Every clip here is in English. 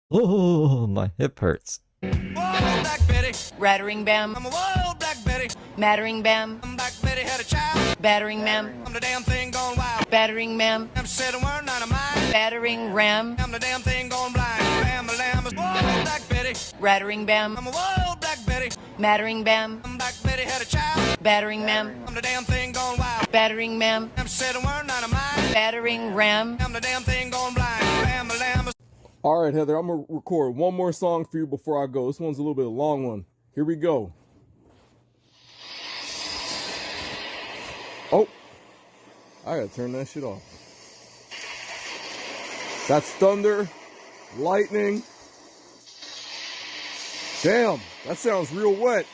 Oh, my hip hurts. Whoa, Black Betty. Rattering bam, I'm a wild Black Betty. mattering bam, Black Betty had a child. battering ma'am, I'm the damn thing gone wild. battering ma'am, I'm said a word, not a mind. battering ram, I'm the damn thing gone blind. Bam, a lamb. Whoa, Black Betty. rattering bam, I'm a wild Black Betty. mattering bam, Black Betty had a child. battering ma'am, I'm the damn thing gone wild. battering ma'am, I'm said a word, not a mind. battering ram. I'm the damn thing gone blind. Bam, a lamb. All right, Heather, I'm going to record one more song for you before I go. This one's a little bit of a long one. Here we go. Oh, I got to turn that shit off. That's thunder, lightning. Damn, that sounds real wet.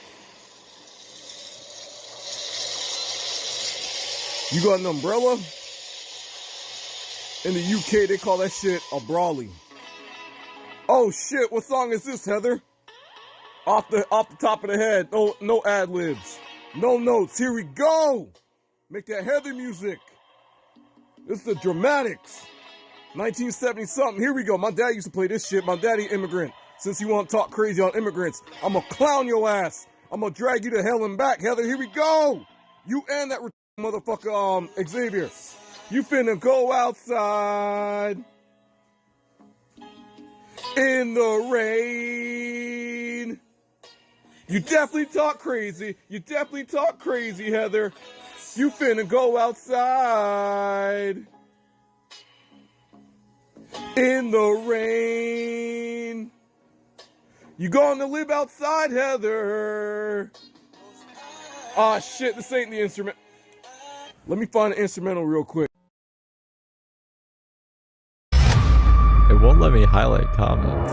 You got an umbrella? In the UK, they call that shit a brawly. Oh shit, what song is this, Heather? Off the top of the head. No ad libs. No notes. Here we go. Make that Heather music. This is the Dramatics. 1970 something. Here we go. My dad used to play this shit. My daddy immigrant. Since you want to talk crazy on immigrants, I'm gonna clown your ass. I'm gonna drag you to hell and back, Heather. Here we go. You and that motherfucker, Xavier. You finna go outside in the rain. You definitely talk crazy. You definitely talk crazy, Heather. You finna go outside in the rain. You gonna live outside, Heather. Ah, shit, this ain't the instrument. Let me find an instrumental real quick. It won't let me highlight comments.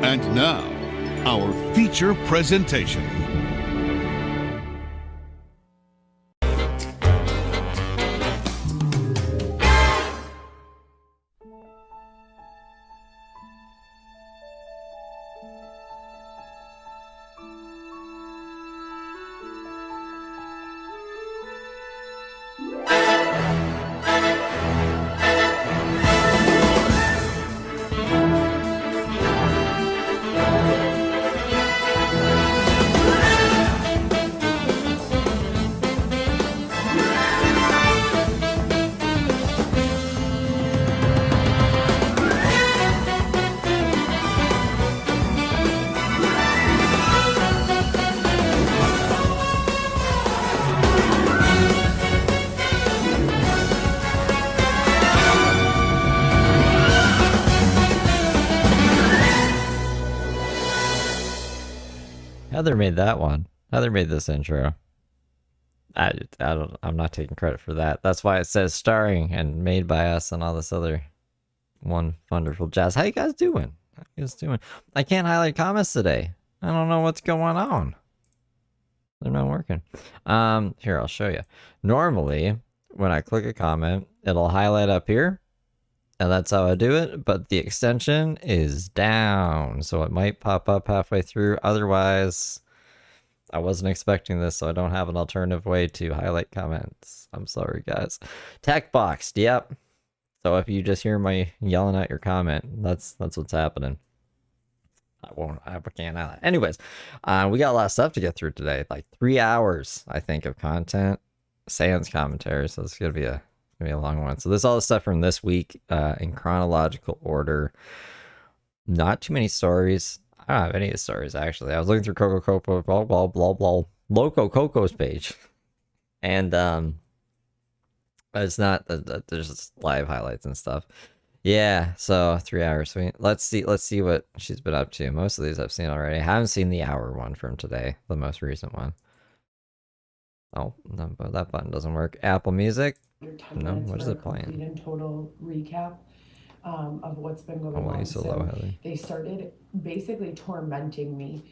And now, our feature presentation. Heather made that one. Heather made this intro. I'm not taking credit for that. That's why it says starring and made by us and all this other wonderful jazz. How you guys doing? How you guys doing? I can't highlight comments today. I don't know what's going on. They're not working. Here, I'll show you. Normally, when I click a comment, it'll highlight up here. And that's how I do it, but the extension is down, so it might pop up halfway through. Otherwise, I wasn't expecting this, so I don't have an alternative way to highlight comments. I'm sorry, guys. Tech boxed, yep. So if you just hear my yelling at your comment, that's what's happening. I can't highlight. Anyways, we got a lot of stuff to get through today. Like 3 hours, I think, of content. Sans commentary, so it's gonna be a long one. So this is all the stuff from this week in chronological order. Not too many stories. I don't have any of the stories, actually. I was looking through Coco Coco, blah, blah, blah, blah, Loco Coco's page. And it's not, there's just live highlights and stuff. Yeah, so 3 hours. Sweet. Let's see what she's been up to. Most of these I've seen already. I haven't seen the hour one from today, the most recent one. Oh, no, but that button doesn't work. Apple Music. Your 10 No, minutes what is for a it playing? complete and total recap of what's been going Oh, why are on. you so low, Heather? They started basically tormenting me.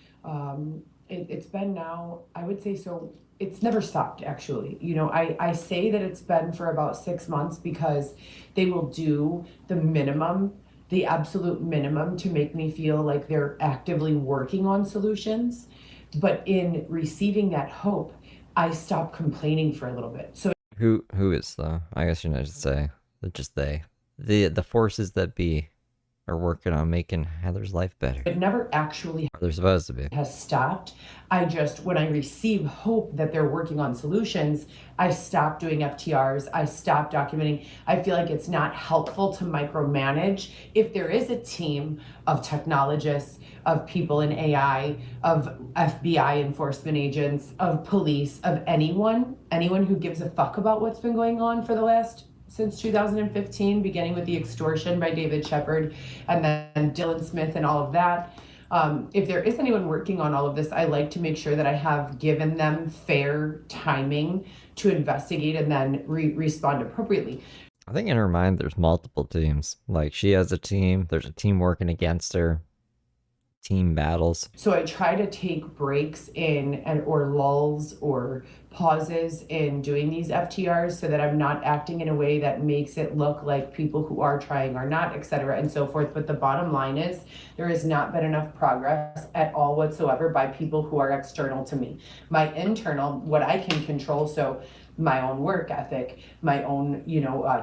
It's been now, I would say, so it's never stopped actually. You know, I say that it's been for about 6 months because they will do the minimum, the absolute minimum, to make me feel like they're actively working on solutions. But in receiving that hope, I stopped complaining for a little bit. So Who is though? I guess you're not to say. They're just they. The forces that be are working on making Heather's life better. it never actually Or they're supposed to be. has stopped. I just, when I receive hope that they're working on solutions, I stop doing FTRs. I stop documenting. I feel like it's not helpful to micromanage. If there is a team of technologists, of people in AI, of FBI enforcement agents, of police, of anyone who gives a fuck about what's been going on for the last since 2015, beginning with the extortion by David Shepard and then Dylan Smith and all of that. If there is anyone working on all of this, I like to make sure that I have given them fair timing to investigate and then respond appropriately. I think in her mind there's multiple teams. Like she has a team, there's a team working against her. Team battles. So I try to take breaks in or lulls or pauses in doing these FTRs so that I'm not acting in a way that makes it look like people who are trying are not, etc. and so forth. But the bottom line is there has not been enough progress at all whatsoever by people who are external to me. My internal, what I can control, so my own work ethic, my own,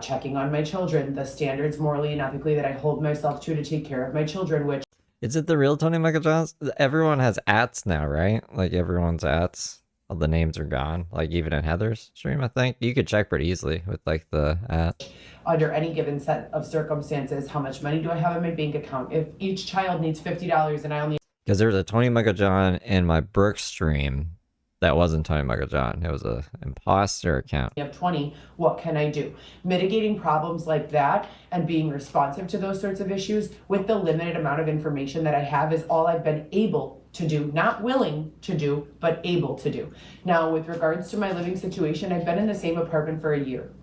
checking on my children, the standards morally and ethically that I hold myself to take care of my children, which Is it the real Tony Michael Johns? Everyone has ats now, right? Like everyone's ats. All the names are gone. Like even in Heather's stream, I think you could check pretty easily with like the at. under any given set of circumstances, how much money do I have in my bank account? If each child needs $50 and I only Because there was a Tony Michael John in my Brooks stream that wasn't Tony Michael John. It was a imposter account. have 20, what can I do? Mitigating problems like that and being responsive to those sorts of issues with the limited amount of information that I have is all I've been able to do, not willing to do, but able to do. Now, with regards to my living situation, I've been in the same apartment for a year,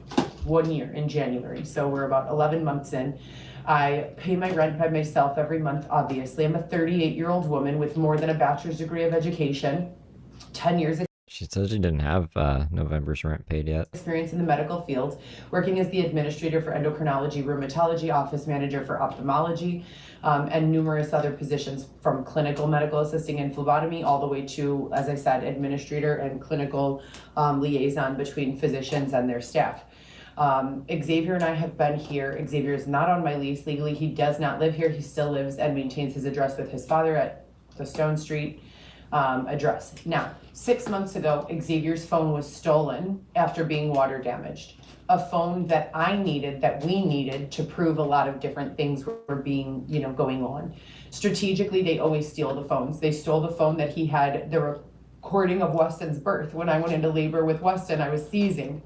1 year in January. So we're about 11 months in. I pay my rent by myself every month, obviously. I'm a 38-year-old woman with more than a bachelor's degree of education, 10 years She said she didn't have November's rent paid yet. experience in the medical field, working as the administrator for endocrinology, rheumatology, office manager for ophthalmology, and numerous other positions from clinical medical assisting and phlebotomy all the way to, as I said, administrator and clinical liaison between physicians and their staff. Xavier and I have been here. Xavier is not on my lease legally. He does not live here. He still lives and maintains his address with his father at the Stone Street address. Now, 6 months ago, Xavier's phone was stolen after being water damaged. A phone that I needed, that we needed to prove a lot of different things were being, going on. Strategically, they always steal the phones. They stole the phone that he had, the recording of Weston's birth. When I went into labor with Weston, I was seizing.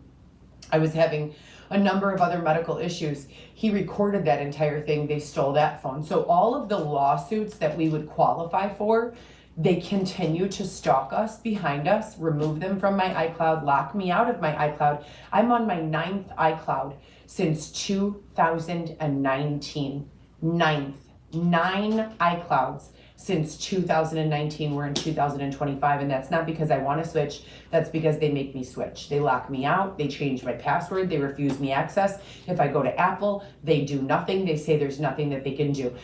I was having a number of other medical issues. He recorded that entire thing. They stole that phone. So all of the lawsuits that we would qualify for, they continue to stalk us, behind us, remove them from my iCloud, lock me out of my iCloud. I'm on my 9th iCloud since 2019. 9 iClouds since 2019. We're in 2025, and that's not because I want to switch. That's because they make me switch. They lock me out. They change my password. They refuse me access. If I go to Apple, they do nothing. They say there's nothing that they can do.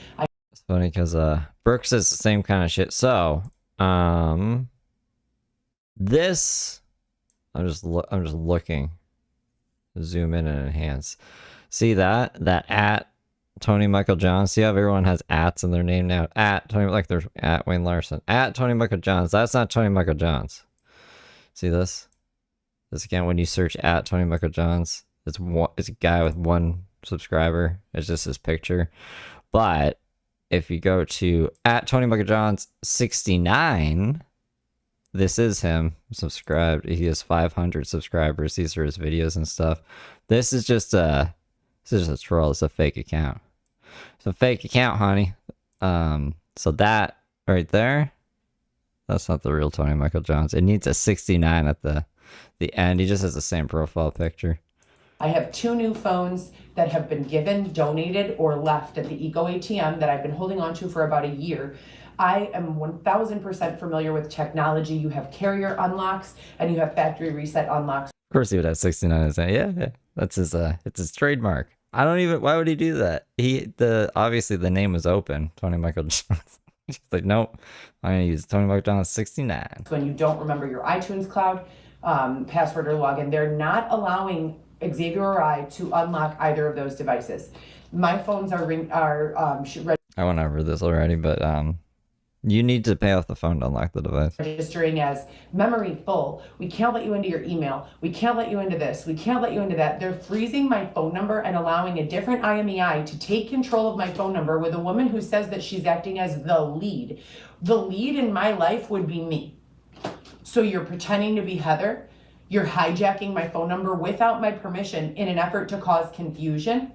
It's funny because Brooks is the same kind of shit. So, this I'm just looking. Zoom in and enhance. See that at Tony Michael Johns. See how everyone has ats in their name now? At Tony, like there's at Wayne Larson. At Tony Michael Johns. That's not Tony Michael Johns. See this? This again, when you search at Tony Michael Johns, it's a guy with 1 subscriber. It's just his picture. But if you go to at Tony Michael Johns 69, this is him subscribed. He has 500 subscribers. These are his videos and stuff. This is just a troll. It's a fake account. It's a fake account, honey. So that right there, that's not the real Tony Michael Jones. It needs a 69 at the end. He just has the same profile picture. I have 2 new phones that have been given, donated, or left at the Eco ATM that I've been holding on to for about a year. I am 1000% familiar with technology. You have carrier unlocks and you have factory reset unlocks. Of course he would have 69 in his hand. Yeah. That's his it's his trademark. I don't even, why would he do that? Obviously the name was open, Tony Michael Jones. He's like, nope, I'm gonna use Tony Michael Jones 69. When you don't remember your iTunes cloud password or login, they're not allowing Xavier or I to unlock either of those devices. My phones are I went over this already, but you need to pay off the phone to unlock the device. registering as memory full. We can't let you into your email. We can't let you into this. We can't let you into that. They're freezing my phone number and allowing a different IMEI to take control of my phone number with a woman who says that she's acting as the lead. The lead in my life would be me. So you're pretending to be Heather. You're hijacking my phone number without my permission in an effort to cause confusion.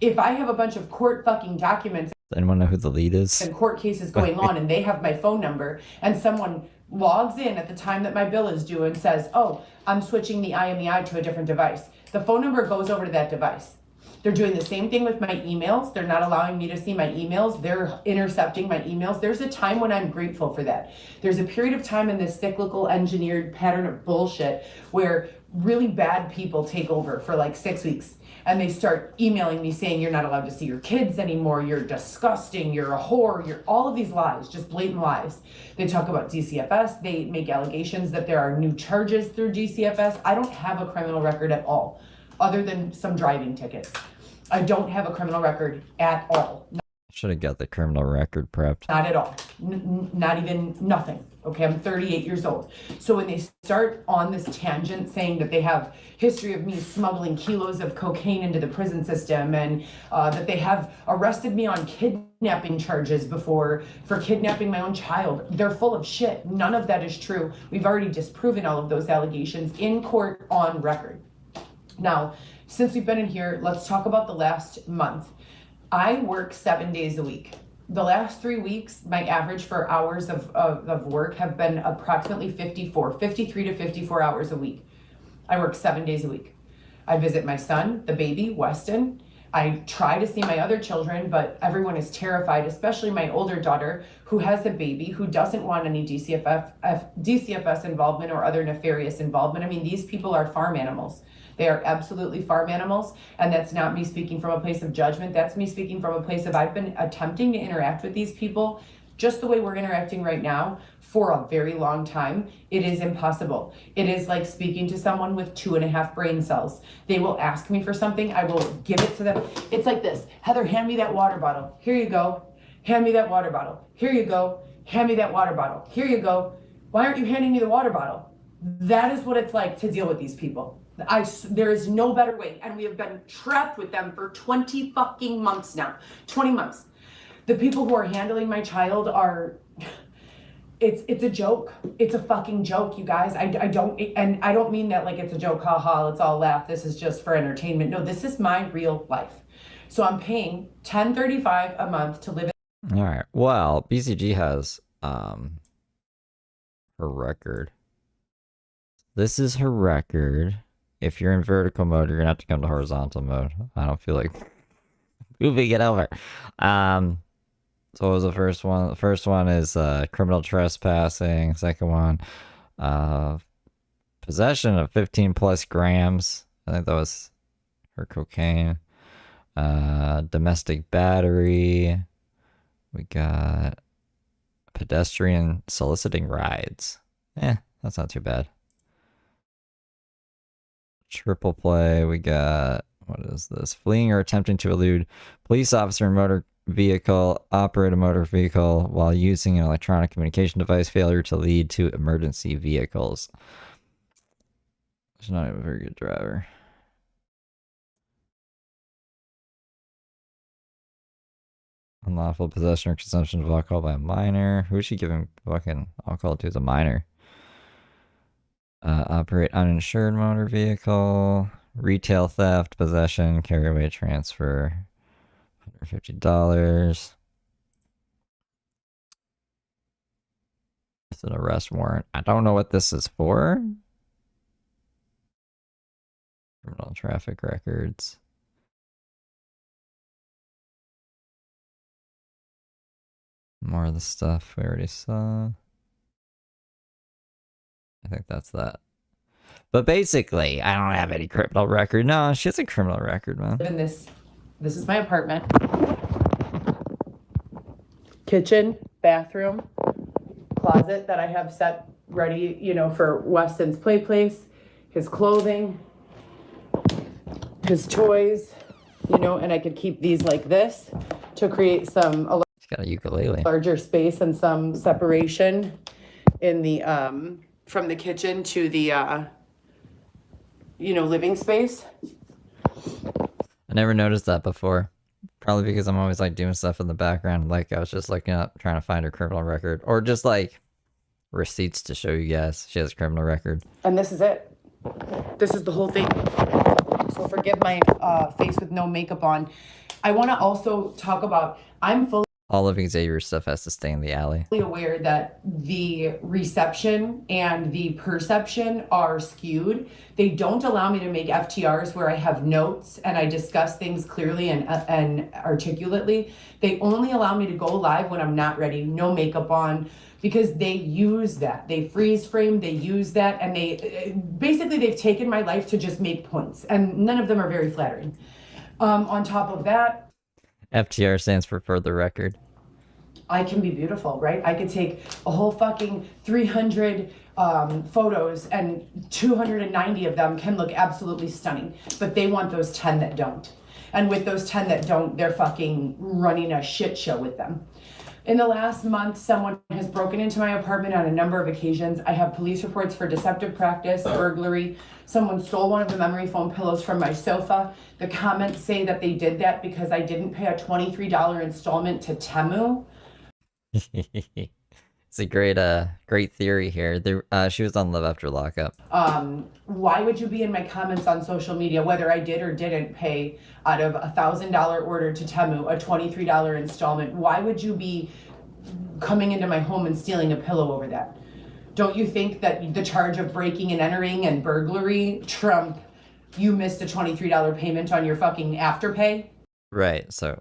If I have a bunch of court fucking documents Does anyone know who the lead is? and court cases going on and they have my phone number and someone logs in at the time that my bill is due and says, oh, I'm switching the IMEI to a different device, the phone number goes over to that device. They're doing the same thing with my emails. They're not allowing me to see my emails. They're intercepting my emails. There's a time when I'm grateful for that. There's a period of time in this cyclical engineered pattern of bullshit where really bad people take over for like 6 weeks. And they start emailing me saying, you're not allowed to see your kids anymore. You're disgusting. You're a whore. You're all of these lies, just blatant lies. They talk about DCFS. They make allegations that there are new charges through DCFS. I don't have a criminal record at all, other than some driving tickets. I don't have a criminal record at all. Should have got the criminal record prepped. Not at all. Not even nothing. Okay, I'm 38 years old. So when they start on this tangent saying that they have history of me smuggling kilos of cocaine into the prison system and that they have arrested me on kidnapping charges before for kidnapping my own child, they're full of shit. None of that is true. We've already disproven all of those allegations in court on record. Now, since we've been in here, let's talk about the last month. I work 7 days a week. The last 3 weeks, my average for hours of work have been approximately 53 to 54 hours a week. I work 7 days a week. I visit my son, the baby, Weston. I try to see my other children, but everyone is terrified, especially my older daughter, who has a baby, who doesn't want any DCFS involvement or other nefarious involvement. I mean, these people are farm animals. They are absolutely farm animals, and that's not me speaking from a place of judgment. That's me speaking from a place of I've been attempting to interact with these people just the way we're interacting right now for a very long time. It is impossible. It is like speaking to someone with 2.5 brain cells. They will ask me for something, I will give it to them. It's like this: Heather, hand me that water bottle. Here you go. Hand me that water bottle. Here you go. Hand me that water bottle. Here you go. Why aren't you handing me the water bottle? That is what it's like to deal with these people. There is no better way, and we have been trapped with them for 20 fucking months now. 20 months. The people who are handling my child are, it's a joke. It's a fucking joke, you guys. I don't mean that like it's a joke, haha, let's all laugh, this is just for entertainment. No, this is my real life. So I'm paying $10.35 a month to live in. All right. Well, BCG has her record. This is her record. If you're in vertical mode, you're gonna have to come to horizontal mode. I don't feel like moving it over. So what was the first one? The first one is criminal trespassing. Second one, possession of 15 plus grams. I think that was her cocaine. Domestic battery. We got pedestrian soliciting rides. That's not too bad. Triple play. We got, what is this? Fleeing or attempting to elude police officer in motor vehicle, operate a motor vehicle while using an electronic communication device, failure to lead to emergency vehicles. She's not even a very good driver. Unlawful possession or consumption of alcohol by a minor. Who is she giving fucking alcohol to? As a minor. Operate uninsured motor vehicle. Retail theft, possession, carry away, transfer. $50. It's an arrest warrant. I don't know what this is for. Criminal traffic records. More of the stuff we already saw. I think that's that. But basically, I don't have any criminal record. No, she has a criminal record, man. In this is my apartment. Kitchen, bathroom, closet that I have set ready, you know, for Weston's play place, his clothing, his toys, you know, and I could keep these like this to create some She's got a ukulele. larger space and some separation in the from the kitchen to the you know, living space. I never noticed that before. Probably because I'm always like doing stuff in the background. Like I was just looking up, trying to find her criminal record. Or just like receipts to show you guys. She has a criminal record. And this is it. This is the whole thing. So forgive my face with no makeup on. I want to also talk about, I'm fully All of Xavier's stuff has to stay in the alley. aware that the reception and the perception are skewed. They don't allow me to make FTRs where I have notes and I discuss things clearly and articulately. They only allow me to go live when I'm not ready, no makeup on, because they use that. They freeze frame, they use that, and they basically they've taken my life to just make points, and none of them are very flattering. On top of that, FTR stands for further record. I can be beautiful, right? I could take a whole fucking 300 photos and 290 of them can look absolutely stunning, but they want those 10 that don't. And with those 10 that don't, they're fucking running a shit show with them. In the last month, someone has broken into my apartment on a number of occasions. I have police reports for deceptive practice, burglary. Someone stole one of the memory foam pillows from my sofa. The comments say that they did that because I didn't pay a $23 installment to Temu. It's a great theory here. She was on Live After Lockup. Why would you be in my comments on social media, whether I did or didn't pay out of a $1,000 order to Temu, a $23 installment? Why would you be coming into my home and stealing a pillow over that? Don't you think that the charge of breaking and entering and burglary trump you missed a $23 payment on your fucking Afterpay? Right, so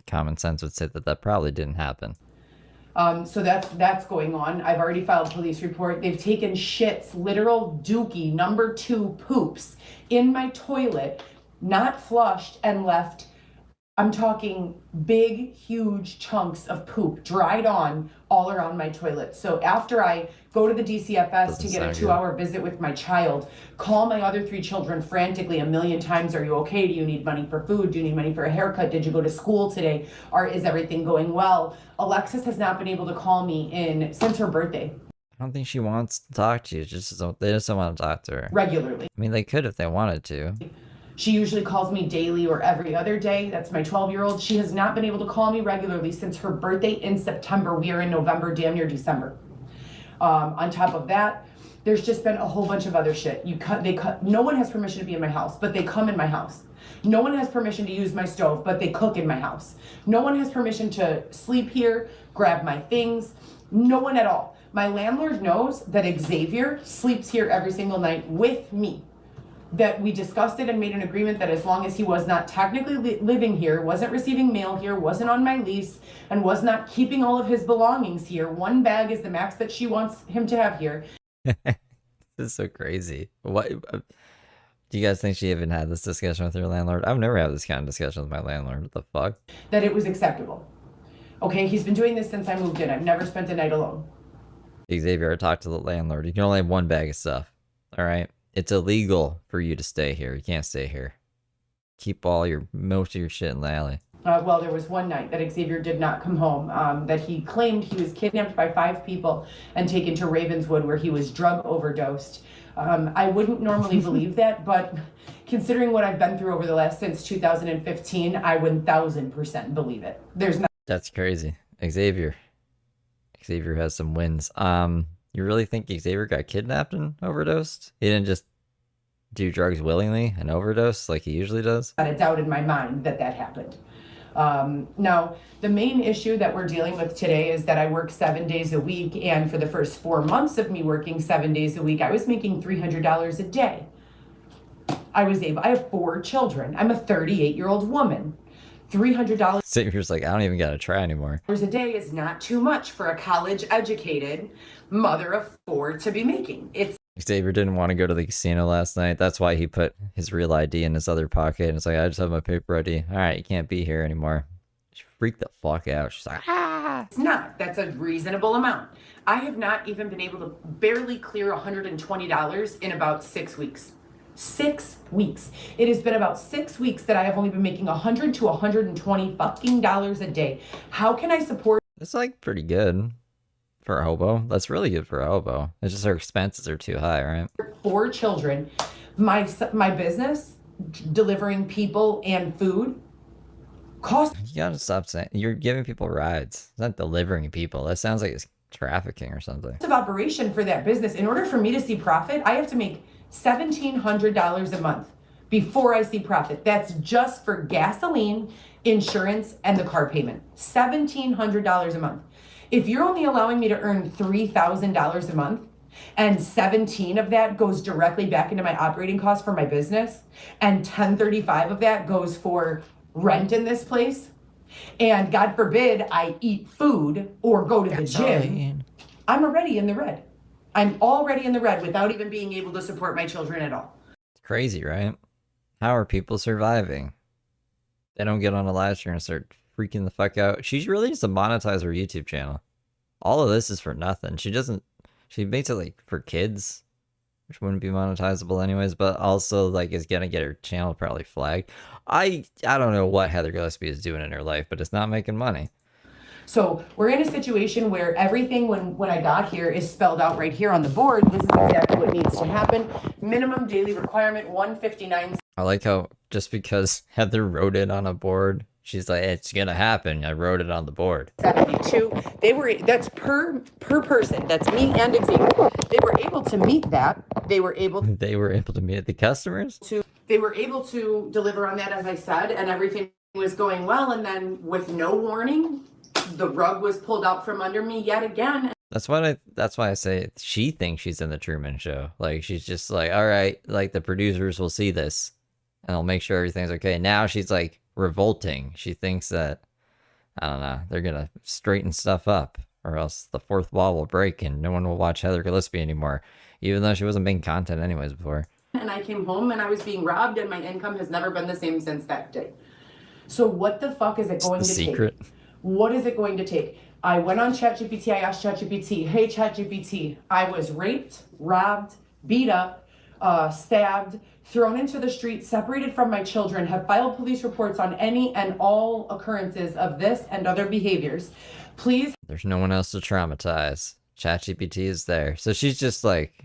common sense would say that probably didn't happen. So that's going on. I've already filed a police report. They've taken shits, literal dookie, number 2 poops in my toilet, not flushed, and left, I'm talking big, huge chunks of poop dried on all around my toilet. So after I go to the DCFS to get a 2-hour visit with my child, call my other 3 children frantically a million times. Are you okay? Do you need money for food? Do you need money for a haircut? Did you go to school today? Or is everything going well? Alexis has not been able to call me since her birthday. I don't think she wants to talk to you. They just don't want to talk to her. Regularly. I mean, they could if they wanted to. She usually calls me daily or every other day. That's my 12-year-old. She has not been able to call me regularly since her birthday in September. We are in November, damn near December. On top of that, there's just been a whole bunch of other shit. No one has permission to be in my house, but they come in my house. No one has permission to use my stove, but they cook in my house. No one has permission to sleep here, grab my things. No one at all. My landlord knows that Xavier sleeps here every single night with me. That we discussed it and made an agreement that as long as he was not technically living here, wasn't receiving mail here, wasn't on my lease, and was not keeping all of his belongings here, 1 bag is the max that she wants him to have here. This is so crazy. What do you guys think she even had this discussion with her landlord? I've never had this kind of discussion with my landlord. What the fuck? That it was acceptable. Okay, he's been doing this since I moved in. I've never spent a night alone. Xavier, I talked to the landlord. You can only have 1 bag of stuff. All right? It's illegal for you to stay here. You can't stay here. Keep most of your shit in the alley. Well, there was one night that Xavier did not come home, that he claimed he was kidnapped by 5 people and taken to Ravenswood where he was drug overdosed. I wouldn't normally believe that, but considering what I've been through over the last since 2015, I 1000% believe it. That's crazy. Xavier has some wins. You really think Xavier got kidnapped and overdosed? He didn't just do drugs willingly and overdose like he usually does? Not a doubt in my mind that happened. Now, the main issue that we're dealing with today is that I work 7 days a week, and for the first 4 months of me working 7 days a week, I was making $300 a day. I have 4 children. I'm a 38-year-old woman. $300 Xavier's like, I don't even gotta try anymore. a day is not too much for a college-educated mother of 4 to be making. It's Xavier didn't want to go to the casino last night. That's why he put his real ID in his other pocket. And it's like, I just have my paper ID. All right, you can't be here anymore. She freaked the fuck out. She's like, ah. It's not. That's a reasonable amount. I have not even been able to barely clear $120 in about 6 weeks. 6 weeks. It has been about 6 weeks that I have only been making $100 to $120 fucking dollars a day. How can I support? It's like pretty good for a hobo. That's really good for a hobo. It's just her expenses are too high, right? 4 children, my business, delivering people and food, cost You gotta stop saying you're giving people rides. It's not delivering people. That sounds like it's trafficking or something. of operation for that business. In order for me to see profit, I have to make $1,700 a month before I see profit. That's just for gasoline, insurance, and the car payment. $1,700 a month. If you're only allowing me to earn $3,000 a month, and 17 of that goes directly back into my operating costs for my business, and 1035 of that goes for rent in this place, and God forbid I eat food or go to the gym, I'm already in the red. I'm already in the red without even being able to support my children at all. It's crazy, right? How are people surviving? They don't get on a live stream and start freaking the fuck out. She really needs to monetize her YouTube channel. All of this is for nothing. She makes it like for kids, which wouldn't be monetizable anyways, but also like is gonna get her channel probably flagged. I don't know what Heather Gillespie is doing in her life, but it's not making money. So we're in a situation where everything when I got here is spelled out right here on the board. This is exactly what needs to happen. Minimum daily requirement 159. I like how just because Heather wrote it on a board, she's like, it's gonna happen. I wrote it on the board. 72. That's per person. That's me and Xavier. They were able to meet that. They were able to meet the customers. They were able to deliver on that, as I said, and everything was going well. And then with no warning, the rug was pulled out from under me yet again. That's why I say she thinks she's in the Truman Show. Like she's just like, all right, like the producers will see this and they'll make sure everything's okay. Now she's like revolting. She thinks that, I don't know, they're gonna straighten stuff up or else the fourth wall will break and no one will watch Heather Gillespie anymore, even though she wasn't making content anyways before. And I came home and I was being robbed and my income has never been the same since that day. So what the fuck is it going to take? What is it going to take? I went on ChatGPT, I asked ChatGPT, hey ChatGPT, I was raped, robbed, beat up, stabbed, thrown into the street, separated from my children, have filed police reports on any and all occurrences of this and other behaviors. Please. There's no one else to traumatize. ChatGPT is there. So she's just like,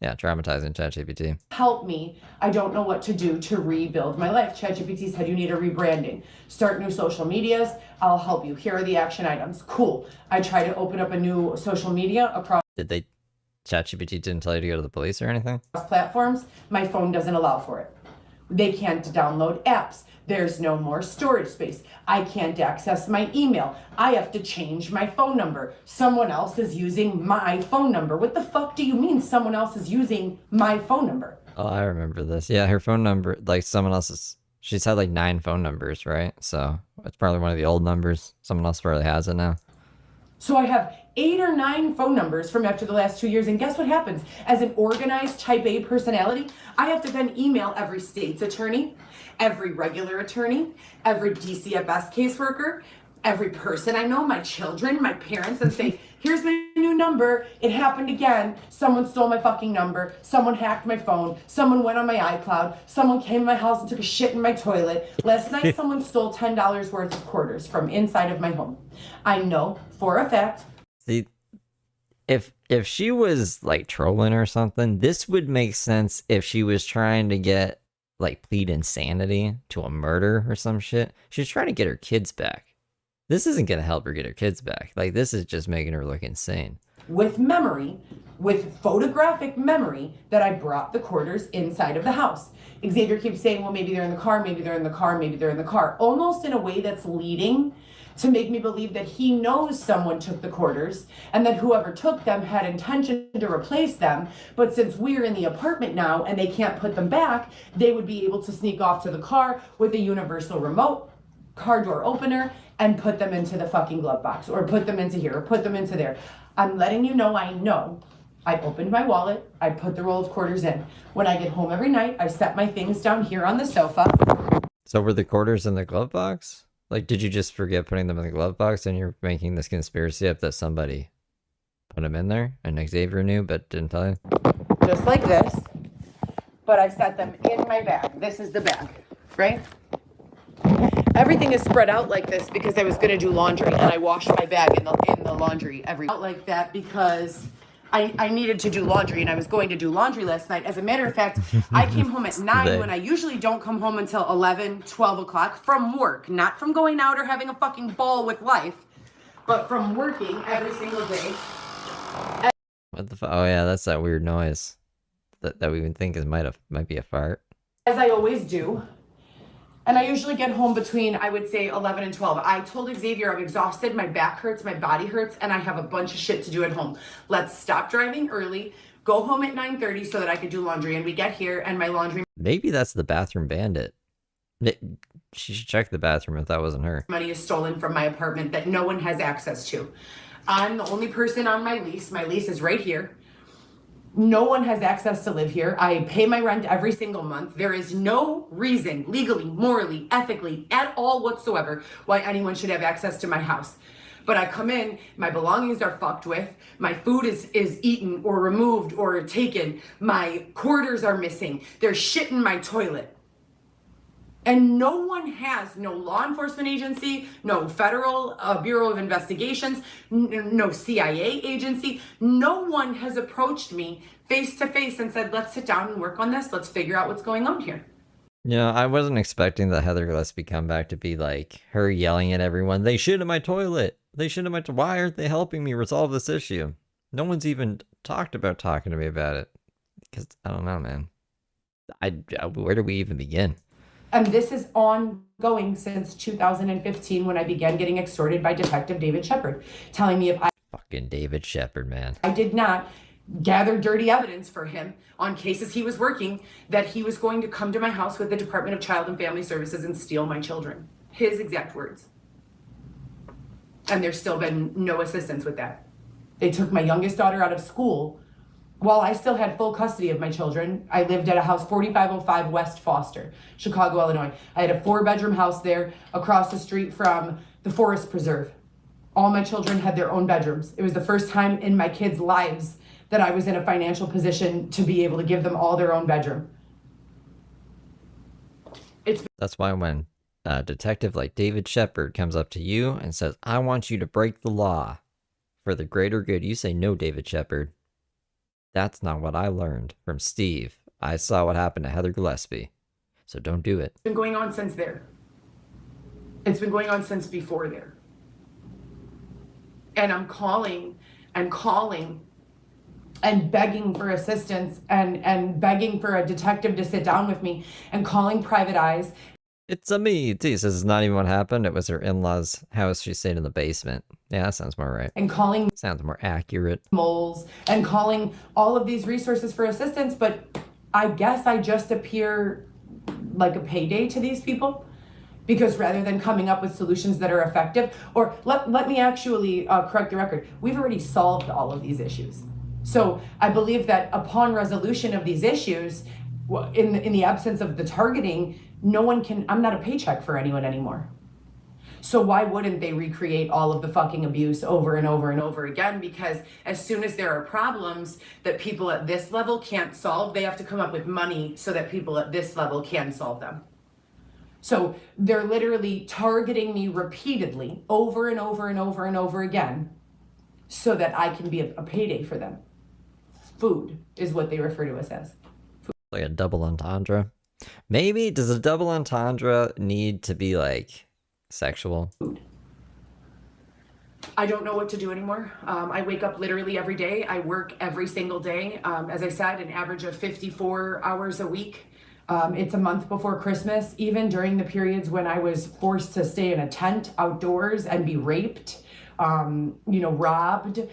yeah, traumatizing ChatGPT. Help me. I don't know what to do to rebuild my life. ChatGPT said you need a rebranding. Start new social medias. I'll help you. Here are the action items. Cool. I try to open up a new social media across ChatGPT didn't tell you to go to the police or anything? platforms. My phone doesn't allow for it. They can't download apps. There's no more storage space. I can't access my email. I have to change my phone number. Someone else is using my phone number. What the fuck do you mean someone else is using my phone number? Oh, I remember this. Yeah, her phone number, like someone else's, she's had like 9 phone numbers, right? So it's probably one of the old numbers. Someone else probably has it now. So I have 8 or 9 phone numbers from after the last 2 years, and guess what happens? As an organized type A personality, I have to then email every state's attorney, every regular attorney, every DCFS caseworker, every person I know, my children, my parents, and say, here's my new number. It happened again. Someone stole my fucking number. Someone hacked my phone. Someone went on my iCloud. Someone came to my house and took a shit in my toilet. Last night, someone stole $10 worth of quarters from inside of my home. I know for a fact. See, if she was like trolling or something, this would make sense if she was trying to get like plead insanity to a murder or some shit. She's trying to get her kids back. This isn't gonna help her get her kids back. Like, this is just making her look insane. With memory, with photographic memory, that I brought the quarters inside of the house. Xavier keeps saying, well, maybe they're in the car, maybe they're in the car, maybe they're in the car, almost in a way that's leading to make me believe that he knows someone took the quarters and that whoever took them had intention to replace them. But since we're in the apartment now and they can't put them back, they would be able to sneak off to the car with a universal remote, car door opener, and put them into the fucking glove box, or put them into here, or put them into there. I'm letting you know I know. I opened my wallet, I put the roll of quarters in. When I get home every night, I set my things down here on the sofa. So were the quarters in the glove box? Like, did you just forget putting them in the glove box and you're making this conspiracy up that somebody put them in there and Xavier knew but didn't tell you? Just like this, but I set them in my bag. This is the bag, right? Everything is spread out like this because I was gonna do laundry and I washed my bag in the laundry out like that because I needed to do laundry and I was going to do laundry last night. As a matter of fact, I came home at 9 when I usually don't come home until 11, 12 o'clock from work, not from going out or having a fucking ball with life, but from working every single day. What the fuck? Oh yeah, that's that weird noise that we would think might be a fart. As I always do. And I usually get home between, I would say, 11 and 12. I told Xavier I'm exhausted, my back hurts, my body hurts, and I have a bunch of shit to do at home. Let's stop driving early, go home at 9:30 so that I could do laundry. And we get here and my laundry Maybe that's the bathroom bandit. She should check the bathroom if that wasn't her. money is stolen from my apartment that no one has access to. I'm the only person on my lease. My lease is right here. No one has access to live here. I pay my rent every single month. There is no reason, legally, morally, ethically, at all whatsoever, why anyone should have access to my house. But I come in, my belongings are fucked with, my food is eaten or removed or taken, my quarters are missing, there's shit in my toilet. And no one has, no law enforcement agency, no federal Bureau of Investigations, no CIA agency, no one has approached me face to face and said, let's sit down and work on this. Let's figure out what's going on here. Yeah, I wasn't expecting the Heather Gillespie comeback to be like her yelling at everyone, they shit in my toilet. They shit in my why aren't they helping me resolve this issue? No one's even talked about talking to me about it. Because, I don't know, man. Where do we even begin? And this is ongoing since 2015 when I began getting extorted by Detective David Shepard, telling me if Fucking David Shepard, man. I did not gather dirty evidence for him on cases he was working, that he was going to come to my house with the Department of Child and Family Services and steal my children. His exact words. And there's still been no assistance with that. They took my youngest daughter out of school while I still had full custody of my children. I lived at a house 4505 West Foster, Chicago, Illinois. I had a 4-bedroom house there across the street from the Forest Preserve. All my children had their own bedrooms. It was the first time in my kids' lives that I was in a financial position to be able to give them all their own bedroom. That's why when a detective like David Shepard comes up to you and says, I want you to break the law for the greater good, you say, no, David Shepard. That's not what I learned from Steve. I saw what happened to Heather Gillespie. So don't do it. It's been going on since there. It's been going on since before there. And I'm calling and begging for assistance and begging for a detective to sit down with me and calling Private Eyes. It's a me. T says it's not even what happened. It was her in-laws' house. She stayed in the basement. Yeah, that sounds more right. And calling Sounds more accurate. moles and calling all of these resources for assistance. But I guess I just appear like a payday to these people. Because rather than coming up with solutions that are effective, or let me actually correct the record, we've already solved all of these issues. So I believe that upon resolution of these issues, in the absence of the targeting, no one can, I'm not a paycheck for anyone anymore. So why wouldn't they recreate all of the fucking abuse over and over and over again? Because as soon as there are problems that people at this level can't solve, they have to come up with money so that people at this level can solve them. So they're literally targeting me repeatedly over and over and over and over again so that I can be a payday for them. Food is what they refer to us as. Like a double entendre. Maybe, does a double entendre need to be like sexual? Food. I don't know what to do anymore. I wake up literally every day. I work every single day. As I said, an average of 54 hours a week. It's a month before Christmas. Even during the periods when I was forced to stay in a tent outdoors and be raped, robbed,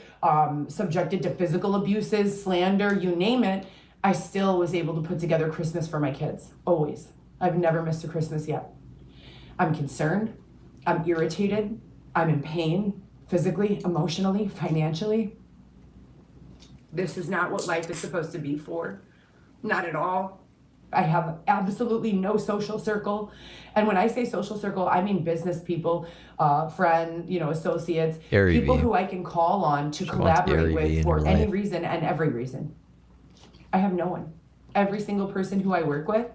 subjected to physical abuses, slander, you name it, I still was able to put together Christmas for my kids. Always. I've never missed a Christmas yet. I'm concerned. I'm irritated. I'm in pain. Physically, emotionally, financially. This is not what life is supposed to be for. Not at all. I have absolutely no social circle. And when I say social circle, I mean business people, friends, associates, Gary people V. who I can call on to She wants collaborate Gary V with in for her any life. reason and every reason. I have no one. Every single person who I work with,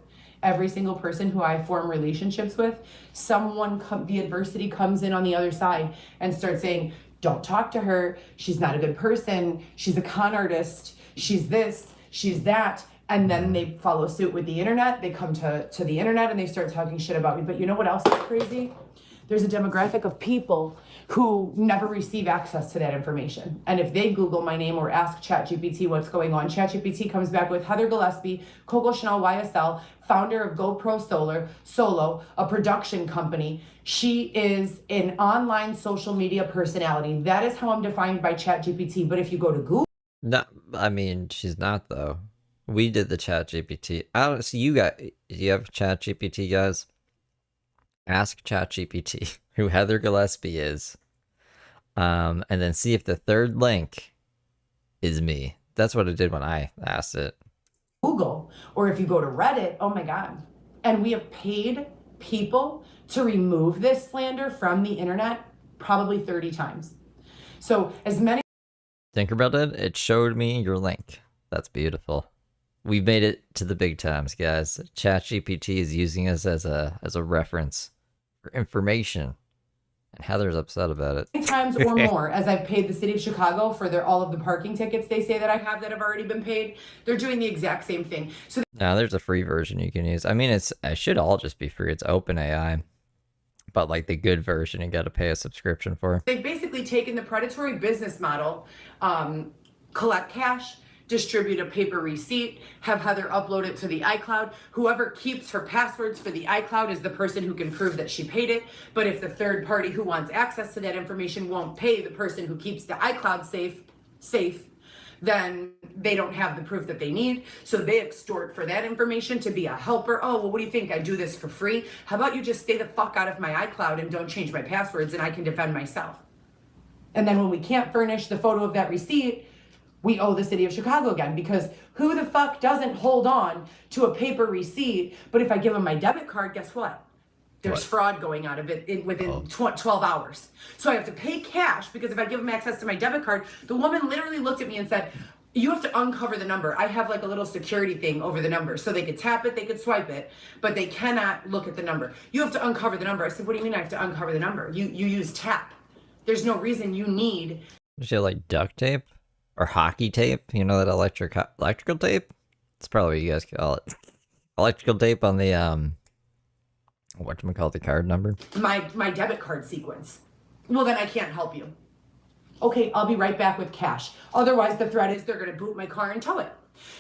every single person who I form relationships with, the adversity comes in on the other side and starts saying, don't talk to her. She's not a good person. She's a con artist. She's this, she's that. And then they follow suit with the internet. They come to the internet and they start talking shit about me. But you know what else is crazy? There's a demographic of people who never receive access to that information. And if they Google my name or ask ChatGPT what's going on, ChatGPT comes back with Heather Gillespie, Coco Chanel YSL, founder of GoPro Solo, a production company. She is an online social media personality. That is how I'm defined by ChatGPT. But if you go to Google, No, I mean, she's not, though. We did the chat GPT. I don't see you got. Do you have chat GPT, guys? Ask chat GPT who Heather Gillespie is. And then see if the third link is me. That's what it did when I asked it. Google, or if you go to Reddit, oh my God. And we have paid people to remove this slander from the internet probably 30 times. So as many Tinkerbell did. It showed me your link. That's beautiful. We've made it to the big times, guys. ChatGPT is using us as a reference for information, and Heather's upset about it. times or more as I've paid the city of Chicago for all of the parking tickets they say that I have that have already been paid, they're doing the exact same thing. So Now there's a free version you can use. I mean, it should all just be free. It's OpenAI, but like the good version, you got to pay a subscription for. they've basically taken the predatory business model, collect cash, distribute a paper receipt, have Heather upload it to the iCloud. Whoever keeps her passwords for the iCloud is the person who can prove that she paid it. But if the third party who wants access to that information won't pay the person who keeps the iCloud safe, then they don't have the proof that they need. So they extort for that information to be a helper. Oh, well, what do you think? I do this for free? How about you just stay the fuck out of my iCloud and don't change my passwords and I can defend myself? And then when we can't furnish the photo of that receipt, we owe the city of Chicago again, because who the fuck doesn't hold on to a paper receipt? But if I give them my debit card, guess what? There's fraud going out of it within 12 hours. So I have to pay cash, because if I give them access to my debit card, the woman literally looked at me and said, you have to uncover the number. I have like a little security thing over the number. So they could tap it, they could swipe it, but they cannot look at the number. You have to uncover the number. I said, what do you mean I have to uncover the number? You use tap. There's no reason you need. Is it like duct tape? Or hockey tape, you know, that electrical tape? It's probably what you guys call it. Electrical tape on the whatchamacallit, the card number. My debit card sequence. Well, then I can't help you. Okay, I'll be right back with cash. Otherwise, the threat is they're gonna boot my car and tow it.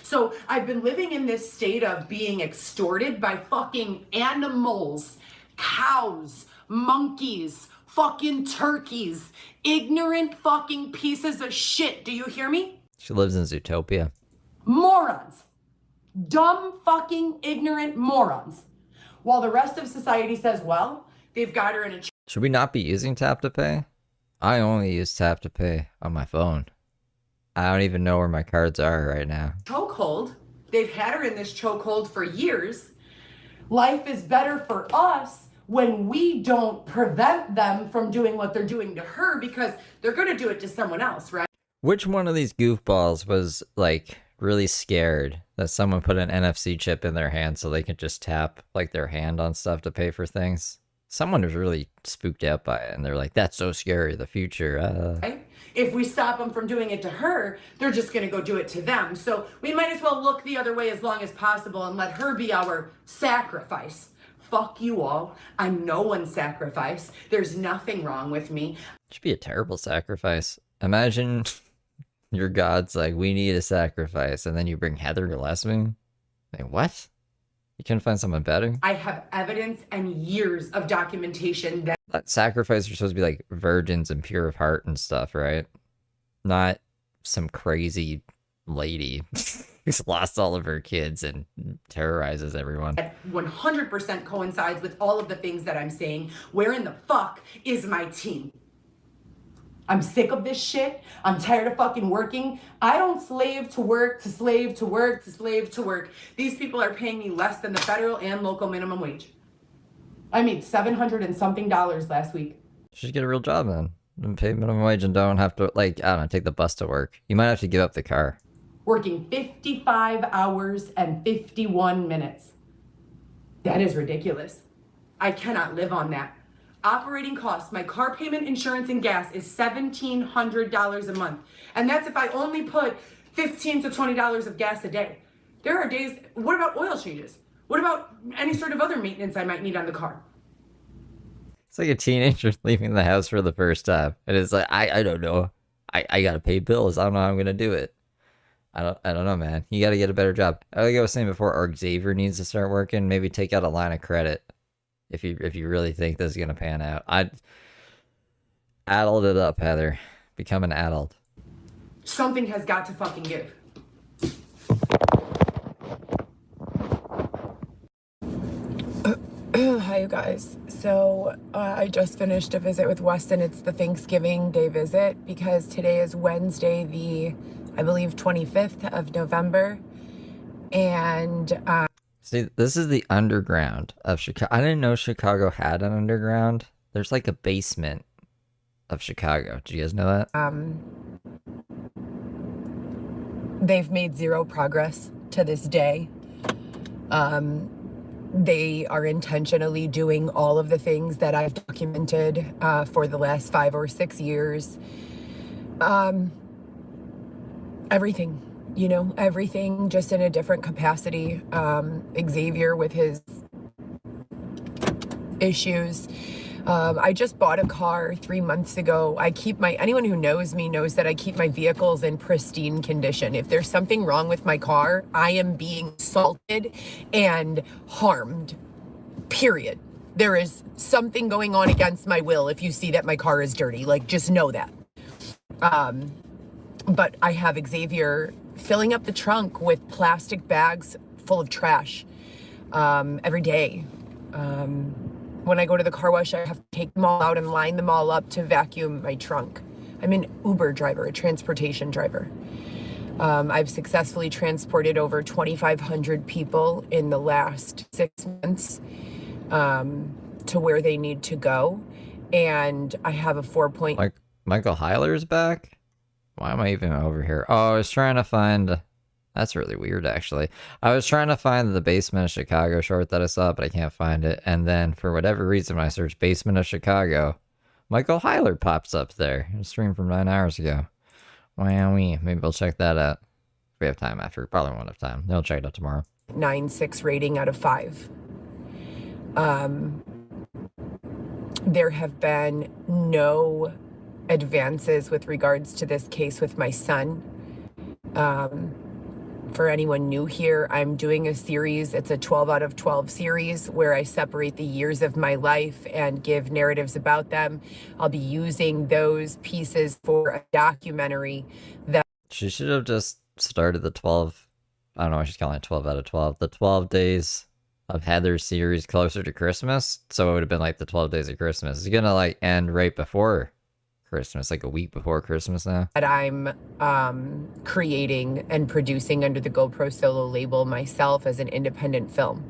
So I've been living in this state of being extorted by fucking animals, cows, monkeys, fucking turkeys, ignorant fucking pieces of shit. Do you hear me? She lives in Zootopia. Morons. Dumb fucking ignorant morons. While the rest of society says, well, they've got her in a Should we not be using Tap to Pay? I only use Tap to Pay on my phone. I don't even know where my cards are right now. chokehold. They've had her in this chokehold for years. Life is better for us when we don't prevent them from doing what they're doing to her, because they're going to do it to someone else, right? Which one of these goofballs was like really scared that someone put an NFC chip in their hand so they could just tap like their hand on stuff to pay for things? Someone was really spooked out by it and they're like, that's so scary, the future. Right? If we stop them from doing it to her, they're just going to go do it to them. So we might as well look the other way as long as possible and let her be our sacrifice. fuck you all. I'm no one's sacrifice. There's nothing wrong with me. Should be a terrible sacrifice. Imagine your god's like, we need a sacrifice, and then you bring Heather Gillespie. Like, what? You couldn't find someone better? I have evidence and years of documentation that Sacrifice are supposed to be like virgins and pure of heart and stuff, right? Not some crazy lady who's lost all of her kids and terrorizes everyone. 100% coincides with all of the things that I'm saying. Where in the fuck is my team? I'm sick of this shit. I'm tired of fucking working. I don't slave to work, to slave to work, to slave to work. These people are paying me less than the federal and local minimum wage. I made $700 and something last week. You should get a real job then. And pay minimum wage and don't have to, like, I don't know, take the bus to work. You might have to give up the car. Working 55 hours and 51 minutes. That is ridiculous. I cannot live on that. Operating costs, my car payment, insurance, and gas is $1,700 a month. And that's if I only put $15 to $20 of gas a day. There are days, what about oil changes? What about any sort of other maintenance I might need on the car? It's like a teenager leaving the house for the first time. And it's like, I don't know. I gotta pay bills. I don't know how I'm gonna do it. I don't know, man. You gotta get a better job. Like I was saying before, our Xavier needs to start working. Maybe take out a line of credit. If you really think this is gonna pan out. I'd adult it up, Heather. Become an adult. Something has got to fucking give. Hi, you guys. So I just finished a visit with Weston. It's the Thanksgiving Day visit because today is Wednesday, the, I believe, 25th of November. And See, this is the underground of Chicago. I didn't know Chicago had an underground. There's like a basement of Chicago. Did you guys know that? they've made zero progress to this day. They are intentionally doing all of the things that I've documented for the last 5 or 6 years. Everything, you know, everything, just in a different capacity. Xavier with his issues. I just bought a car 3 months ago. Anyone who knows me knows that I keep my vehicles in pristine condition. If there's something wrong with my car, I am being assaulted and harmed, period. There is something going on against my will if you see that my car is dirty. Like, just know that. But I have Xavier filling up the trunk with plastic bags full of trash every day. When I go to the car wash, I have to take them all out and line them all up to vacuum my trunk. I'm an Uber driver, a transportation driver. I've successfully transported over 2,500 people in the last 6 months to where they need to go. And I have a 4-point... Like, Michael Heiler's back? Why am I even over here? Oh, I was trying to find... That's really weird, actually. I was trying to find the Basement of Chicago short that I saw, but I can't find it. And then, for whatever reason, when I search Basement of Chicago, Michael Heiler pops up there. It was streamed from 9 hours ago. Wowee. Maybe we'll check that out. If we have time after. Probably won't have time. They'll check it out tomorrow. 9.6 rating out of 5. There have been no advances with regards to this case with my son. For anyone new here, I'm doing a series. It's a 12 out of 12 series where I separate the years of my life and give narratives about them. I'll be using those pieces for a documentary that... She should have just started the 12... I don't know why she's calling it 12 out of 12. The 12 days of Heather series closer to Christmas. So it would have been like the 12 days of Christmas. It's gonna like end right before Christmas, like a week before Christmas now. That I'm creating and producing under the GoPro Solo label myself as an independent film.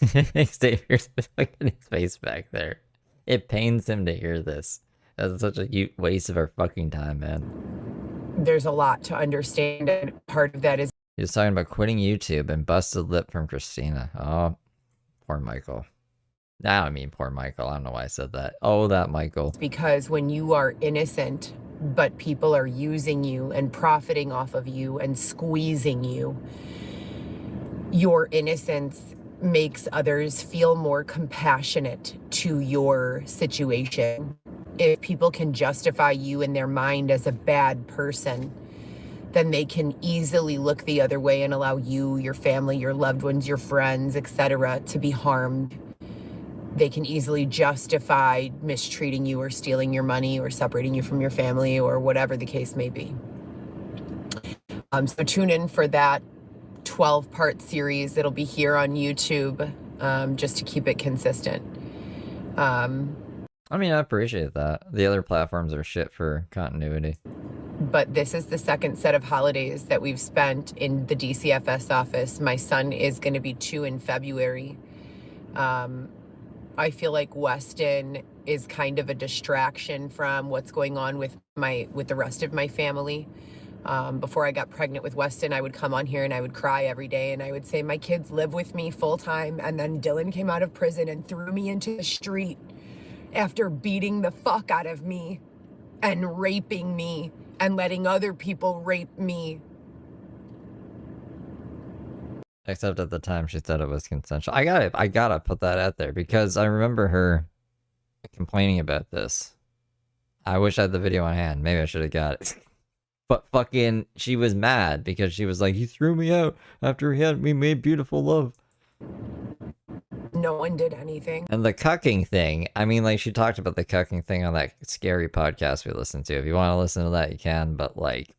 Xavier's looking at his face back there. It pains him to hear this. That's such a waste of our fucking time, man. There's a lot to understand, and part of that is... He was talking about quitting YouTube and busted lip from Christina. Oh, poor Michael. Now, I mean, poor Michael. I don't know why I said that. Oh, that Michael. Because when you are innocent, but people are using you and profiting off of you and squeezing you, your innocence makes others feel more compassionate to your situation. If people can justify you in their mind as a bad person, then they can easily look the other way and allow you, your family, your loved ones, your friends, etc., to be harmed. They can easily justify mistreating you or stealing your money or separating you from your family or whatever the case may be. So tune in for that 12-part series. It'll be here on YouTube, just to keep it consistent. I mean, I appreciate that. The other platforms are shit for continuity. But this is the second set of holidays that we've spent in the DCFS office. My son is going to be 2 in February. I feel like Weston is kind of a distraction from what's going on with the rest of my family. Before I got pregnant with Weston, I would come on here and I would cry every day and I would say, my kids live with me full time. And then Dylan came out of prison and threw me into the street after beating the fuck out of me and raping me and letting other people rape me. Except at the time she said it was consensual. I gotta put that out there because I remember her complaining about this. I wish I had the video on hand. Maybe I should have got it. But fucking, she was mad because she was like, he threw me out after we made beautiful love. No one did anything. And the cucking thing, I mean, like, she talked about the cucking thing on that scary podcast we listened to. If you want to listen to that, you can, but, like,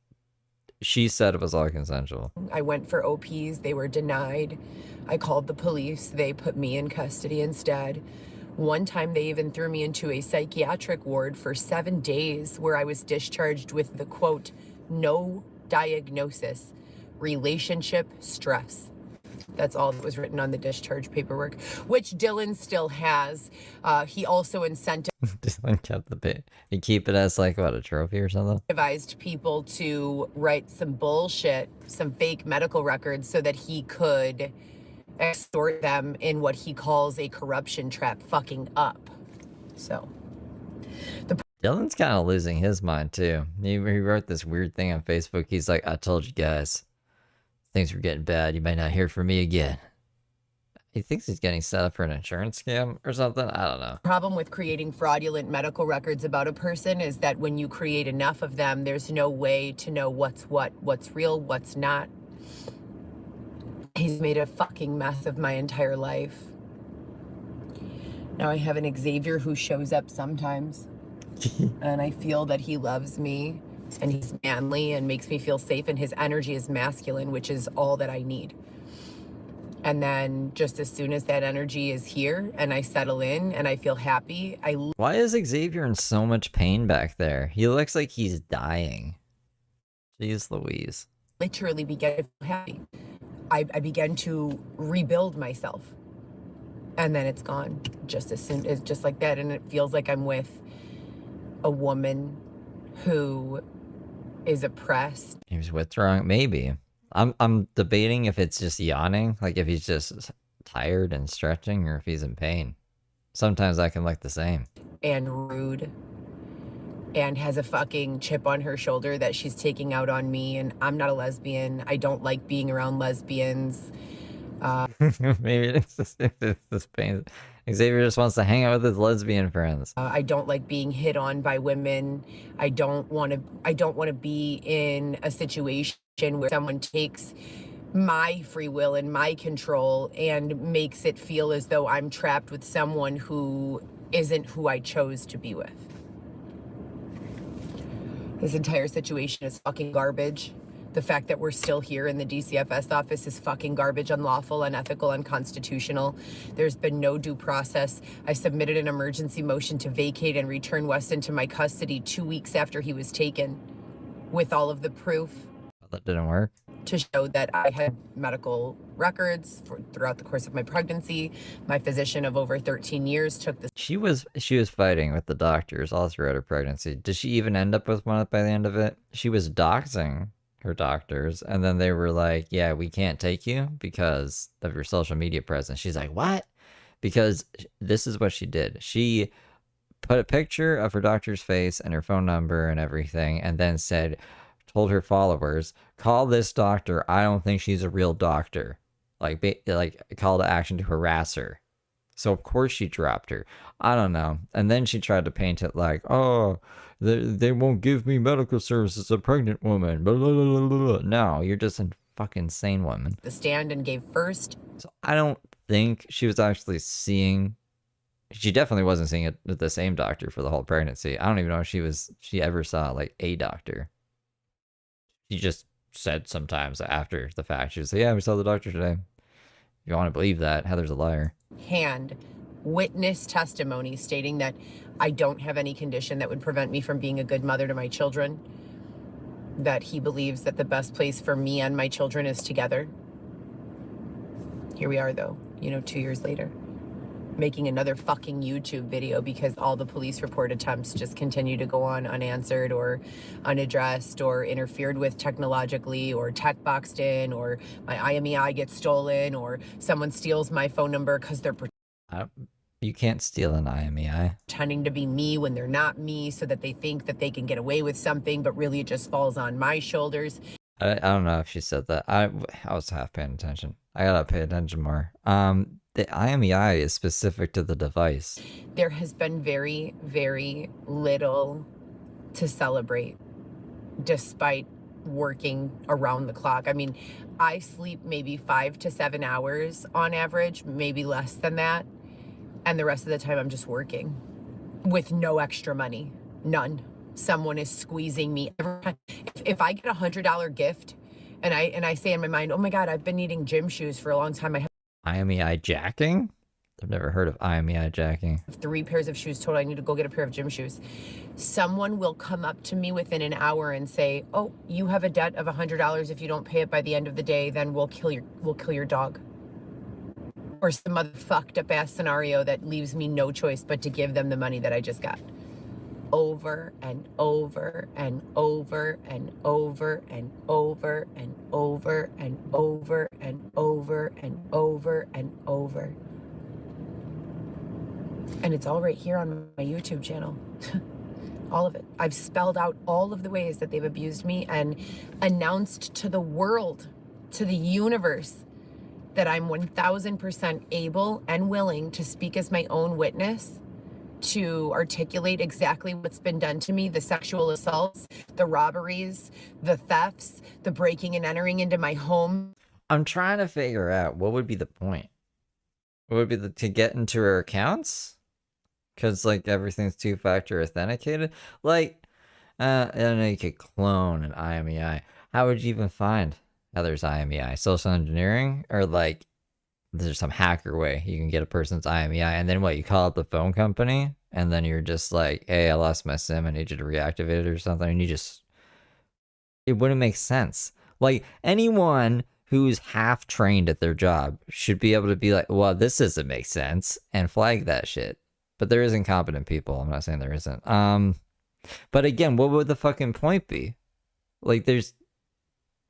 she said it was all consensual. I went for OPs. They were denied. I called the police. They put me in custody instead. One time they even threw me into a psychiatric ward for 7 days where I was discharged with the quote, no diagnosis, relationship stress. That's all that was written on the discharge paperwork, which Dylan still has. He also Dylan kept the bit. You keep it as like, what, a trophy or something? Advised people to write some bullshit, some fake medical records so that he could extort them in what he calls a corruption trap fucking up. So Dylan's kind of losing his mind too. He wrote this weird thing on Facebook. He's like, I told you guys, things were getting bad. You might not hear from me again. He thinks he's getting set up for an insurance scam or something. I don't know. Problem with creating fraudulent medical records about a person is that when you create enough of them, there's no way to know what's real, what's not. He's made a fucking mess of my entire life. Now I have an Xavier who shows up sometimes. And I feel that he loves me and he's manly and makes me feel safe and his energy is masculine, which is all that I need. And then just as soon as that energy is here and I settle in and I feel happy, Why is Xavier in so much pain back there? He looks like he's dying. Jeez Louise. literally began to feel happy. I began to rebuild myself. And then it's gone just as soon as just like that. And it feels like I'm with a woman who is oppressed. He was withdrawing, maybe. I'm debating if it's just yawning, like if he's just tired and stretching, or if he's in pain. Sometimes I can look the same. And rude. And has a fucking chip on her shoulder that she's taking out on me. And I'm not a lesbian. I don't like being around lesbians. Maybe it's just pain. Xavier just wants to hang out with his lesbian friends. I don't like being hit on by women. I don't want to be in a situation where someone takes my free will and my control and makes it feel as though I'm trapped with someone who isn't who I chose to be with. This entire situation is fucking garbage. The fact that we're still here in the DCFS office is fucking garbage, unlawful, unethical, unconstitutional. There's been no due process. I submitted an emergency motion to vacate and return Weston to my custody 2 weeks after he was taken, with all of the proof. That didn't work. To show that I had medical records throughout the course of my pregnancy. My physician of over 13 years took this. She was fighting with the doctors all throughout her pregnancy. Did she even end up with one by the end of it? She was doxing her doctors, and then they were like, yeah, we can't take you because of your social media presence. She's like, what? Because this is what she did. She put a picture of her doctor's face and her phone number and everything, and then told her followers, call this doctor. I don't think she's a real doctor. like like a call to action to harass her. So of course she dropped her. I don't know. And then she tried to paint it like, oh, they won't give me medical services as a pregnant woman. Blah, blah, blah, blah, blah. No, you're just a fucking insane woman. The stand and gave first. So I don't think she was actually seeing. She definitely wasn't seeing it at the same doctor for the whole pregnancy. I don't even know if she ever saw like a doctor. She just said sometimes after the fact, she was like, yeah, we saw the doctor today. If you want to believe that, Heather's a liar. Hand witness testimony stating that I don't have any condition that would prevent me from being a good mother to my children, that he believes that the best place for me and my children is together. Here we are though, 2 years later, making another fucking YouTube video because all the police report attempts just continue to go on unanswered or unaddressed or interfered with technologically or tech boxed in, or my IMEI gets stolen, or someone steals my phone number because they're You can't steal an IMEI. pretending to be me when they're not me, so that they think that they can get away with something, but really it just falls on my shoulders. I don't know if she said that. I was half paying attention. I gotta pay attention more. The IMEI is specific to the device. There has been very, very little to celebrate, despite working around the clock. I mean, I sleep maybe 5 to 7 hours on average, maybe less than that. And the rest of the time I'm just working with no extra money, none. Someone is squeezing me every time. If I get $100 gift and I say in my mind, oh my God, I've been needing gym shoes for a long time. I have IMEI jacking? I've never heard of IMEI jacking. 3 pairs of shoes total. I need to go get a pair of gym shoes. Someone will come up to me within an hour and say, oh, you have a debt of $100. If you don't pay it by the end of the day, then we'll kill your dog. Or some other fucked up ass scenario that leaves me no choice but to give them the money that I just got. Over and over and over and over and over and over and over and over and over and over. And it's all right here on my YouTube channel. All of it. I've spelled out all of the ways that they've abused me and announced to the world, to the universe, that I'm 1000% able and willing to speak as my own witness, to articulate exactly what's been done to me, the sexual assaults, the robberies, the thefts, the breaking and entering into my home. I'm trying to figure out what would be the point. What would be to get into her accounts? Because, like, everything's two-factor authenticated? Like, I don't know, you could clone an IMEI. How would you even find Heather's IMEI? Social engineering? Or, like, there's some hacker way you can get a person's IMEI, and then what, you call up the phone company, and then you're just like, hey, I lost my SIM, I need you to reactivate it or something, and it wouldn't make sense. Like, anyone who's half trained at their job should be able to be like, well, this doesn't make sense, and flag that shit. But there is incompetent people. I'm not saying there isn't. But again, what would the fucking point be? Like,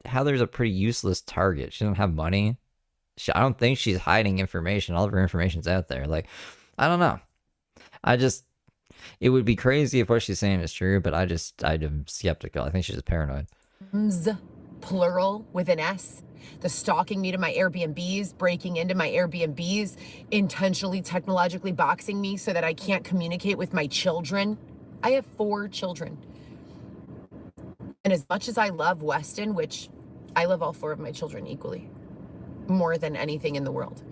Heather's a pretty useless target. She doesn't have money. I don't think she's hiding information. All of her information's out there. Like, I don't know. It would be crazy if what she's saying is true, but I'm skeptical. I think she's just paranoid. Plural with an S. The stalking me to my Airbnbs, breaking into my Airbnbs, intentionally technologically boxing me so that I can't communicate with my children. I have 4 children. And as much as I love Weston, which I love all 4 of my children equally, more than anything in the world,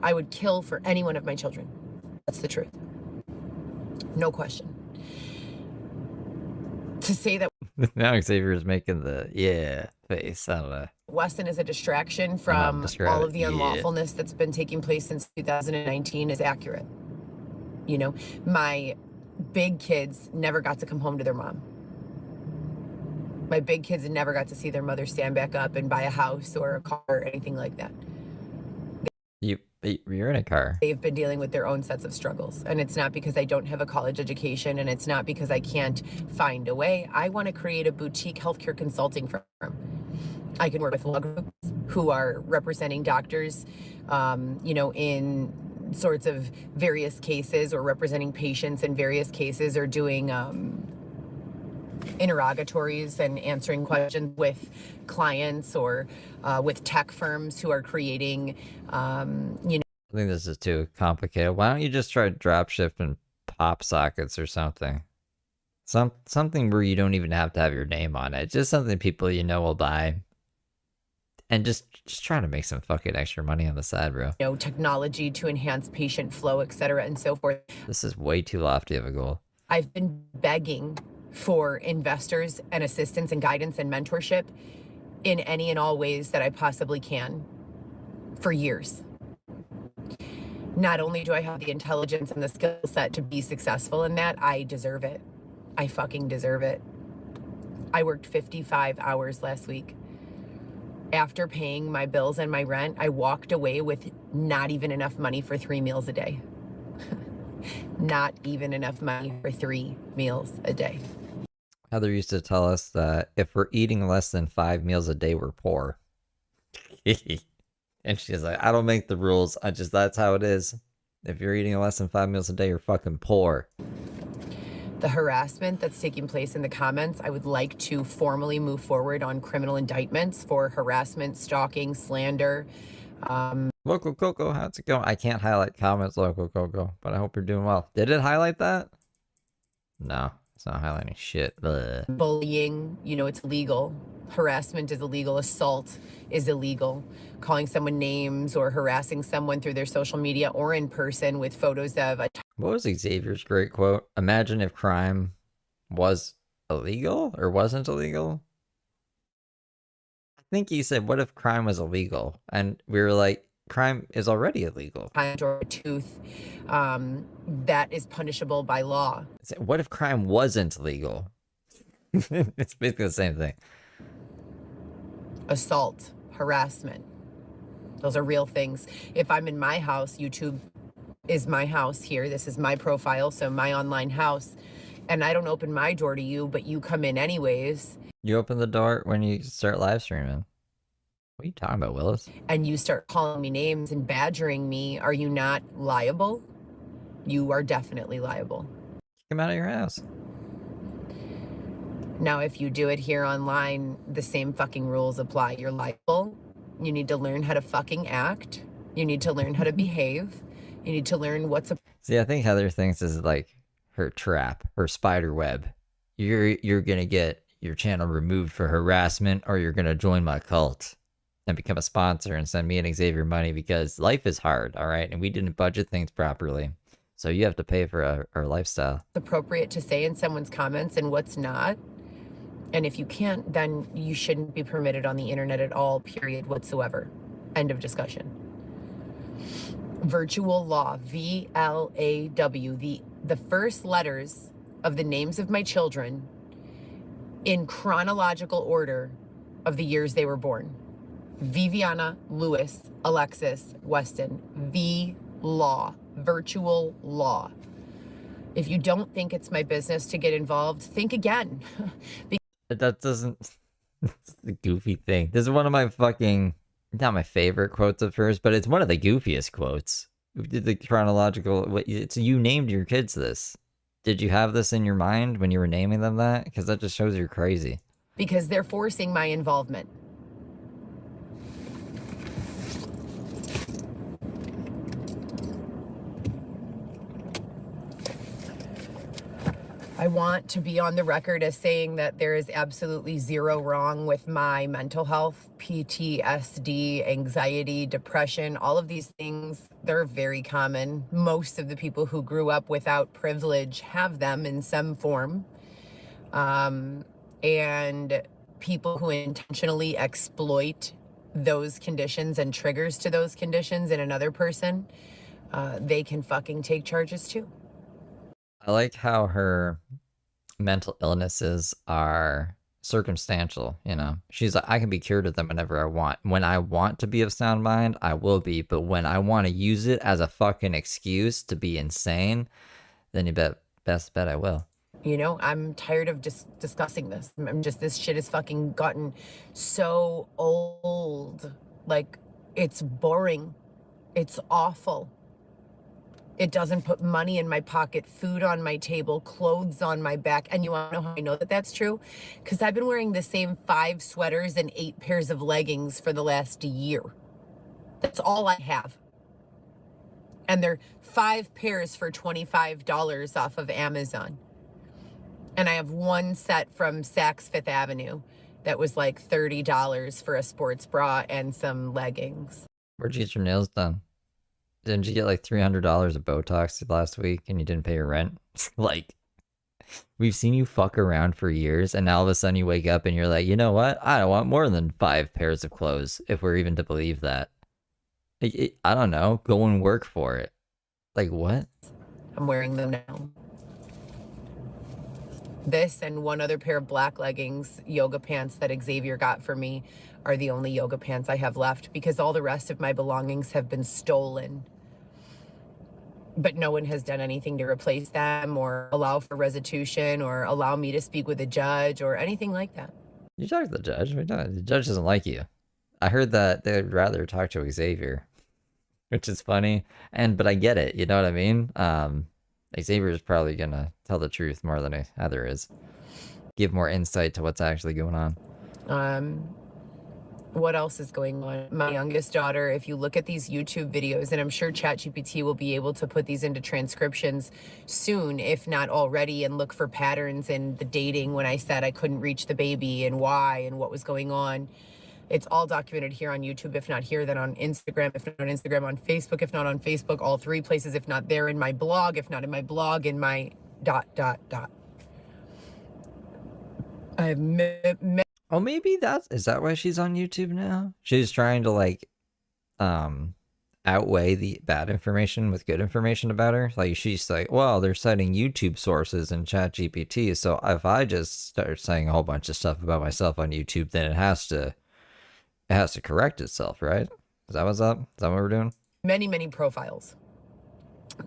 I would kill for any one of my children. That's the truth. No question. To say that Now Xavier's making the face. I don't know. Weston is a distraction from all of the Yeah. unlawfulness that's been taking place since 2019 is accurate. My big kids never got to come home to their mom. My big kids never got to see their mother stand back up and buy a house or a car or anything like that. You're in a car. They've been dealing with their own sets of struggles. And it's not because I don't have a college education, and it's not because I can't find a way. I want to create a boutique healthcare consulting firm. I can work with law groups who are representing doctors, in sorts of various cases, or representing patients in various cases, or doing interrogatories and answering questions with clients or with tech firms who are creating, I think this is too complicated. Why don't you just try drop shipping pop sockets or something? Something where you don't even have to have your name on it. Just something people you know will buy. And just try to make some fucking extra money on the side, bro. Technology to enhance patient flow, et cetera, and so forth. This is way too lofty of a goal. I've been begging for investors and assistance and guidance and mentorship in any and all ways that I possibly can for years. Not only do I have the intelligence and the skill set to be successful in that, I deserve it. I fucking deserve it. I worked 55 hours last week. After paying my bills and my rent, I walked away with not even enough money for 3 meals a day. Not even enough money for 3 meals a day. Heather used to tell us that if we're eating less than 5 meals a day, we're poor. And she's like, I don't make the rules. That's how it is. If you're eating less than 5 meals a day, you're fucking poor. The harassment that's taking place in the comments, I would like to formally move forward on criminal indictments for harassment, stalking, slander. Local Coco, how's it going? I can't highlight comments, Local Coco, but I hope you're doing well. Did it highlight that? No, it's not highlighting shit. Ugh. Bullying, it's illegal. Harassment is illegal. Assault is illegal. Calling someone names or harassing someone through their social media or in person with photos of a... What was Xavier's great quote? Imagine if crime was illegal or wasn't illegal. I think he said, what if crime was illegal? And we were like, crime is already illegal. Or a tooth that is punishable by law. What if crime wasn't legal? It's basically the same thing. Assault, harassment. Those are real things. If I'm in my house, YouTube is my house here. This is my profile, so my online house. And I don't open my door to you, but you come in anyways. You open the door when you start live streaming. What are you talking about, Willis? And you start calling me names and badgering me. Are you not liable? You are definitely liable. Kick him out of your house. Now, if you do it here online, the same fucking rules apply. You're liable. You need to learn how to fucking act. You need to learn how to behave. You need to learn what's a... See, I think Heather thinks this is like her trap, her spider web. You're gonna get your channel removed for harassment, or you're gonna join my cult and become a sponsor and send me and Xavier money, because life is hard, all right? And we didn't budget things properly. So you have to pay for our lifestyle. appropriate to say in someone's comments and what's not. And if you can't, then you shouldn't be permitted on the internet at all, period, whatsoever. End of discussion. Virtual law, VLAW, the first letters of the names of my children in chronological order of the years they were born. Viviana, Lewis, Alexis, Weston, V-Law, virtual law. If you don't think it's my business to get involved, think again. That doesn't... It's the goofy thing. This is one of my fucking... Not my favorite quotes of hers, but it's one of the goofiest quotes. We did the chronological... It's you named your kids this. Did you have this in your mind when you were naming them that? Because that just shows you're crazy. Because they're forcing my involvement. I want to be on the record as saying that there is absolutely zero wrong with my mental health, PTSD, anxiety, depression, all of these things. They're very common. Most of the people who grew up without privilege have them in some form. And people who intentionally exploit those conditions and triggers to those conditions in another person, they can fucking take charges too. I like how her mental illnesses are circumstantial, you know? She's like, I can be cured of them whenever I want. When I want to be of sound mind, I will be. But when I want to use it as a fucking excuse to be insane, then best bet I will. You know, I'm tired of just discussing this. This shit has fucking gotten so old. Like, it's boring. It's awful. It doesn't put money in my pocket, food on my table, clothes on my back. And you want to know how I know that that's true? Because I've been wearing the same 5 sweaters and 8 pairs of leggings for the last year. That's all I have. And they're 5 pairs for $25 off of Amazon. And I have one set from Saks Fifth Avenue that was like $30 for a sports bra and some leggings. Where'd you get your nails done? Didn't you get like $300 of Botox last week and you didn't pay your rent? Like, we've seen you fuck around for years, and now all of a sudden you wake up and you're like, you know what? I don't want more than 5 pairs of clothes, if we're even to believe that. I don't know. Go and work for it. Like, what? I'm wearing them now. This and one other pair of black leggings, yoga pants that Xavier got for me are the only yoga pants I have left because all the rest of my belongings have been stolen. But no one has done anything to replace them or allow for restitution or allow me to speak with a judge or anything like that. You talk to the judge. The judge doesn't like you. I heard that they'd rather talk to Xavier, which is funny. But I get it. You know what I mean? Xavier is probably going to tell the truth more than Heather is. Give more insight to what's actually going on. What else is going on? My youngest daughter, if you look at these YouTube videos, and I'm sure ChatGPT will be able to put these into transcriptions soon, if not already, and look for patterns in the dating when I said I couldn't reach the baby and why and what was going on. It's all documented here on YouTube, if not here, then on Instagram, if not on Instagram, on Facebook, if not on Facebook, all 3 places, if not there in my blog, if not in my blog, in my ... I have Oh, maybe is that why she's on YouTube now? She's trying to like outweigh the bad information with good information about her. Like, she's like, well, they're citing YouTube sources and ChatGPT, so if I just start saying a whole bunch of stuff about myself on YouTube, then it has to correct itself, right? Is that what's up? Is that what we're doing? many profiles,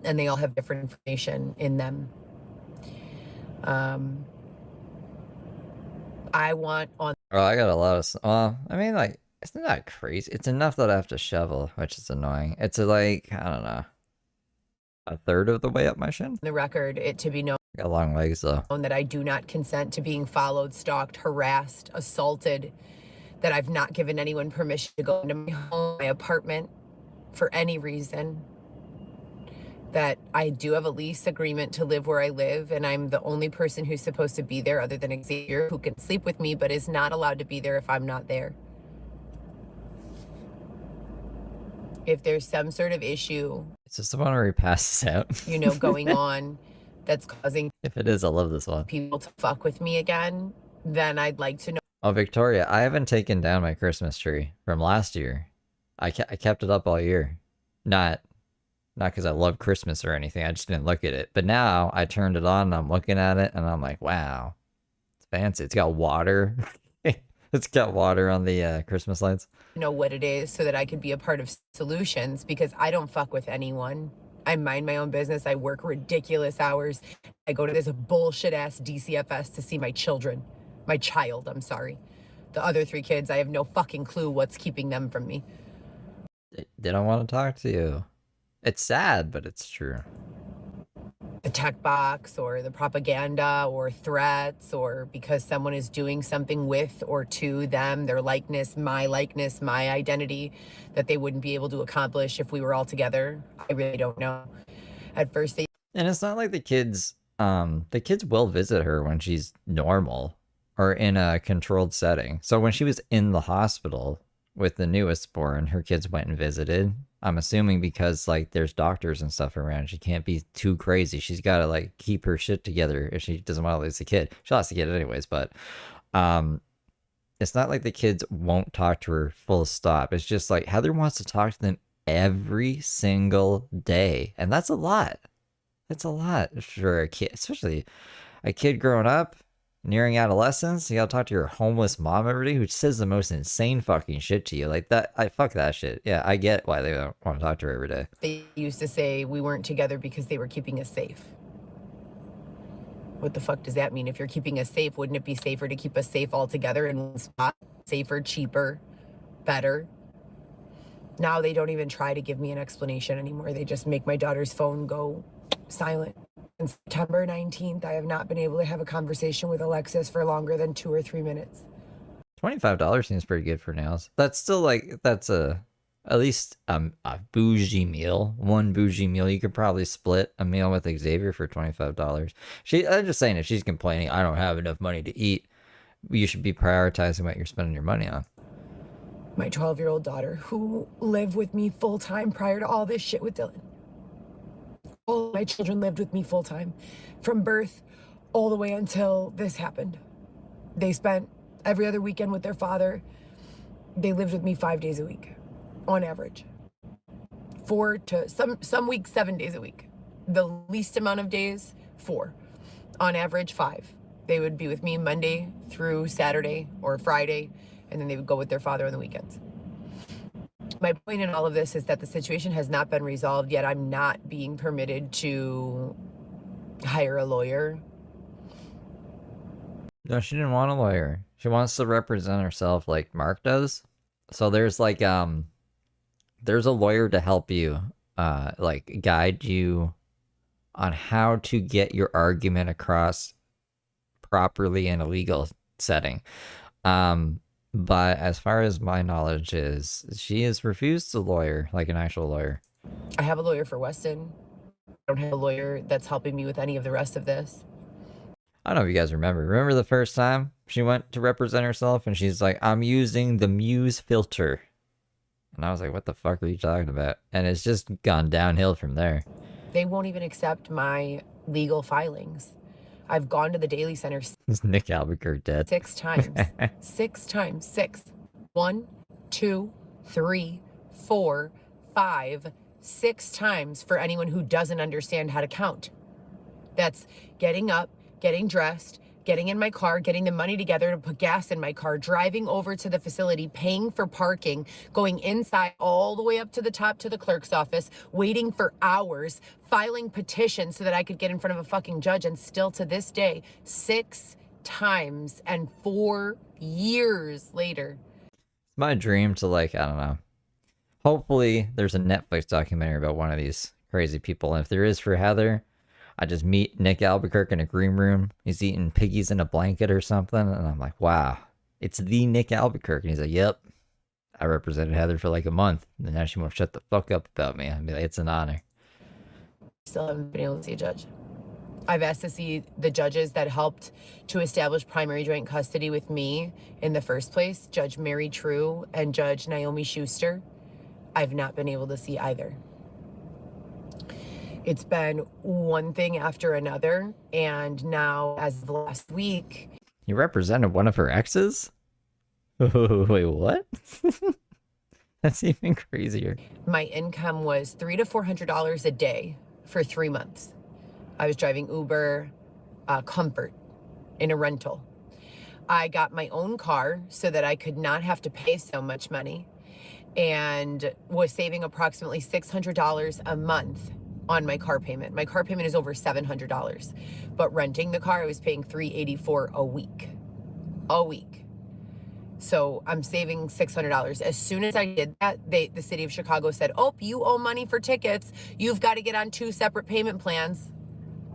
and they all have different information in them. I want on. Well, I got a lot of. Well, I mean, like, it's not crazy. It's enough that I have to shovel, which is annoying. It's like, I don't know, a third of the way up my shin. The record, it to be known I got long legs though. that I do not consent to being followed, stalked, harassed, assaulted, that I've not given anyone permission to go into my home, my apartment for any reason, that I do have a lease agreement to live where I live, and I'm the only person who's supposed to be there other than Xavier, who can sleep with me but is not allowed to be there if I'm not there. If there's some sort of issue, It's just the one where he passes out. going on that's causing If it is, I love this one. people to fuck with me again, then I'd like to know. Oh, Victoria, I haven't taken down my Christmas tree from last year. I kept it up all year. Not because I love Christmas or anything. I just didn't look at it. But now I turned it on and I'm looking at it and I'm like, wow, it's fancy. It's got water. It's got water on the Christmas lights. Know what it is so that I could be a part of solutions, because I don't fuck with anyone. I mind my own business. I work ridiculous hours. I go to this bullshit ass DCFS to see my child, I'm sorry. The other 3 kids, I have no fucking clue what's keeping them from me. They don't want to talk to you. It's sad, but it's true. The tech box or the propaganda or threats, or because someone is doing something with or to them, their likeness, my identity, that they wouldn't be able to accomplish if we were all together. I really don't know. At first And it's not like the kids will visit her when she's normal or in a controlled setting. So when she was in the hospital with the newest born, her kids went and visited. I'm assuming because like there's doctors and stuff around, she can't be too crazy. She's got to like keep her shit together if she doesn't want to lose the kid. She lost the kid anyways, but it's not like the kids won't talk to her full stop. It's just like Heather wants to talk to them every single day, and that's a lot. It's a lot for a kid, especially a kid growing up, nearing adolescence. You gotta talk to your homeless mom every day who says the most insane fucking shit to you. Like that, I fuck that shit. Yeah, I get why they don't want to talk to her every day. they used to say we weren't together because they were keeping us safe. What the fuck does that mean? If you're keeping us safe, wouldn't it be safer to keep us safe all together in one spot? Safer, cheaper, better? Now they don't even try to give me an explanation anymore. They just make my daughter's phone go silent. On September 19th, I have not been able to have a conversation with Alexis for longer than 2 or 3 minutes. $25 seems pretty good for nails. That's still like, that's at least a bougie meal. One bougie meal. You could probably split a meal with Xavier for $25. I'm just saying, if she's complaining, I don't have enough money to eat, you should be prioritizing what you're spending your money on. My 12-year-old daughter, who lived with me full-time prior to all this shit with Dylan. All my children lived with me full-time, from birth all the way until this happened. They spent every other weekend with their father. They lived with me 5 days a week, on average. 4 to some weeks, 7 days a week. The least amount of days, 4. On average, 5. They would be with me Monday through Saturday or Friday, and then they would go with their father on the weekends. My point in all of this is that the situation has not been resolved yet. I'm not being permitted to hire a lawyer. No, she didn't want a lawyer. She wants to represent herself like Mark does. So there's like there's a lawyer to help you, like guide you on how to get your argument across properly in a legal setting. But as far as my knowledge is, she has refused a lawyer, like an actual lawyer. I have a lawyer for Weston. I don't have a lawyer that's helping me with any of the rest of this. I don't know if you guys remember. Remember the first time she went to represent herself and she's like, I'm using the Muse filter. And I was like, what the fuck are you talking about? And it's just gone downhill from there. They won't even accept my legal filings. I've gone to the Daily Center Is Nick Albuquerque dead? 6 times. 6 times. 6. 1, 2, 3, 4, 5, 6 times for anyone who doesn't understand how to count. That's getting up, getting dressed, getting in my car, getting the money together to put gas in my car, driving over to the facility, paying for parking, going inside all the way up to the top to the clerk's office, waiting for hours, filing petitions so that I could get in front of a fucking judge. And still to this day, 6 times and 4 years later. It's my dream to, like, I don't know. Hopefully there's a Netflix documentary about one of these crazy people. And if there is for Heather, I just meet Nick Albuquerque in a green room. He's eating piggies in a blanket or something. And I'm like, wow, it's the Nick Albuquerque. And he's like, yep, I represented Heather for like a month. And now she won't shut the fuck up about me. I'd be like, it's an honor. Still haven't been able to see a judge. I've asked to see the judges that helped to establish primary joint custody with me in the first place, Judge Mary True and Judge Naomi Schuster. I've not been able to see either. It's been one thing after another, and now, as of last week... You represented one of her exes? Wait, what? That's even crazier. My income was $300 to $400 a day for 3 months. I was driving Uber, Comfort, in a rental. I got my own car so that I could not have to pay so much money, and was saving approximately $600 a month on my car payment. My car payment is over $700, but renting the car, I was paying $384 a week. A week. So I'm saving $600. As soon as I did that, the city of Chicago said, oh, you owe money for tickets. You've got to get on 2 separate payment plans.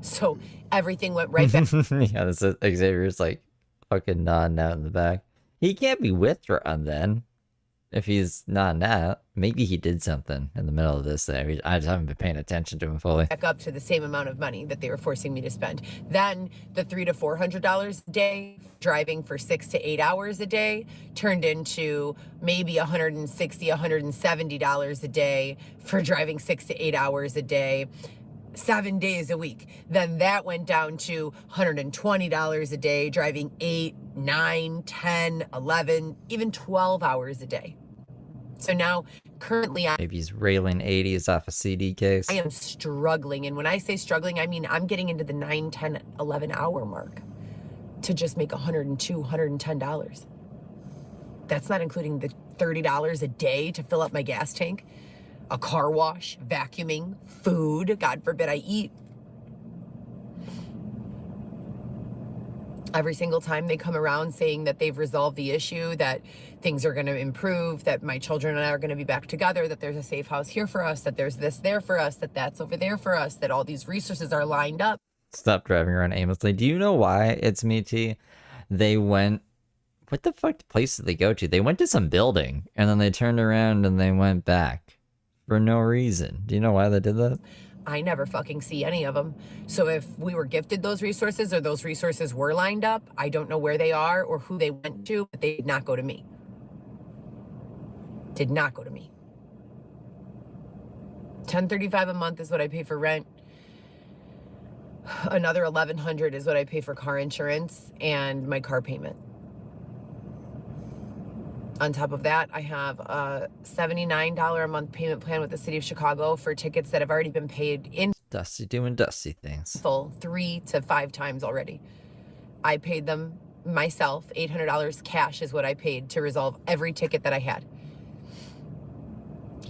So everything went right back. Yeah, this is Xavier's like fucking nodding out in the back. He can't be with Ron then. If he's not that, maybe he did something in the middle of this there. I just haven't been paying attention to him fully. Back up to the same amount of money that they were forcing me to spend. Then the $300 to $400 a day, driving for 6 to 8 hours a day, turned into maybe $160, $170 a day for driving 6 to 8 hours a day, 7 days a week. Then that went down to $120 a day, driving 8, 9, 10, 11, even 12 hours a day. So now, currently, Maybe he's railing 80s off a CD case. I am struggling. And when I say struggling, I mean I'm getting into the 9, 10, 11 hour mark to just make $102, $110. That's not including the $30 a day to fill up my gas tank, a car wash, vacuuming, food. God forbid I eat. Every single time they come around saying that they've resolved the issue, that things are going to improve, that my children and I are going to be back together, that there's a safe house here for us, that there's this there for us, that that's over there for us, that all these resources are lined up. Stop driving around aimlessly. Do you know why it's me, T? They went. What the fuck place did they go to? They went to some building and then they turned around and they went back for no reason. Do you know why they did that? I never fucking see any of them. So if we were gifted those resources or those resources were lined up, I don't know where they are or who they went to, but they did not go to me. Did not go to me. $10.35 a month is what I pay for rent. Another $1,100 is what I pay for car insurance and my car payment. On top of that, I have a $79 a month payment plan with the city of Chicago for tickets that have already been paid in Dusty doing Dusty things. full 3 to 5 times already. I paid them myself. $800 cash is what I paid to resolve every ticket that I had.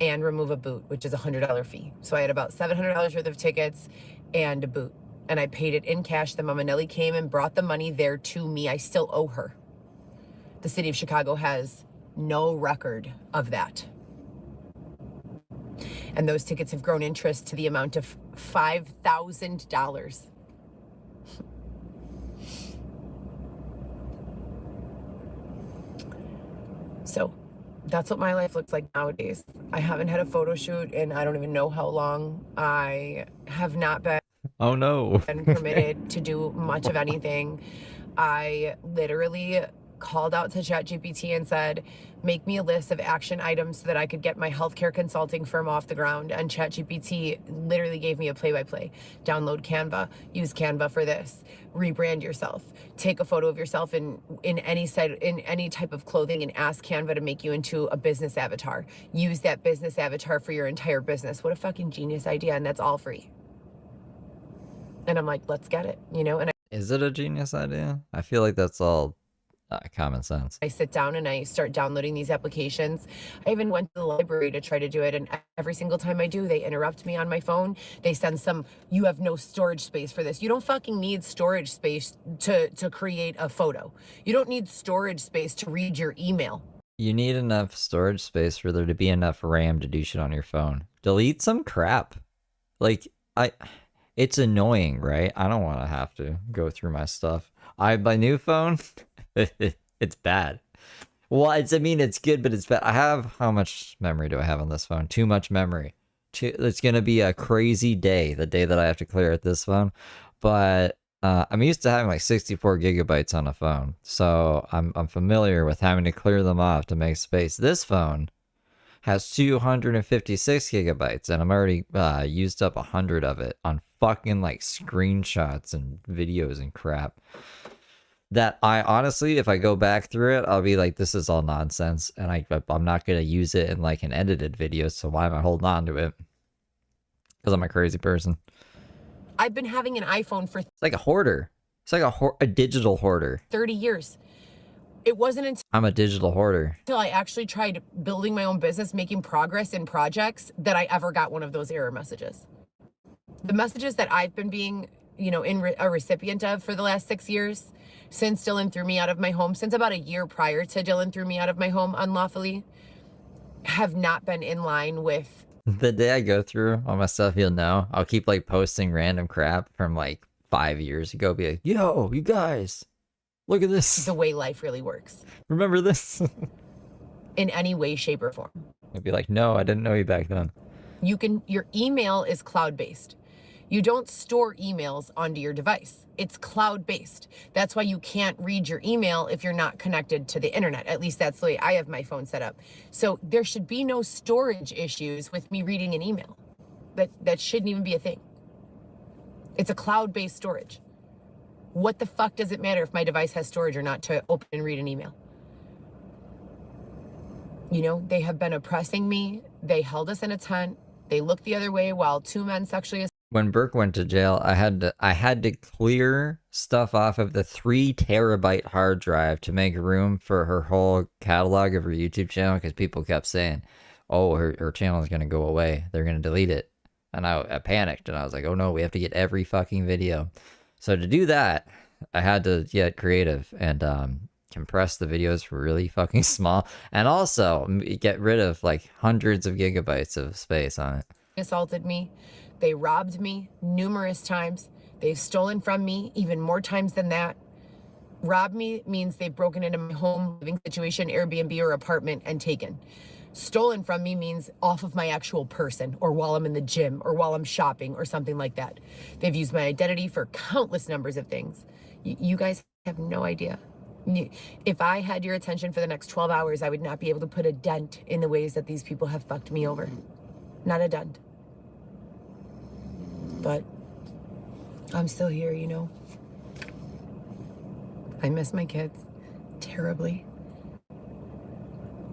And remove a boot, which is a $100 fee. So I had about $700 worth of tickets and a boot. And I paid it in cash. The Mama Nelly came and brought the money there to me. I still owe her. The city of Chicago has no record of that. And those tickets have grown interest to the amount of $5,000. So that's what my life looks like nowadays. I haven't had a photo shoot in I don't even know how long. I have not been Oh no. permitted to do much of anything. I literally called out to ChatGPT and said, make me a list of action items so that I could get my healthcare consulting firm off the ground. And ChatGPT literally gave me a play-by-play. Download Canva, use Canva for this, rebrand yourself, take a photo of yourself in any type of clothing and ask Canva to make you into a business avatar. Use that business avatar for your entire business. What a fucking genius idea. And that's all free. And I'm like, let's get it, you know? And Is it a genius idea? I feel like that's all common sense. I sit down and I start downloading these applications. I even went to the library to try to do it. And every single time I do, they interrupt me on my phone. They send you have no storage space for this. You don't fucking need storage space to create a photo. You don't need storage space to read your email. You need enough storage space for there to be enough RAM to do shit on your phone. Delete some crap. Like, it's annoying, right? I don't want to have to go through my stuff. My new phone, it's bad. Well, it's good, but it's bad. How much memory do I have on this phone? Too much memory. It's going to be a crazy day, the day that I have to clear at this phone. But I'm used to having like 64 gigabytes on a phone. So I'm familiar with having to clear them off to make space. This phone has 256 gigabytes, and I'm already used up 100 of it on fucking like screenshots and videos and crap. That I honestly, if I go back through it, I'll be like, this is all nonsense, and I'm not gonna use it in like an edited video. So why am I holding on to it? Because I'm a crazy person. I've been having an iPhone for It's like a hoarder. It's like a digital hoarder. 30 years. It wasn't I'm a digital hoarder. until I actually tried building my own business, making progress in projects, that I ever got one of those error messages. The messages that I've been being, a recipient of for the last 6 years, since Dylan threw me out of my home, since about a year prior to Dylan threw me out of my home unlawfully, have not been in line with The day I go through all my stuff, you'll know. I'll keep like posting random crap from like 5 years ago. Be like, yo, you guys, look at this. the way life really works Remember this? in any way, shape, or form. I'd be like, no, I didn't know you back then. Your email is cloud-based. You don't store emails onto your device. It's cloud-based. That's why you can't read your email if you're not connected to the internet. At least that's the way I have my phone set up. So there should be no storage issues with me reading an email. That shouldn't even be a thing. It's a cloud-based storage. What the fuck does it matter if my device has storage or not to open and read an email? They have been oppressing me. They held us in a tent. They looked the other way while 2 men sexually When Burke went to jail, I had to clear stuff off of the 3 terabyte hard drive to make room for her whole catalog of her YouTube channel, because people kept saying, oh, her channel is going to go away. They're going to delete it. And I panicked, and I was like, oh no, we have to get every fucking video. So to do that, I had to get creative and compress the videos really fucking small, and also get rid of like hundreds of gigabytes of space on it. Assaulted me. They robbed me numerous times. They've stolen from me even more times than that. Rob me means they've broken into my home, living situation, Airbnb or apartment, and taken. Stolen from me means off of my actual person, or while I'm in the gym, or while I'm shopping, or something like that. They've used my identity for countless numbers of things. You guys have no idea. If I had your attention for the next 12 hours, I would not be able to put a dent in the ways that these people have fucked me over. Not a dent. But I'm still here, you know. I miss my kids terribly.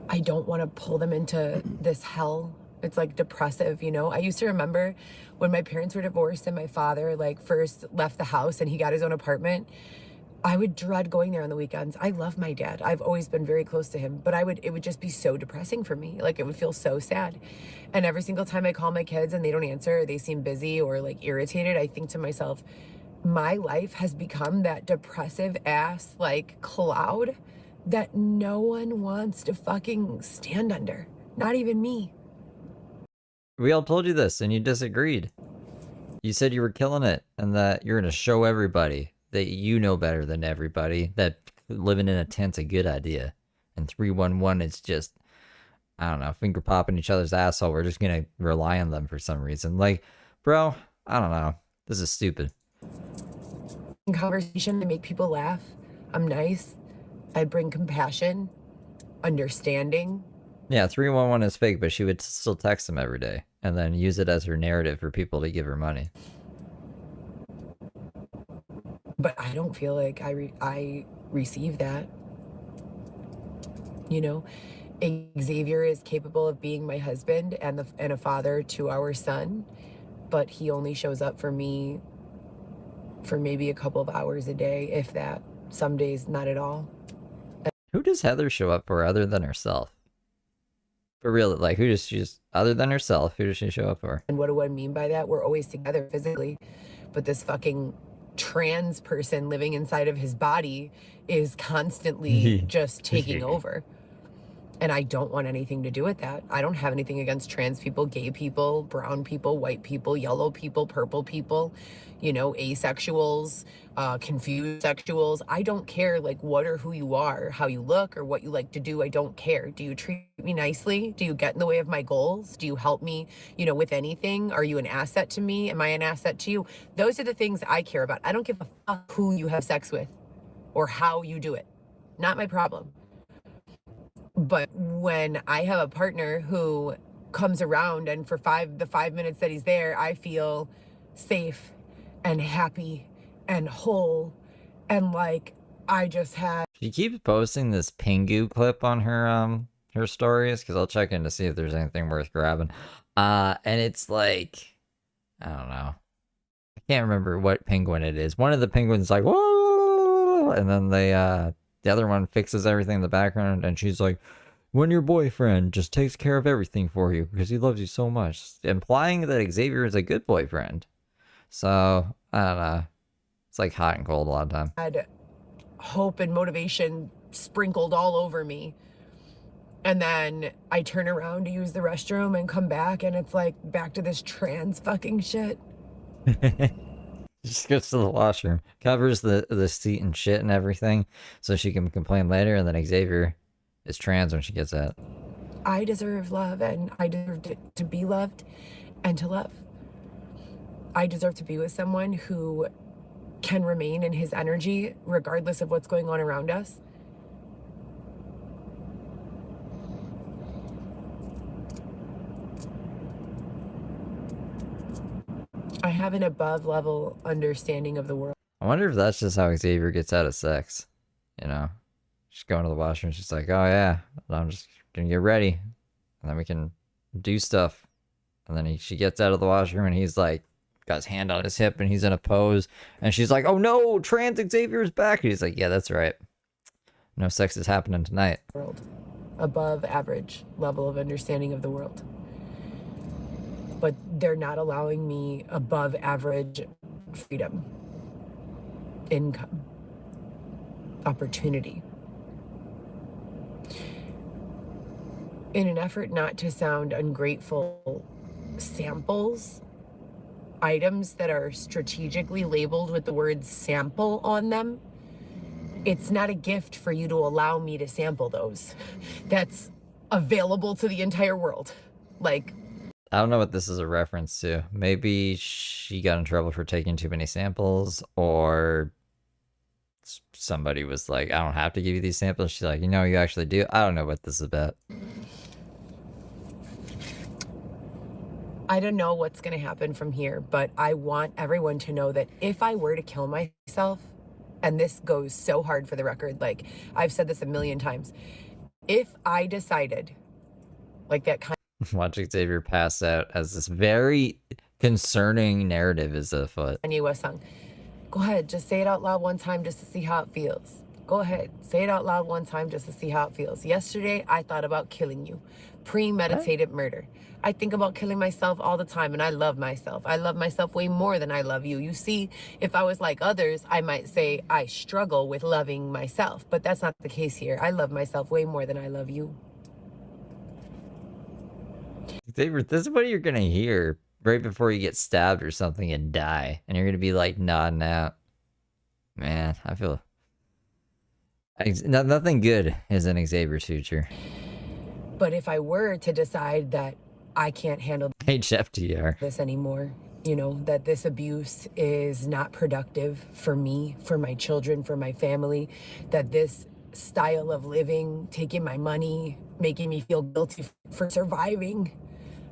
I don't want to pull them into this hell. It's like depressive, you know. I used to remember when my parents were divorced and my father like first left the house and he got his own apartment. I would dread going there on the weekends. I love my dad. I've always been very close to him, but it would just be so depressing for me. Like, it would feel so sad. And every single time I call my kids and they don't answer, or they seem busy or like irritated, I think to myself, my life has become that depressive ass like cloud that no one wants to fucking stand under. Not even me. We all told you this and you disagreed. You said you were killing it and that you're gonna show everybody that you know better than everybody, that living in a tent's a good idea. And 311 is just, I don't know, finger popping each other's asshole. We're just gonna rely on them for some reason. Like, bro, I don't know. This is stupid. In conversation, I make people laugh. I'm nice. I bring compassion, understanding. Yeah, 311 is fake, but she would still text him every day and then use it as her narrative for people to give her money. But I don't feel like I receive that. You know, Xavier is capable of being my husband and a father to our son, but he only shows up for me for maybe a couple of hours a day, if that. Some days, not at all. Who does Heather show up for other than herself? For real, like, who does she's other than herself? Who does she show up for? And what do I mean by that? We're always together physically, but this fucking trans person living inside of his body is constantly just taking over. And I don't want anything to do with that. I don't have anything against trans people, gay people, brown people, white people, yellow people, purple people, you know, asexuals, confused sexuals. I don't care like what or who you are, how you look or what you like to do. I don't care. Do you treat me nicely? Do you get in the way of my goals? Do you help me, you know, with anything? Are you an asset to me? Am I an asset to you? Those are the things I care about. I don't give a fuck who you have sex with or how you do it. Not my problem. But when I have a partner who comes around and for the 5 minutes that he's there, I feel safe and happy and whole and like I just had. She keeps posting this Pingu clip on her stories, because I'll check in to see if there's anything worth grabbing. And it's like, I don't know. I can't remember what penguin it is. One of the penguins like, whoa, and then the other one fixes everything in the background, and she's like, when your boyfriend just takes care of everything for you because he loves you so much, implying that Xavier is a good boyfriend. So, I don't know. It's like hot and cold a lot of time. Had hope and motivation sprinkled all over me. And then I turn around to use the restroom and come back, and it's like back to this trans fucking shit. Just goes to the washroom, covers the seat and shit and everything so she can complain later, and then Xavier is trans when she gets out. I deserve love, and I deserve to be loved and to love. I deserve to be with someone who can remain in his energy regardless of what's going on around us. I have an above level understanding of the world. I wonder if that's just how Xavier gets out of sex. You know, she's going to the washroom. She's like, oh yeah, I'm just gonna get ready, and then we can do stuff. And then she gets out of the washroom, and he's like, got his hand on his hip, and he's in a pose. And she's like, oh no, trans Xavier's back. And he's like, yeah, that's right. No sex is happening tonight. World. Above average level of understanding of the world. But they're not allowing me above average freedom, income. opportunity. In an effort not to sound ungrateful, samples, items that are strategically labeled with the word sample on them, it's not a gift for you to allow me to sample those. That's available to the entire world. Like, I don't know what this is a reference to. Maybe she got in trouble for taking too many samples, or somebody was like, I don't have to give you these samples. She's like, you know, you actually do. I don't know what this is about. I don't know what's going to happen from here, but I want everyone to know that if I were to kill myself, and this goes so hard for the record, like I've said this a million times, if I decided, like that kind Watch Xavier pass out as this very concerning narrative is afoot. Kanye West song, go ahead, just say it out loud one time just to see how it feels. Go ahead, say it out loud one time just to see how it feels. Yesterday, I thought about killing you. Premeditated murder. I think about killing myself all the time, and I love myself. I love myself way more than I love you. You see, if I was like others, I might say I struggle with loving myself, but that's not the case here. I love myself way more than I love you. Xavier, this is what you're gonna hear right before you get stabbed or something and die, and you're gonna be like nodding out. Man, I feel nothing good is in Xavier's future. But if I were to decide that I can't handle Hey, Chef TR. this anymore, you know, that this abuse is not productive for me, for my children, for my family, that this style of living, taking my money, making me feel guilty for surviving,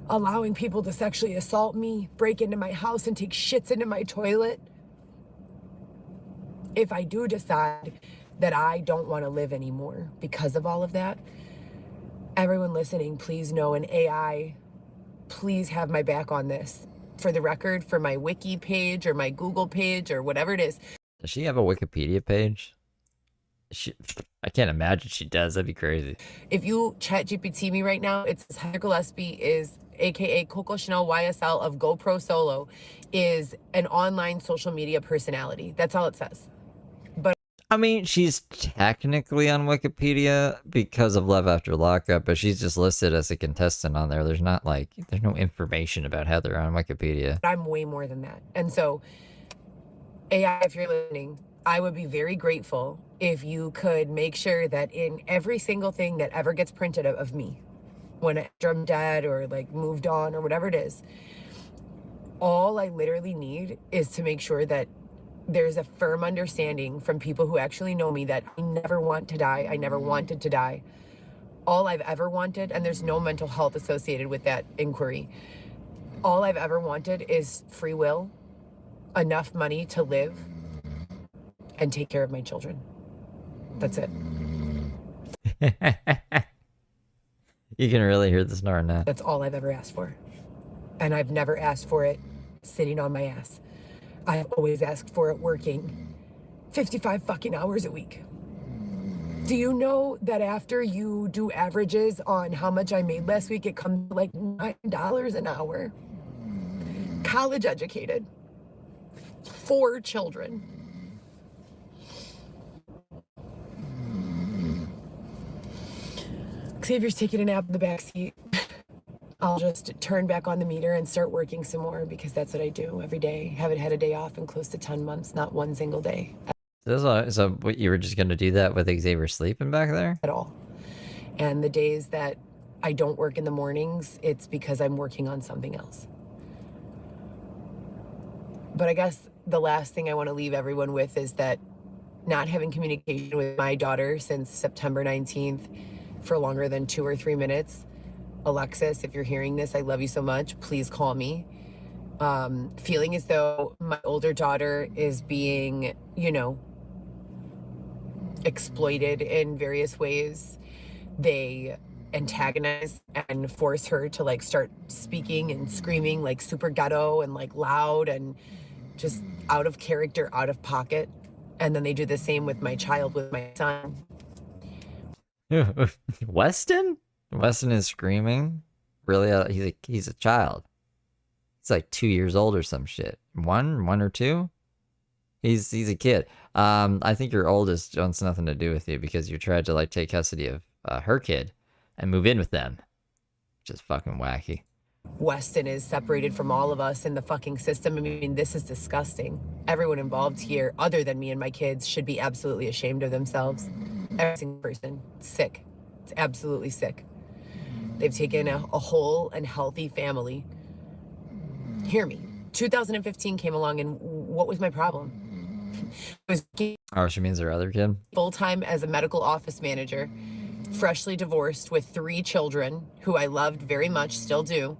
allowing people to sexually assault me, break into my house and take shits into my toilet. If I do decide that I don't want to live anymore because of all of that, everyone listening, please know, an AI, please have my back on this. For the record, for my wiki page or my Google page or whatever it is. Does she have a Wikipedia page? I can't imagine she does. That'd be crazy. If you chat GPT me right now, it says Heather Gillespie is, aka Coco Chanel YSL of GoPro Solo, is an online social media personality. That's all it says. But I mean, she's technically on Wikipedia because of Love After Lockup, but she's just listed as a contestant on there. There's not like, there's no information about Heather on Wikipedia. I'm way more than that. And so, AI, if you're listening, I would be very grateful if you could make sure that in every single thing that ever gets printed of me, when I'm dead or like moved on or whatever it is, all I literally need is to make sure that there's a firm understanding from people who actually know me that I never want to die. I never wanted to die. All I've ever wanted, and there's no mental health associated with that inquiry, all I've ever wanted is free will, enough money to live, and take care of my children. That's it. You can really hear the snort now. That's all I've ever asked for. And I've never asked for it sitting on my ass. I've always asked for it working 55 fucking hours a week. Do you know that after you do averages on how much I made last week, it comes to like $9 an hour? College educated. 4 children. Xavier's taking a nap in the back seat. I'll just turn back on the meter and start working some more because that's what I do every day. Haven't had a day off in close to 10 months, not one single day So what, you were just going to do that with Xavier sleeping back there? at all. And the days that I don't work in the mornings, it's because I'm working on something else. But I guess the last thing I want to leave everyone with is that not having communication with my daughter since September 19th for longer than 2 or 3 minutes. Alexis, if you're hearing this, I love you so much. Please call me. Feeling as though my older daughter is being, you know, exploited in various ways. They antagonize and force her to like start speaking and screaming like super ghetto and like loud and just out of character, out of pocket. And then they do the same with my child, with my son. Weston? Weston is screaming. Really? He's a child. He's like 2 years old or some shit. One or two. He's a kid. I think your oldest wants nothing to do with you because you tried to like take custody of her kid and move in with them, which is fucking wacky. Weston is separated from all of us in the fucking system. I mean, this is disgusting. Everyone involved here, other than me and my kids, should be absolutely ashamed of themselves. Every single person. It's sick. It's absolutely sick. They've taken a whole and healthy family. Hear me. 2015 came along, and what was my problem? I was Oh, she means her other kid? full-time as a medical office manager, freshly divorced with 3 children who I loved very much, still do,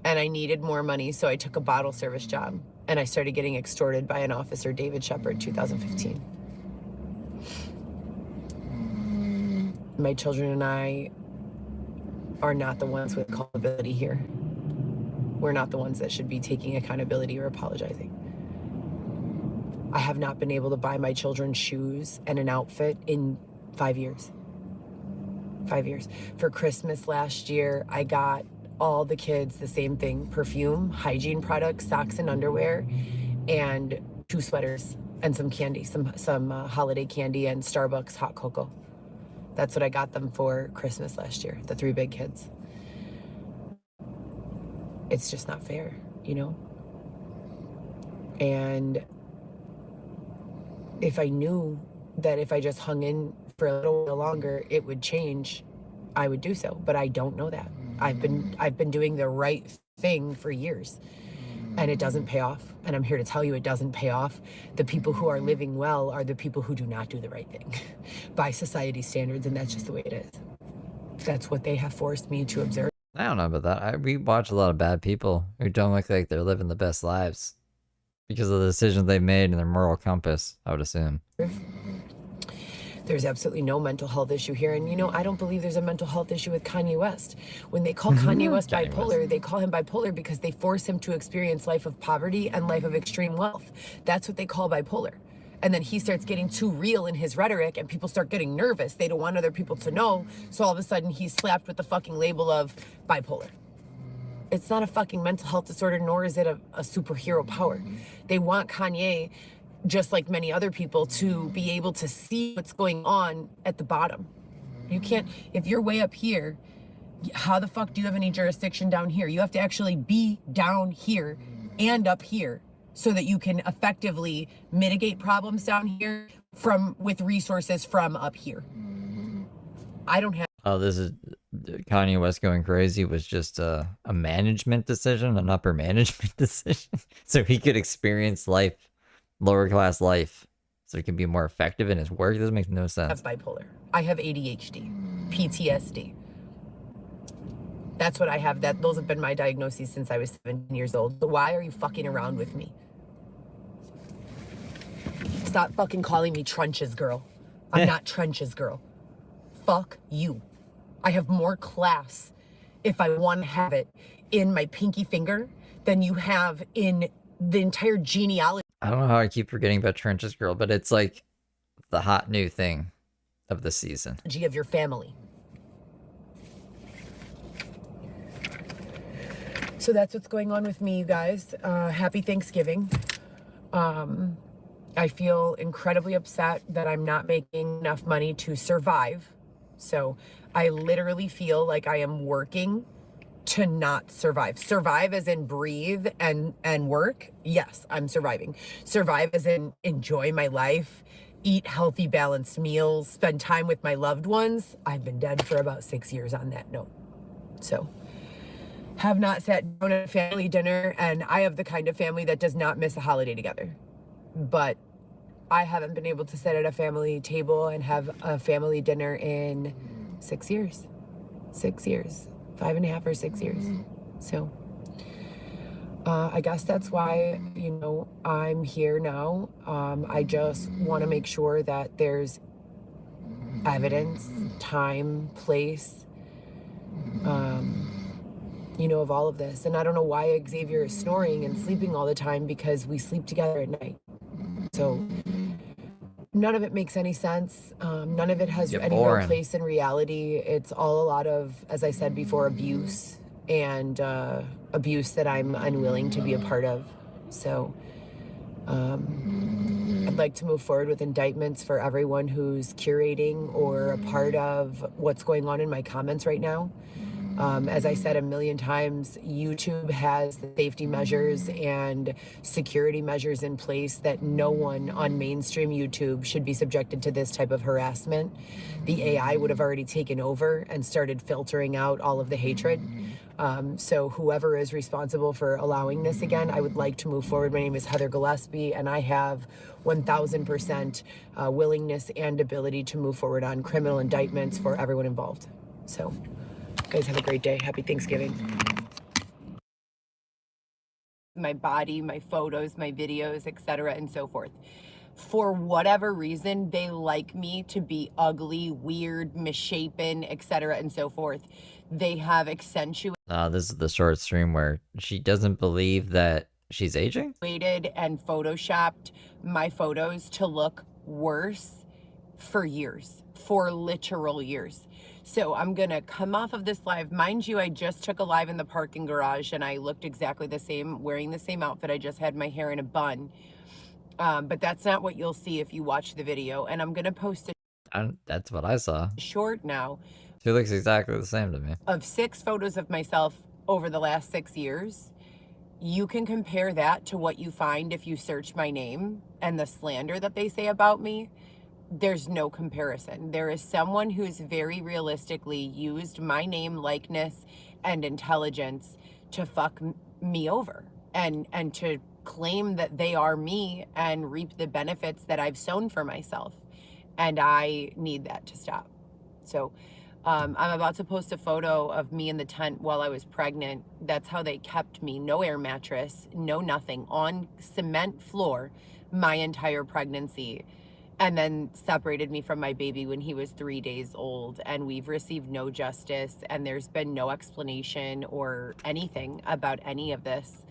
and I needed more money, so I took a bottle service job, and I started getting extorted by an officer, David Shepard, 2015. My children and I are not the ones with culpability here. We're not the ones that should be taking accountability or apologizing. I have not been able to buy my children shoes and an outfit in 5 years. 5 years. For Christmas last year, I got all the kids the same thing: perfume, hygiene products, socks and underwear, and 2 sweaters and some candy, some holiday candy and Starbucks hot cocoa. That's what I got them for Christmas last year, the 3 big kids. It's just not fair, you know? And if I knew that if I just hung in for a little while longer, it would change, I would do so. But I don't know that. I've been doing the right thing for years, and it doesn't pay off. And I'm here to tell you it doesn't pay off. The people who are living well are the people who do not do the right thing by society's standards, and that's just the way it is. That's what they have forced me to observe. I don't know about that. We watch a lot of bad people who don't look like they're living the best lives because of the decisions they've made and their moral compass, I would assume. There's absolutely no mental health issue here. And, you know, I don't believe there's a mental health issue with Kanye West. When they call Kanye West Kanye bipolar, West. they call him bipolar because they force him to experience life of poverty and life of extreme wealth. That's what they call bipolar. And then he starts getting too real in his rhetoric, and people start getting nervous. They don't want other people to know. So all of a sudden he's slapped with the fucking label of bipolar. It's not a fucking mental health disorder, nor is it a superhero power. They want Kanye, just like many other people, to be able to see what's going on at the bottom. You can't, if you're way up here, how the fuck do you have any jurisdiction down here? You have to actually be down here and up here so that you can effectively mitigate problems down here with resources from up here. I don't have. Oh, this is Kanye West going crazy was just a management decision, an upper management decision. So he could experience life, lower class life, so he can be more effective in his work. This makes no sense. I have bipolar. I have ADHD, PTSD. That's what I have. Those have been my diagnoses since I was 17 years old. So why are you fucking around with me? Stop fucking calling me Trenches Girl. I'm not Trenches Girl. Fuck you. I have more class, if I want to have it, in my pinky finger than you have in the entire genealogy I don't know how I keep forgetting about Trenches Girl, but it's like the hot new thing of the season. of your family. So that's what's going on with me, you guys. Happy Thanksgiving. I feel incredibly upset that I'm not making enough money to survive. So I literally feel like I am working to not survive. Survive as in breathe and work. Yes, I'm surviving. Survive as in enjoy my life, eat healthy, balanced meals, spend time with my loved ones. I've been dead for about 6 years on that note. So have not sat down at a family dinner, and I have the kind of family that does not miss a holiday together. But I haven't been able to sit at a family table and have a family dinner in 6 years. 6 years. 5.5 or 6 years. So I guess that's why, you know, I'm here now. I just want to make sure that there's evidence, time, place, you know, of all of this. And I don't know why Xavier is snoring and sleeping all the time, because we sleep together at night. So none of it makes any sense. None of it has You're any boring. real place in reality. It's all a lot of, as I said before, abuse, and abuse that I'm unwilling to be a part of. So would like to move forward with indictments for everyone who's curating or a part of what's going on in my comments right now. As I said a million times, YouTube has the safety measures and security measures in place that no one on mainstream YouTube should be subjected to this type of harassment. The AI would have already taken over and started filtering out all of the hatred. So whoever is responsible for allowing this again, I would like to move forward. My name is Heather Gillespie, and I have 1000% willingness and ability to move forward on criminal indictments for everyone involved. So, guys, have a great day. Happy Thanksgiving. My body, my photos, my videos, etc., and so forth. For whatever reason, they like me to be ugly, weird, misshapen, etc., and so forth. They have accentuated This is the short stream where she doesn't believe that she's aging? and photoshopped my photos to look worse for years, for literal years. So I'm gonna come off of this live. Mind you, I just took a live in the parking garage and I looked exactly the same, wearing the same outfit. I just had my hair in a bun. But that's not what you'll see if you watch the video. And I'm gonna post That's what I saw. a short now She looks exactly the same to me. of 6 photos of myself over the last 6 years. You can compare that to what you find if you search my name and the slander that they say about me. There's no comparison. There is someone who's very realistically used my name, likeness, and intelligence to fuck me over and to claim that they are me and reap the benefits that I've sown for myself. And I need that to stop. So I'm about to post a photo of me in the tent while I was pregnant. That's how they kept me. No air mattress, no nothing, on cement floor my entire pregnancy. And then separated me from my baby when he was 3 days old. And we've received no justice, and there's been no explanation or anything about any of this.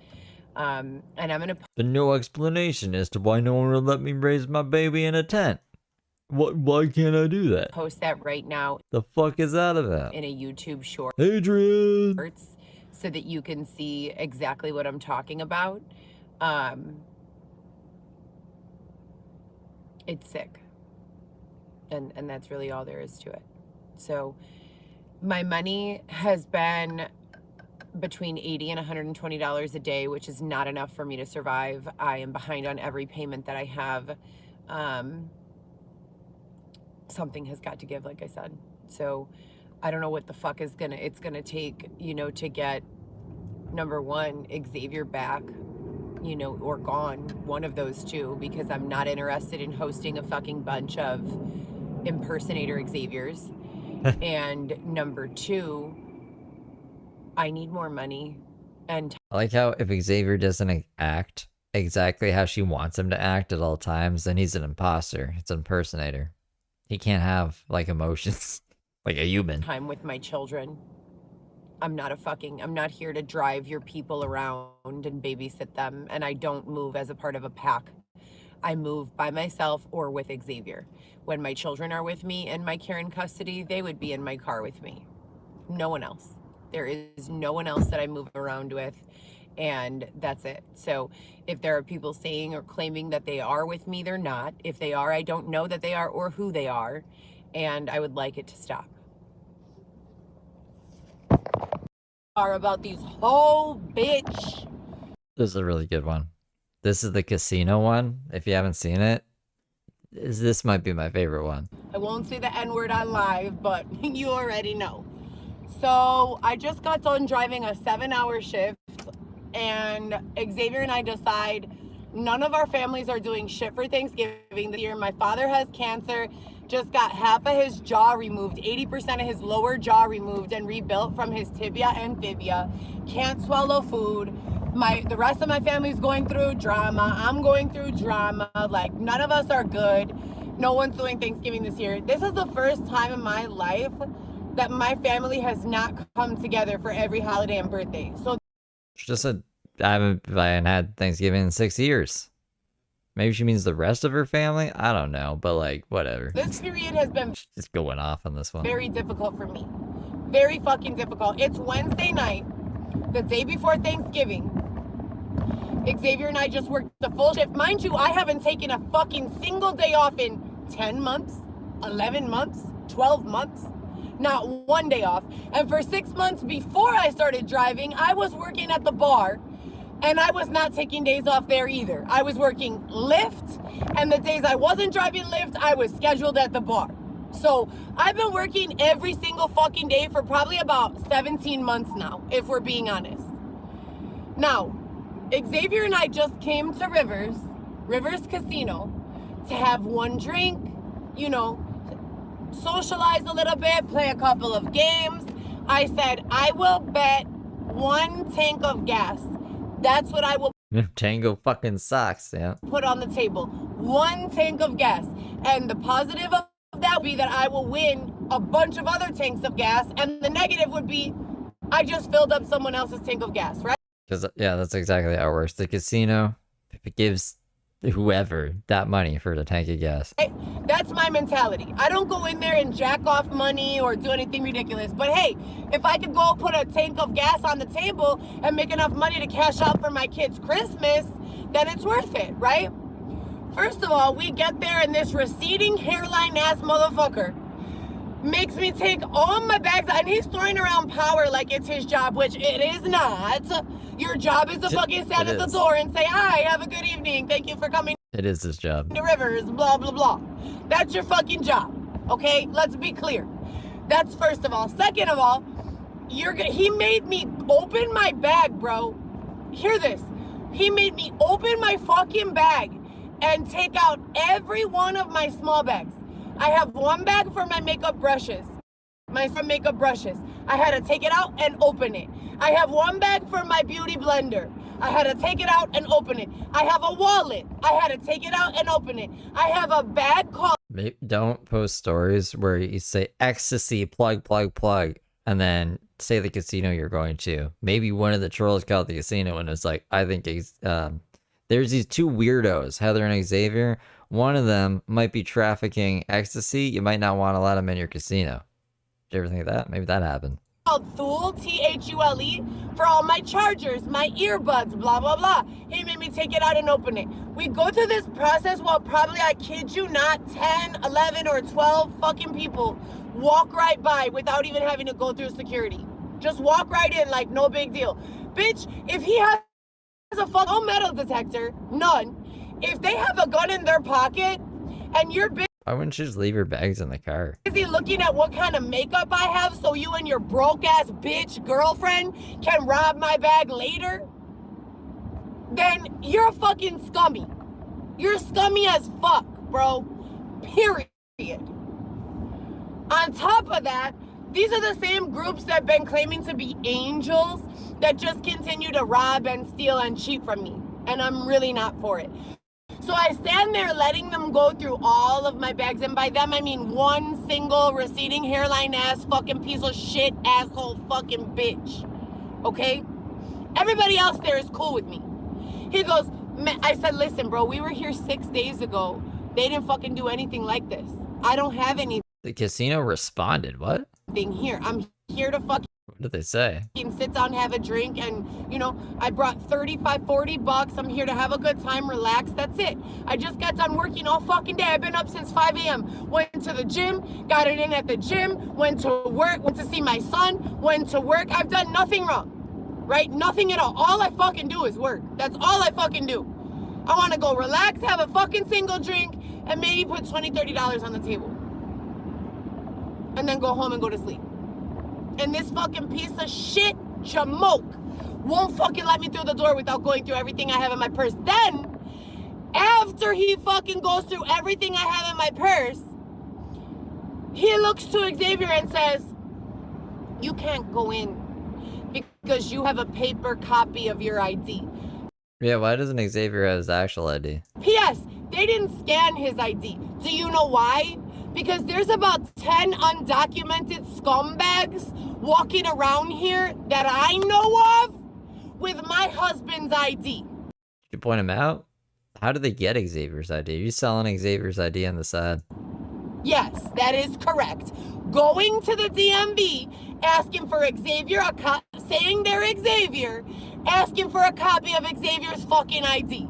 And I'm gonna But no explanation as to why no one would let me raise my baby in a tent. Why can't I do that? post that right now The fuck is that about? in a YouTube short Adrian! so that you can see exactly what I'm talking about. It's sick. And that's really all there is to it. So my money has been between $80 and $120 a day, which is not enough for me to survive. I am behind on every payment that I have. Something has got to give, like I said. So I don't know what the fuck it's gonna take, you know, to get, number one, Xavier back, you know, or gone, one of those two, because I'm not interested in hosting a fucking bunch of impersonator Xaviers. And number two, I need more money. And I like how if Xavier doesn't act exactly how she wants him to act at all times, then he's an imposter. It's an impersonator. He can't have, like, emotions like a human. time with my children. I'm not here to drive your people around and babysit them. And I don't move as a part of a pack. I move by myself or with Xavier. When my children are with me in my care and custody, they would be in my car with me. No one else. There is no one else that I move around with, and that's it. So if there are people saying or claiming that they are with me, they're not. If they are, I don't know that they are or who they are, and I would like it to stop. Are about these whole bitch. This is a really good one. This is the casino one. If you haven't seen it, this might be my favorite one. I won't say the N-word on live, but you already know. So I just got done driving a 7-hour shift, and Xavier and I decide none of our families are doing shit for Thanksgiving this year. My father has cancer, just got half of his jaw removed, 80% of his lower jaw removed and rebuilt from his tibia and fibia, can't swallow food. The rest of my family's going through drama. I'm going through drama. Like, none of us are good. No one's doing Thanksgiving this year. This is the first time in my life that my family has not come together for every holiday and birthday. So She just said, I haven't had Thanksgiving in 6 years. Maybe she means the rest of her family? I don't know, but like, whatever. this period has been She's going off on this one. very difficult for me. Very fucking difficult. It's Wednesday night, the day before Thanksgiving. Xavier and I just worked the full shift. Mind you, I haven't taken a fucking single day off in 10 months, 11 months, 12 months. Not one day off. And for 6 months before I started driving, I was working at the bar, and I was not taking days off there either. I was working Lyft, and the days I wasn't driving Lyft, I was scheduled at the bar. So I've been working every single fucking day for probably about 17 months now, if we're being honest. Now, Xavier and I just came to Rivers Casino, to have one drink, you know, socialize a little bit, play a couple of games. I said, I will bet 1 tank of gas. That's what I will Tango fucking sucks, yeah. put on the table. 1 tank of gas. And the positive of that would be that I will win a bunch of other tanks of gas. And the negative would be I just filled up someone else's tank of gas, right? Because, yeah, that's exactly how it works. The casino gives whoever that money for the tank of gas. That's my mentality. I don't go in there and jack off money or do anything ridiculous. But hey, if I could go put a tank of gas on the table and make enough money to cash out for my kids' Christmas, then it's worth it, right? First of all, we get there and this receding hairline ass motherfucker makes me take all my bags out, and he's throwing around power like it's his job, which it is not. Your job is to fucking stand at the door and say, hi, have a good evening, thank you for coming It is his job. to Rivers, blah, blah, blah. That's your fucking job, okay? Let's be clear. That's first of all. Second of all, he made me open my bag, bro. Hear this. He made me open my fucking bag and take out every one of my small bags. I have one bag for my makeup brushes. I had to take it out and open it. I have one bag for my beauty blender. I had to take it out and open it. I have a wallet. I had to take it out and open it. I have a bag called... Don't post stories where you say ecstasy, plug, plug, plug, and then say the casino you're going to. Maybe one of the trolls called the casino and it's like, I think there's these 2 weirdos, Heather and Xavier. One of them might be trafficking ecstasy. You might not want to let them in your casino. Did you ever think of that? Maybe that happened. Thule, Thule, for all my chargers, my earbuds, blah, blah, blah. He made me take it out and open it. We go through this process while probably, I kid you not, 10, 11, or 12 fucking people walk right by without even having to go through security. Just walk right in like no big deal. Bitch, if he has a fucking metal detector, none. If they have a gun in their pocket and you're Why wouldn't you just leave your bags in the car? busy looking at what kind of makeup I have so you and your broke ass bitch girlfriend can rob my bag later, then you're fucking scummy. You're scummy as fuck, bro. Period. On top of that, these are the same groups that have been claiming to be angels that just continue to rob and steal and cheat from me. And I'm really not for it. So I stand there letting them go through all of my bags. And by them, I mean one single receding hairline ass fucking piece of shit asshole fucking bitch. Okay? Everybody else there is cool with me. He goes, I said, listen, bro, we were here 6 days ago. They didn't fucking do anything like this. I don't have anything The casino responded. What? here. I'm here to fucking What did they say? sit down, have a drink, and, you know, I brought 35, 40 bucks. I'm here to have a good time, relax. That's it. I just got done working all fucking day. I've been up since 5 a.m. Went to the gym, got it in at the gym, went to work, went to see my son, went to work. I've done nothing wrong, right? Nothing at all. All I fucking do is work. That's all I fucking do. I want to go relax, have a fucking single drink, and maybe put $20, $30 on the table. And then go home and go to sleep. And this fucking piece of shit, Jamoke, won't fucking let me through the door without going through everything I have in my purse. Then, after he fucking goes through everything I have in my purse, he looks to Xavier and says, you can't go in because you have a paper copy of your ID. Yeah, why doesn't Xavier have his actual ID? P.S. They didn't scan his ID. Do you know why? Because there's about 10 undocumented scumbags walking around here that I know of with my husband's ID. Did you point him out? How did they get Xavier's ID? Are you selling Xavier's ID on the side? Yes, that is correct. Going to the DMV, asking for Xavier, saying they're Xavier, asking for a copy of Xavier's fucking ID.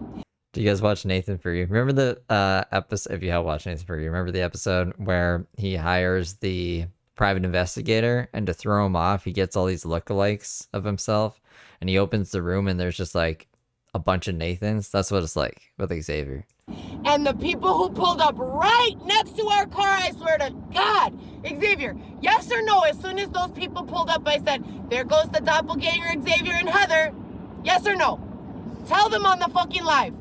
Do you guys watch Nathan For You? Remember the episode, if you have watched Nathan For You, remember the episode where he hires the private investigator, and to throw him off, he gets all these lookalikes of himself, and he opens the room and there's just like a bunch of Nathans? That's what it's like with Xavier. And the people who pulled up right next to our car, I swear to God, Xavier, yes or no? As soon as those people pulled up, I said, there goes the doppelganger, Xavier and Heather. Yes or no? Tell them on the fucking live.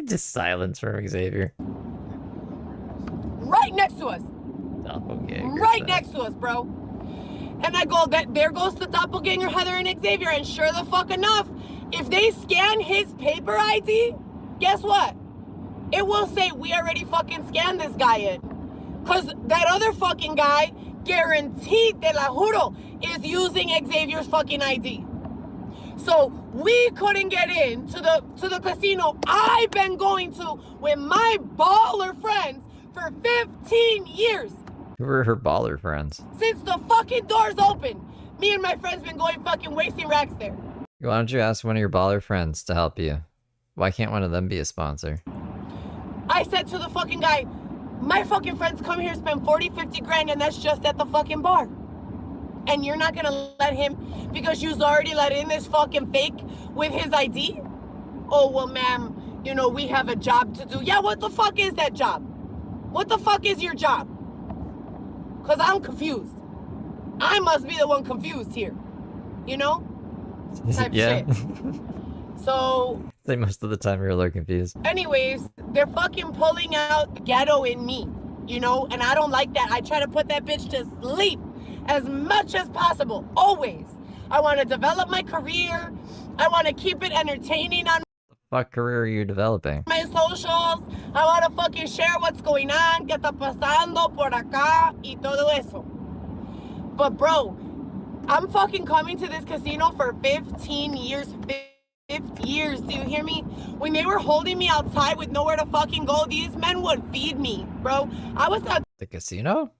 Just silence from Xavier. Right next to us. Doppelganger. Right next to us, bro. And I go, there goes the doppelganger, Heather and Xavier. And sure the fuck enough, if they scan his paper ID, guess what? It will say we already fucking scanned this guy in. Because that other fucking guy, guaranteed, te la juro, is using Xavier's fucking ID. So we couldn't get in to the casino I've been going to with my baller friends for 15 years. Who were her baller friends? Since the fucking doors open. Me and my friends been going fucking wasting racks there. Why don't you ask one of your baller friends to help you? Why can't one of them be a sponsor? I said to the fucking guy, my fucking friends come here, spend 40, 50 grand, and that's just at the fucking bar. And you're not gonna let him because you've already let in this fucking fake with his ID? Oh, well, ma'am, you know, we have a job to do. Yeah, what the fuck is that job? What the fuck is your job? Because I'm confused. I must be the one confused here. You know? Type yeah. shit. So, I think most of the time you're a little confused. anyways, they're fucking pulling out the ghetto in me, you know? And I don't like that. I try to put that bitch to sleep as much as possible, always. I want to develop my career. I want to keep it entertaining on What career are you developing? my socials. I want to fucking share what's going on, qué está pasando por acá, y todo eso. But bro, I'm fucking coming to this casino for 15 years. 50 years, do you hear me? When they were holding me outside with nowhere to fucking go, these men would feed me, bro. I was not The casino?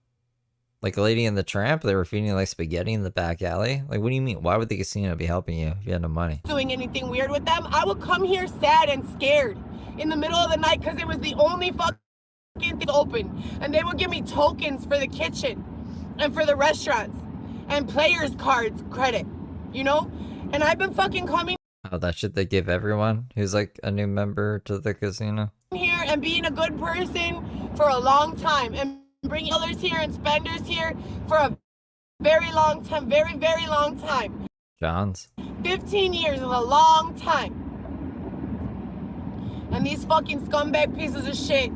Like Lady and the Tramp? They were feeding you like spaghetti in the back alley? Like, what do you mean? Why would the casino be helping you if you had no money? doing anything weird with them. I would come here sad and scared in the middle of the night because it was the only fucking thing open. And they would give me tokens for the kitchen and for the restaurants and players cards credit, you know? And I've been fucking coming Oh, that shit they give everyone who's like a new member to the casino? here and being a good person for a long time and bringing others here and spenders here for a very long time, very, very long time. John's? 15 years is a long time. And these fucking scumbag pieces of shit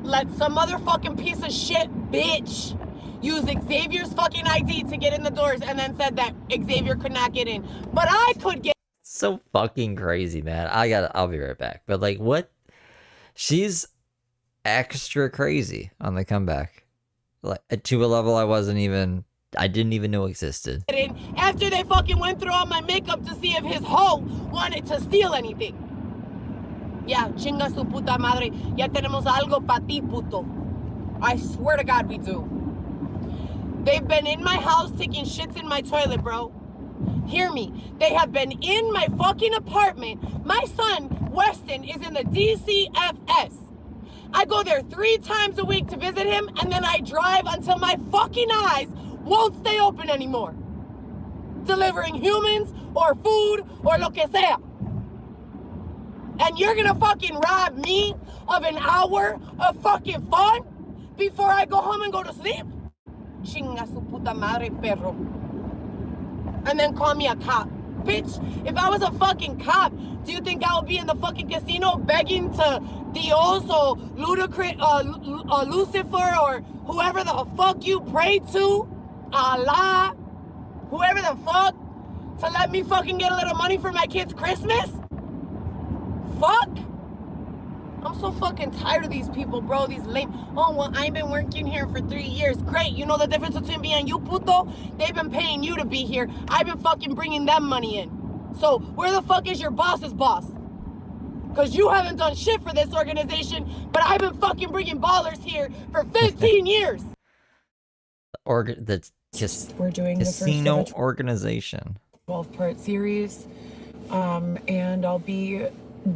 let some other fucking piece of shit bitch use Xavier's fucking ID to get in the doors and then said that Xavier could not get in. But I could get So fucking crazy, man. I'll be right back. But like, what? She's extra crazy on the comeback. Like, to a level I didn't even know existed. in after they fucking went through all my makeup to see if his hoe wanted to steal anything. Yeah, chinga su puta madre. Ya tenemos algo pa ti, puto. I swear to God we do. They've been in my house taking shits in my toilet, bro. Hear me. They have been in my fucking apartment. My son, Weston, is in the DCFS. I go there 3 times a week to visit him, and then I drive until my fucking eyes won't stay open anymore. Delivering humans or food or lo que sea. And you're gonna fucking rob me of an hour of fucking fun before I go home and go to sleep? Chinga su puta madre, perro. And then call me a cop. Bitch, if I was a fucking cop, do you think I would be in the fucking casino begging to Dios or Lucifer or whoever the fuck you pray to? Allah? Whoever the fuck? To let me fucking get a little money for my kids' Christmas? Fuck? I'm so fucking tired of these people, bro. These lame. Oh, well, I've been working here for 3 years. Great. You know the difference between me and you, puto? They've been paying you to be here. I've been fucking bringing them money in. So where the fuck is your boss's boss? Because you haven't done shit for this organization, but I've been fucking bringing ballers here for 15 years. The We're doing the casino first of a organization. 12-part series, and I'll be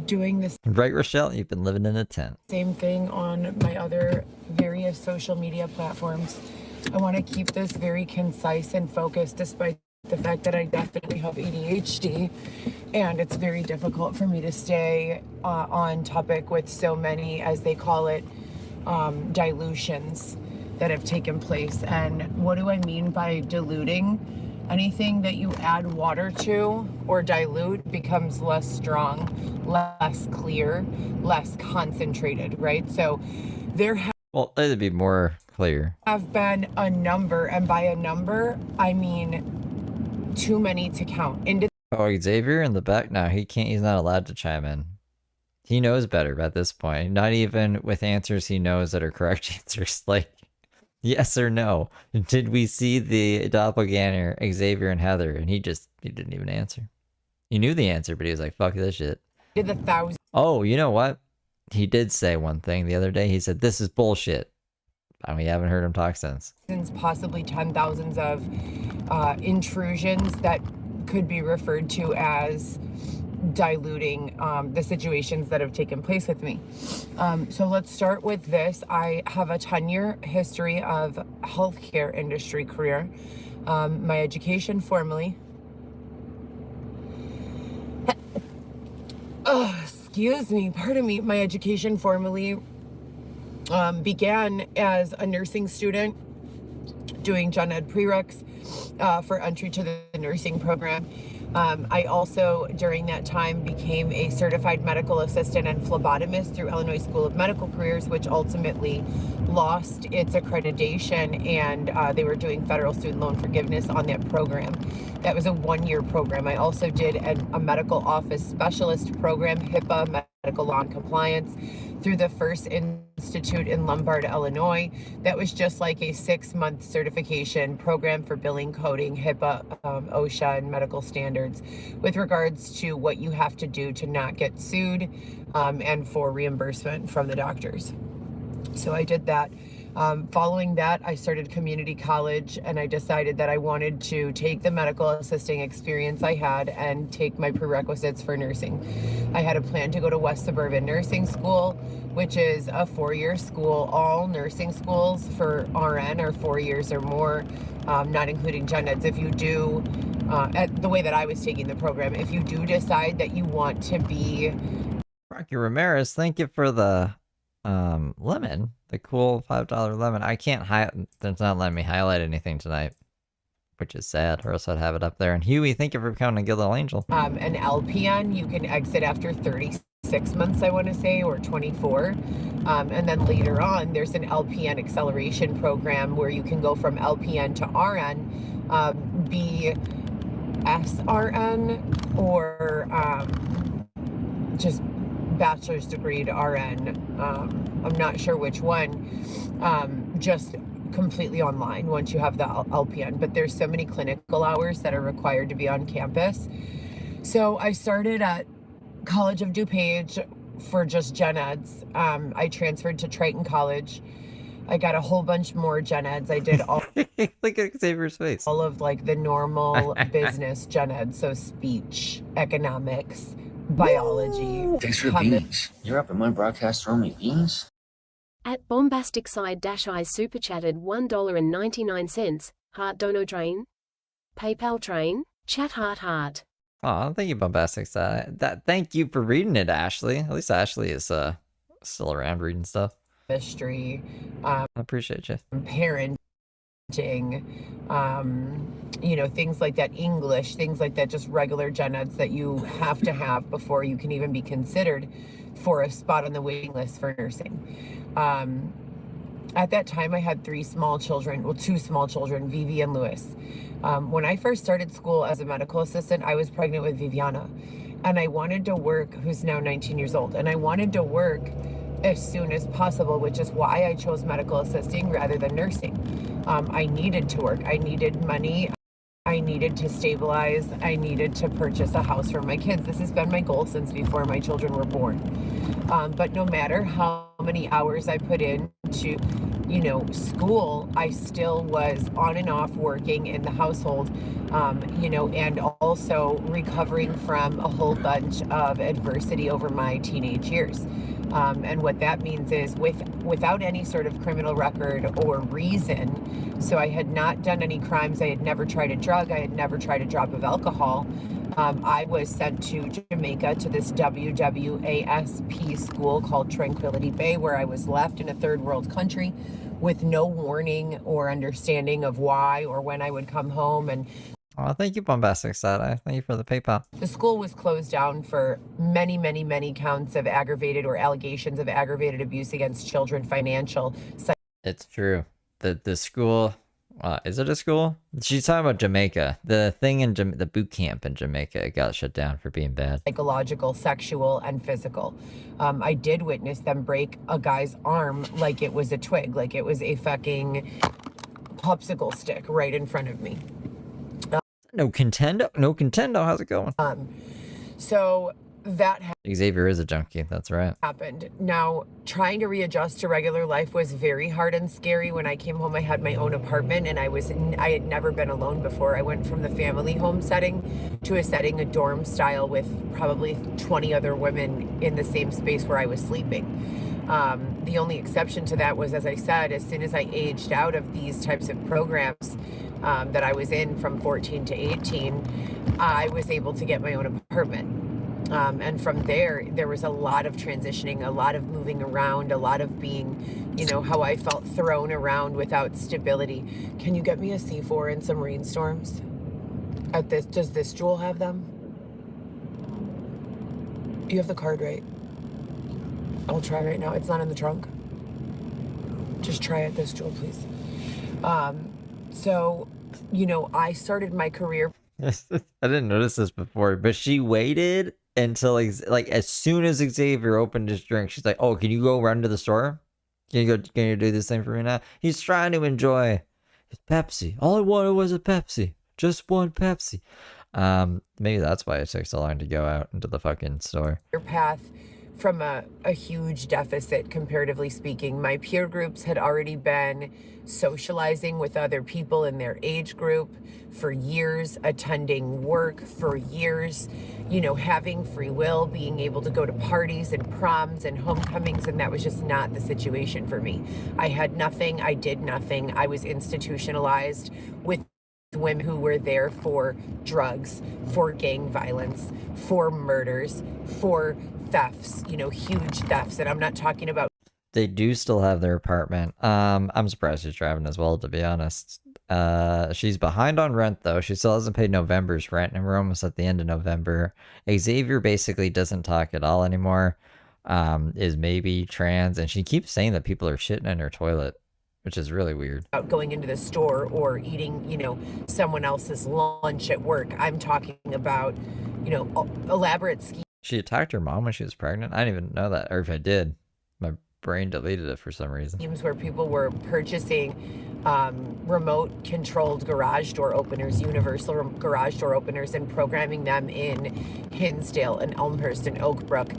doing the Right, Rochelle? You've been living in a tent. same thing on my other various social media platforms. I want to keep this very concise and focused, despite the fact that I definitely have ADHD, and it's very difficult for me to stay on topic with so many, as they call it, dilutions that have taken place. And what do I mean by diluting? Anything that you add water to or dilute becomes less strong, less clear, less concentrated, right? So there Well, it'd be more clear. have been a number, and by a number, I mean too many to count. Oh, Xavier in the back? No, he can't. He's not allowed to chime in. He knows better at this point. Not even with answers he knows that are correct answers. Like, yes or no. Did we see the doppelganger, Xavier and Heather? And he didn't even answer. He knew the answer, but he was like, fuck this shit. Did the thousands Oh, you know what? He did say one thing the other day. He said, this is bullshit. And we haven't heard him talk since. possibly 10,000s of intrusions that could be referred to as diluting the situations that have taken place with me. So let's start with this. I have a 10-year history of healthcare industry career. My education formally, excuse me, pardon me, my education formally began as a nursing student doing gen ed prereqs for entry to the nursing program. I also, during that time, became a certified medical assistant and phlebotomist through Illinois School of Medical Careers, which ultimately lost its accreditation, and they were doing federal student loan forgiveness on that program. That was a one-year program. I also did a medical office specialist program, HIPAA, medical law and compliance, through the First Institute in Lombard, Illinois. That was just like a 6-month certification program for billing, coding, HIPAA, OSHA, and medical standards with regards to what you have to do to not get sued, and for reimbursement from the doctors. So I did that. Following that, I started community college, and I decided that I wanted to take the medical assisting experience I had and take my prerequisites for nursing. I had a plan to go to West Suburban Nursing School, which is a 4-year school. All nursing schools for RN are 4 years or more, not including gen eds. If you do, the way that I was taking the program, if you do decide that you want to be... Rocky Ramirez, thank you for the lemon, the cool $5 lemon. I can't it's not letting me highlight anything tonight, which is sad, or else I'd have it up there. And Huey, thank you for becoming a Guild Angel. An LPN, you can exit after 36 months, I want to say, or 24. And then later on, there's an LPN acceleration program where you can go from LPN to RN, be SRN, or just bachelor's degree to RN. I'm not sure which one, just completely online once you have the LPN, but there's so many clinical hours that are required to be on campus. So I started at College of DuPage for just gen eds. I transferred to Triton College. I got a whole bunch more gen eds. I did all Look at Xavier's face. all of like the normal business gen eds, so speech, economics, biology. Thanks for beans. You're up in my broadcast throwing me beans? At Bombastic Side I super chatted $1.99. Heart dono train. PayPal train. Chat heart. Oh, thank you, Bombastic Side. Thank you for reading it, Ashley. At least Ashley is still around reading stuff. History, I appreciate you. parenting, things like that, English, things like that, just regular gen eds that you have to have before you can even be considered for a spot on the waiting list for nursing. At that time, I had 2 small children, Vivi and Louis. When I first started school as a medical assistant, I was pregnant with Viviana, and I wanted to work, who's now 19 years old, and I wanted to work as soon as possible, which is why I chose medical assisting rather than nursing. I needed to work. I needed money. I needed to stabilize. I needed to purchase a house for my kids. This has been my goal since before my children were born. But no matter how many hours I put in to school, I still was on and off working in the household, and also recovering from a whole bunch of adversity over my teenage years. And what that means is without any sort of criminal record or reason. So I had not done any crimes. I had never tried a drug. I had never tried a drop of alcohol. I was sent to Jamaica to this WWASP school called Tranquility Bay, where I was left in a third world country with no warning or understanding of why or when I would come home. And thank you, Bombastic Side. Thank you for the PayPal. the school was closed down for many, many, many counts of aggravated or allegations of aggravated abuse against children, financial. It's true. The school, is it a school? She's talking about Jamaica. The thing in the boot camp in Jamaica got shut down for being bad. Psychological, sexual, and physical. I did witness them break a guy's arm like it was a twig, like it was a fucking popsicle stick right in front of me. No contendo. How's it going? So that Xavier is a junkie. That's right. happened. Now, trying to readjust to regular life was very hard and scary. When I came home, I had my own apartment, and I had never been alone before. I went from the family home setting to a setting, a dorm style, with probably 20 other women in the same space where I was sleeping. The only exception to that was, as I said, as soon as I aged out of these types of programs that I was in from 14 to 18, I was able to get my own apartment. And from there was a lot of transitioning, a lot of moving around, a lot of being, how I felt thrown around without stability. Can you get me a C4 and some rainstorms? Does this Jewel have them? You have the card, right? I'll try right now. It's not in the trunk. Just try it, this Jewel, please. So, I started my career. I didn't notice this before, but she waited until as soon as Xavier opened his drink, she's like, "Oh, can you go run to the store? Can you do this thing for me now?" He's trying to enjoy his Pepsi. All I wanted was a Pepsi, just one Pepsi. Maybe that's why it took so long to go out into the fucking store. Your path from a huge deficit, comparatively speaking. My peer groups had already been socializing with other people in their age group for years, attending work for years, having free will, being able to go to parties and proms and homecomings, and that was just not the situation for me. I had nothing, I did nothing. I was institutionalized with women who were there for drugs, for gang violence, for murders, for thefts, huge thefts. And I'm not talking about. They do still have their apartment. I'm surprised she's driving as well, to be honest. She's behind on rent, though. She still hasn't paid November's rent, and we're almost at the end of November. Xavier basically doesn't talk at all anymore. Is maybe trans, and she keeps saying that people are shitting in her toilet, which is really weird. Going into the store or eating, someone else's lunch at work. I'm talking about, elaborate schemes. She attacked her mom when she was pregnant? I didn't even know that, or if I did, my brain deleted it for some reason. Where people were purchasing remote controlled garage door openers, universal garage door openers, and programming them in Hinsdale and Elmhurst and Oak Brook.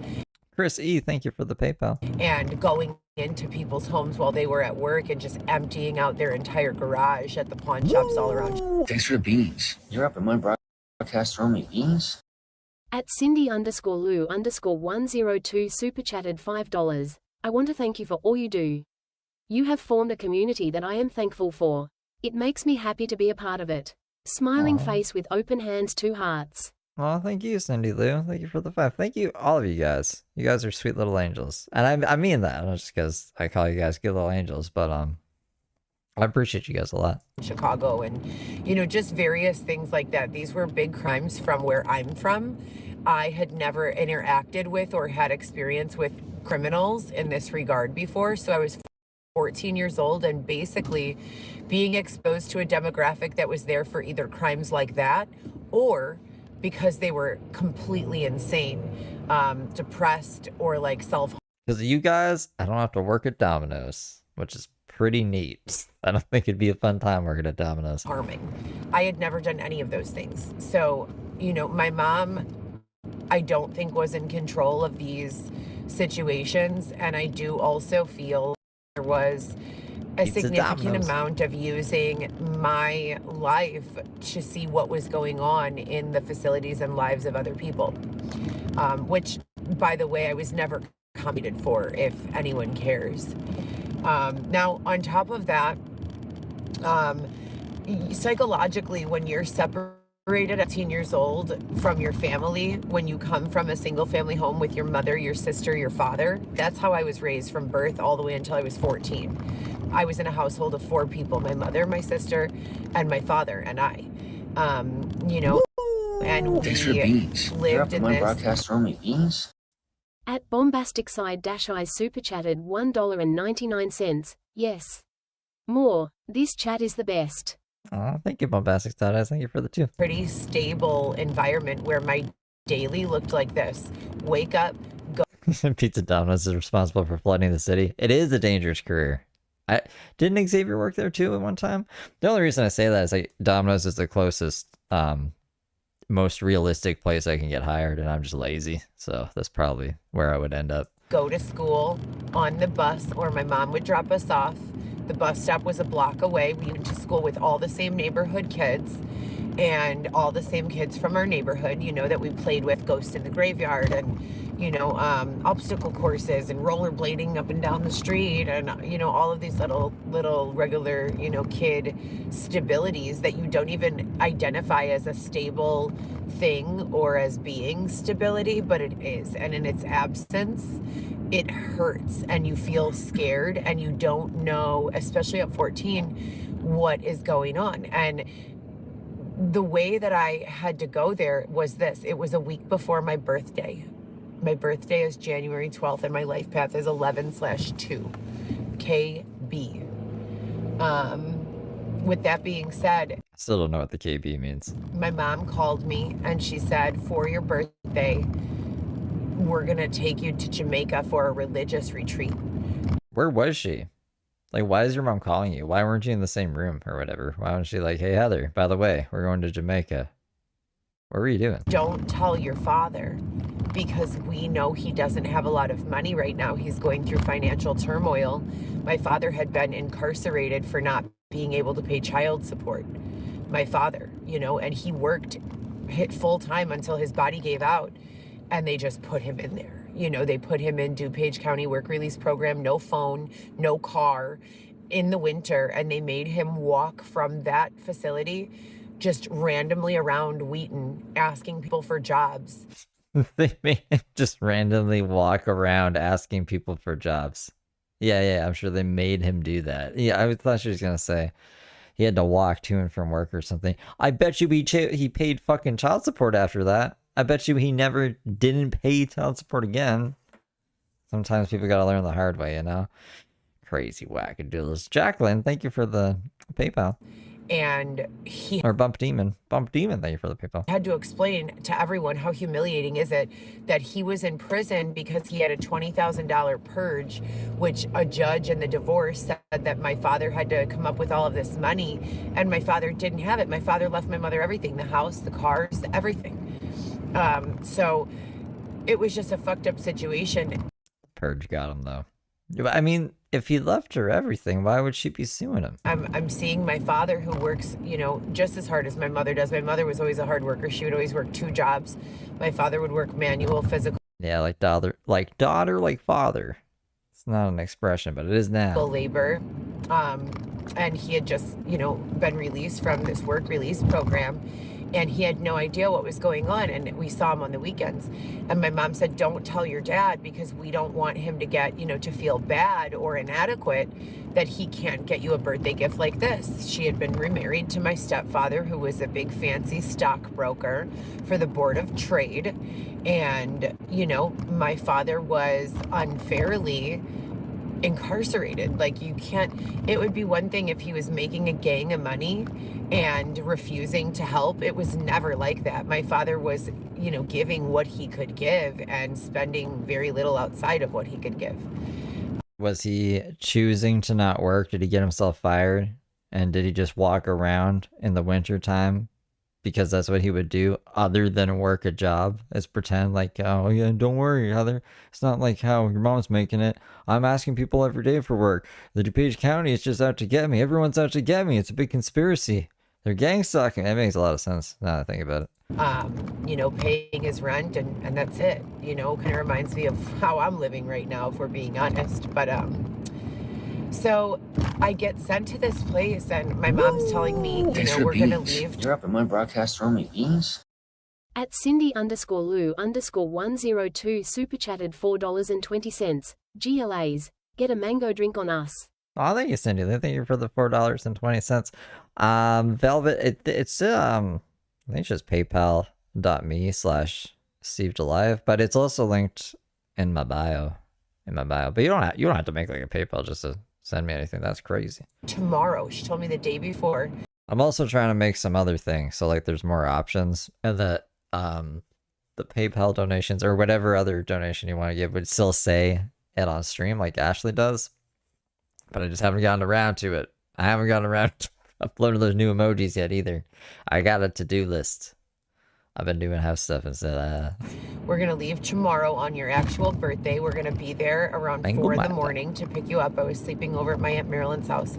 Chris E., thank you for the PayPal. And going into people's homes while they were at work and just emptying out their entire garage at the pawn shops all around. Thanks for the beans. You're up in my broadcast throwing me beans? At Cindy_Lou_102 super chatted $5. I want to thank you for all you do. You have formed a community that I am thankful for. It makes me happy to be a part of it. Smiling face with open hands, 2 hearts. Oh, thank you, Cindy Lou. Thank you for the 5. Thank you, all of you guys. You guys are sweet little angels. And I mean that, not just because I call you guys good little angels, but I appreciate you guys a lot. Chicago and, just various things like that. These were big crimes from where I'm from. I had never interacted with or had experience with criminals in this regard before. So I was 14 years old and basically being exposed to a demographic that was there for either crimes like that or because they were completely insane, depressed, or self. Because of you guys, I don't have to work at Domino's, which is pretty neat. I don't think it'd be a fun time working at Domino's. Harming. I had never done any of those things. So, my mom, I don't think was in control of these situations. And I do also feel there was a Pizza significant Domino's. amount of using my life to see what was going on in the facilities and lives of other people, which, by the way, I was never compensated for, if anyone cares. Now, on top of that, psychologically, when you're separated at 18 years old from your family, when you come from a single family home with your mother, your sister, your father, that's how I was raised from birth all the way until I was 14. I was in a household of 4 people, my mother, my sister, and my father, and I. You know, and Thanks for we beans. You're up lived to in my this. broadcast for only beans? At Bombastic Side I super chatted $1.99. Yes. More. This chat is the best. Oh, thank you, Bombastic Stardust. Thank you for the 2. Pretty stable environment where my daily looked like this. Wake up, go Pizza Domino's is responsible for flooding the city. It is a dangerous career. I didn't Xavier work there too at one time. The only reason I say that is like Domino's is the closest, most realistic place I can get hired, and I'm just lazy. So that's probably where I would end up. go to school on the bus, or my mom would drop us off. The bus stop was a block away. We went to school with all the same neighborhood kids and all the same kids from our neighborhood, you know, that we played with, Ghost in the Graveyard, and, you know, obstacle courses and rollerblading up and down the street, and, you know, all of these little regular, you know, kid stabilities that you don't even identify as a stable thing or as being stability, but it is. And in its absence, it hurts, and you feel scared, and you don't know, especially at 14, what is going on. And the way that I had to go there was this. It was a week before my birthday. My birthday is January 12th, and my life path is 11/2, KB. With that being said, Still don't know what the KB means. my mom called me, and she said, for your birthday, we're going to take you to Jamaica for a religious retreat. Where was she? Like, why is your mom calling you? Why weren't you in the same room or whatever? Why wasn't she like, hey, Heather, by the way, we're going to Jamaica? What were you doing? Don't tell your father, because we know he doesn't have a lot of money right now. He's going through financial turmoil. My father had been incarcerated for not being able to pay child support. My father, you know, and he hit full time until his body gave out, and they just put him in there. You know, they put him in DuPage County Work Release Program, no phone, no car, in the winter, and they made him walk from that facility just randomly around Wheaton asking people for jobs. They made him just randomly walk around asking people for jobs. Yeah, I'm sure they made him do that. Yeah, I thought she was going to say he had to walk to and from work or something. I bet you he paid fucking child support after that. I bet you he never didn't pay child support again. Sometimes people got to learn the hard way, you know? Crazy wackadoodles. Jacqueline, thank you for the PayPal. And he Or Bump Demon, thank you for the PayPal. had to explain to everyone how humiliating is it that he was in prison because he had a $20,000 purge, which a judge in the divorce said that my father had to come up with all of this money, and my father didn't have it. My father left my mother everything, the house, the cars, everything. So it was just a fucked up situation. Purge got him, though. I mean, if he left her everything, why would she be suing him? I'm seeing my father, who works, you know, just as hard as my mother does. My mother was always a hard worker. She would always work 2 jobs. My father would work manual, physical Yeah, like daughter, like father. It's not an expression, but it is now. labor. And he had just, you know, been released from this work release program, and he had no idea what was going on, and we saw him on the weekends. And my mom said, don't tell your dad, because we don't want him to get, you know, to feel bad or inadequate that he can't get you a birthday gift like this. She had been remarried to my stepfather, who was a big fancy stockbroker for the Board of Trade. And, you know, my father was unfairly incarcerated. Like, you can't, it would be one thing if he was making a gang of money and refusing to help. It was never like that. My father was, you know, giving what he could give and spending very little outside of what he could give. Was he choosing to not work? Did he get himself fired? And did he just walk around in the winter time because that's what he would do other than work a job, is pretend like, oh yeah, don't worry, Heather, it's not like how your mom's making it. I'm asking people every day for work. The DuPage County is just out to get me. Everyone's out to get me. It's a big conspiracy. They're gang stalking. It makes a lot of sense now that I think about it. Paying his rent, and that's it. Kind of reminds me of how I'm living right now, if we're being honest. But so I get sent to this place, and my mom's telling me, we're gonna leave. You're up in my broadcast throwing me beans? At Cindy_Lou_102 super chatted $4.20. GLAs, get a mango drink on us. Oh, thank you, Cindy. Thank you for the $4.20. Velvet, it's I think it's just paypal.me/Steve Delive, but it's also linked in my bio. But you don't have to make like a PayPal just to send me anything. That's crazy. Tomorrow, she told me the day before. I'm also trying to make some other things, so like there's more options, and that the PayPal donations or whatever other donation you want to give would still say it on stream like Ashley does. But I just haven't gotten around to it. I haven't gotten around to uploading those new emojis yet either. I got a to-do list. I've been doing house stuff instead. We're going to leave tomorrow on your actual birthday. We're going to be there around 4 in the morning to pick you up. I was sleeping over at my Aunt Marilyn's house.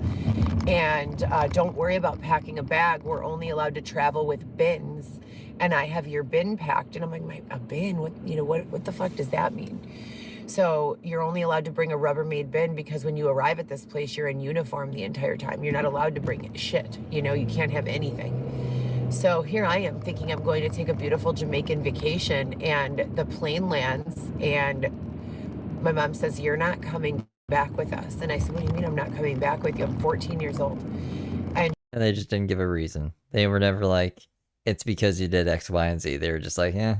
And don't worry about packing a bag. We're only allowed to travel with bins. And I have your bin packed. And I'm like, a bin? What the fuck does that mean? So you're only allowed to bring a Rubbermaid bin because when you arrive at this place, you're in uniform the entire time. You're not allowed to bring shit. You can't have anything. So here I am thinking I'm going to take a beautiful Jamaican vacation, and the plane lands and my mom says, you're not coming back with us. And I said, what do you mean I'm not coming back with you? I'm 14 years old. And they just didn't give a reason. They were never like, it's because you did X, Y, and Z. They were just like, yeah,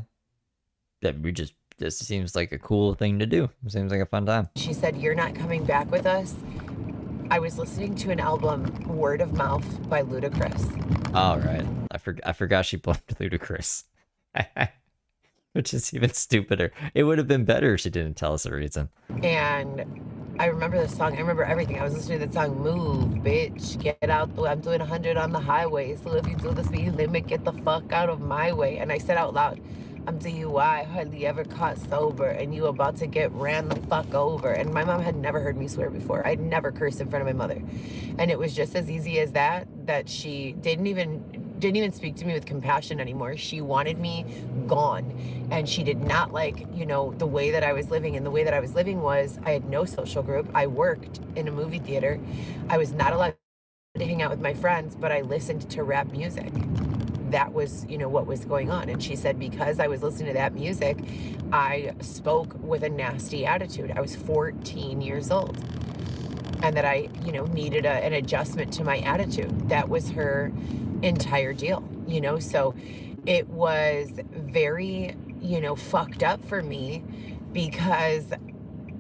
this seems like a cool thing to do. It seems like a fun time. She said, you're not coming back with us. I was listening to an album, Word of Mouth by Ludacris. Oh, right. I forgot she blamed Ludacris. Which is even stupider. It would have been better if she didn't tell us a reason. And I remember the song. I remember everything. I was listening to that song, Move, bitch, get out. I'm doing 100 on the highway. So if you do the speed limit, get the fuck out of my way. And I said out loud, I'm DUI, hardly ever caught sober, and you about to get ran the fuck over. And my mom had never heard me swear before. I'd never cursed in front of my mother. And it was just as easy as that she didn't even speak to me with compassion anymore. She wanted me gone. And she did not like, the way that I was living. And the way that I was living was I had no social group. I worked in a movie theater. I was not allowed to hang out with my friends, but I listened to rap music. That was, what was going on. And she said, because I was listening to that music, I spoke with a nasty attitude. I was 14 years old. And that I, needed an adjustment to my attitude. That was her entire deal, So it was very, fucked up for me because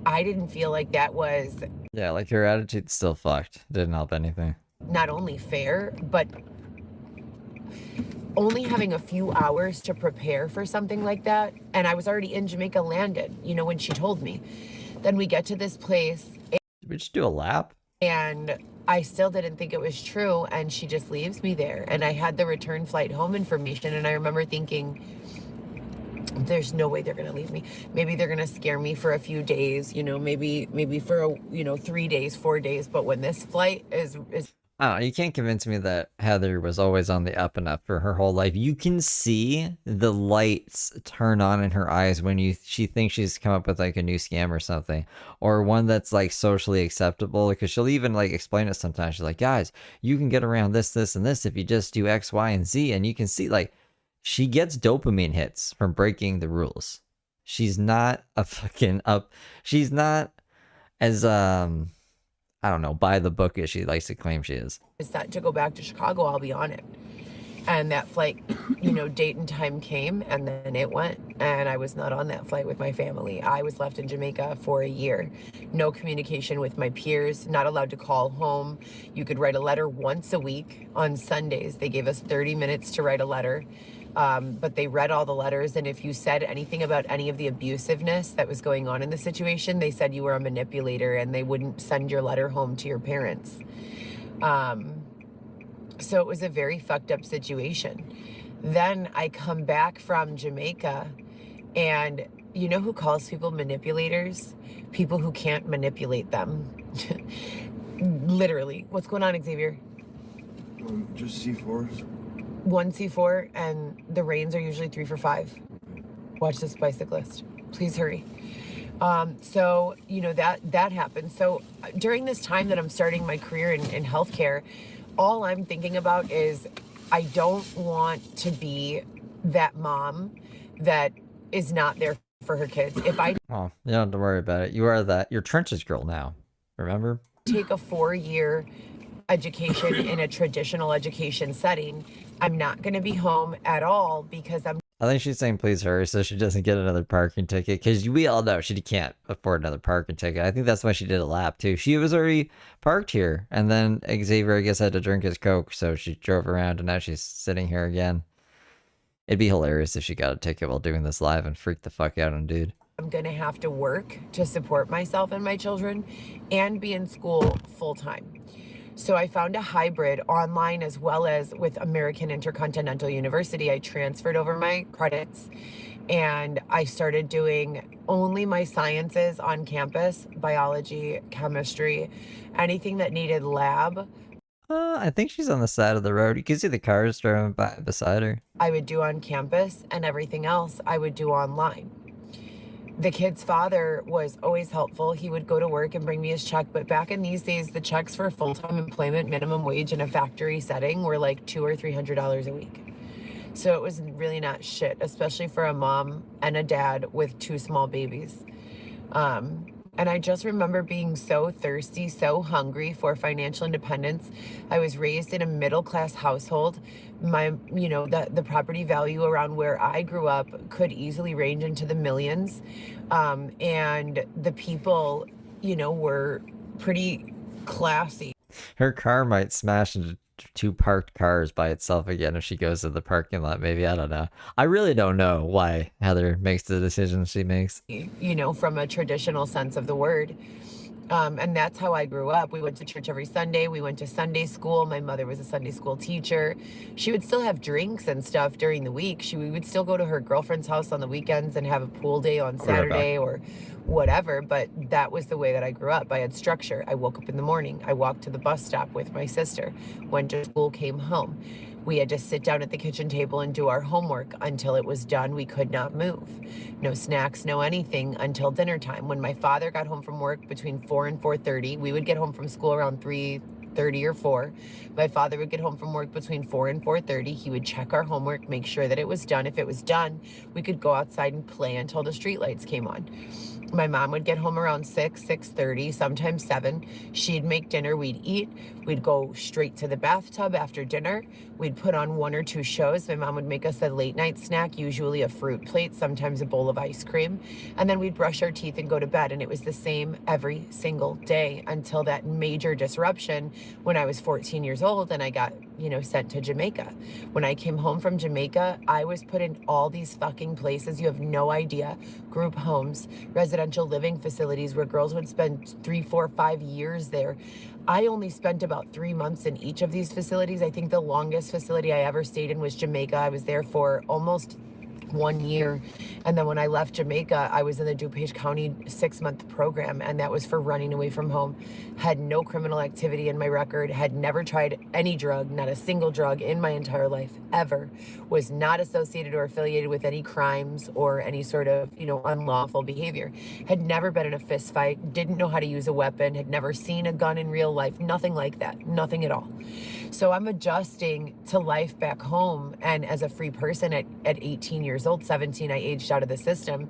I didn't feel like that was... Yeah, like her attitude's still fucked. Didn't help anything. Not only fair, but... only having a few hours to prepare for something like that, and I was already in Jamaica landed, when she told me. Then we get to this place. Did we just do a lap? And I still didn't think it was true, and she just leaves me there. And I had the return flight home information, and I remember thinking, there's no way they're going to leave me. Maybe they're going to scare me for a few days, maybe for 3 days, 4 days. But when this flight is Oh, you can't convince me that Heather was always on the up and up for her whole life. You can see the lights turn on in her eyes when she thinks she's come up with like a new scam or something, or one that's like socially acceptable, because she'll even like explain it sometimes. She's like, guys, you can get around this, this, and this if you just do X, Y, and Z. And you can see like she gets dopamine hits from breaking the rules. She's not a fucking up. She's not as, I don't know, by the book as she likes to claim she is. Set to go back to Chicago, I'll be on it. And that flight, date and time came, and then it went. And I was not on that flight with my family. I was left in Jamaica for a year. No communication with my peers, not allowed to call home. You could write a letter once a week on Sundays. They gave us 30 minutes to write a letter. But they read all the letters, and if you said anything about any of the abusiveness that was going on in the situation, they said you were a manipulator and they wouldn't send your letter home to your parents. So it was a very fucked up situation. Then I come back from Jamaica, and you know who calls people manipulators? People who can't manipulate them. Literally. What's going on, Xavier? Just C4s. One C4, and the rains are usually 3 for 5. Watch this bicyclist. Please hurry. So, you know, that happened. So during this time that I'm starting my career in healthcare, all I'm thinking about is I don't want to be that mom that is not there for her kids. If I Oh, you don't have to worry about it. You are that. You're Trenches girl now. Remember? take a 4-year education in a traditional education setting, I'm not going to be home at all because I think she's saying please hurry so she doesn't get another parking ticket, because we all know she can't afford another parking ticket. I think that's why she did a lap too. She was already parked here, and then Xavier, I guess, had to drink his Coke, so she drove around, and now she's sitting here again. It'd be hilarious if she got a ticket while doing this live and freaked the fuck out on dude. I'm going to have to work to support myself and my children and be in school full time. So I found a hybrid online as well as with American Intercontinental University. I transferred over my credits and I started doing only my sciences on campus, biology, chemistry, anything that needed lab. I think she's on the side of the road. You can see the cars driving by beside her. I would do on campus, and everything else I would do online. The kid's father was always helpful. He would go to work and bring me his check. But back in these days, the checks for full-time employment, minimum wage in a factory setting were like $200 or $300 a week. So it was really not shit, especially for a mom and a dad with 2 small babies. And I just remember being so thirsty, so hungry for financial independence. I was raised in a middle-class household. The property value around where I grew up could easily range into the millions. And the people, were pretty classy. Her car might smash into 2 parked cars by itself again if she goes to the parking lot, maybe. I don't know. I really don't know why Heather makes the decisions she makes. From a traditional sense of the word. And that's how I grew up. We went to church every Sunday. We went to Sunday school. My mother was a Sunday school teacher. She would still have drinks and stuff during the week. We would still go to her girlfriend's house on the weekends and have a pool day on Saturday or whatever. But that was the way that I grew up. I had structure. I woke up in the morning. I walked to the bus stop with my sister. Went to school, came home. We had to sit down at the kitchen table and do our homework until it was done. We could not move. No snacks, no anything until dinner time. When my father got home from work between 4 and 4:30, we would get home from school around 3:30 or 4. My father would get home from work between 4 and 4:30. He would check our homework, make sure that it was done. If it was done, we could go outside and play until the streetlights came on. My mom would get home around 6, 6:30, sometimes 7. She'd make dinner, we'd eat. We'd go straight to the bathtub after dinner. We'd put on 1 or 2 shows. My mom would make us a late night snack, usually a fruit plate, sometimes a bowl of ice cream. And then we'd brush our teeth and go to bed. And it was the same every single day until that major disruption when I was 14 years old and I got, sent to Jamaica. When I came home from Jamaica, I was put in all these fucking places. You have no idea. Group homes, residential living facilities where girls would spend 3, 4, 5 years there. I only spent about 3 months in each of these facilities. I think the longest facility I ever stayed in was Jamaica. I was there for almost 1 year. And then when I left Jamaica, I was in the DuPage County 6-month program, and that was for running away from home. Had no criminal activity in my record, had never tried any drug, not a single drug in my entire life, ever. Was not associated or affiliated with any crimes or any sort of, unlawful behavior. Had never been in a fist fight, didn't know how to use a weapon, had never seen a gun in real life, nothing like that, nothing at all. So I'm adjusting to life back home, and as a free person at 18 years old, 17, I aged out of the system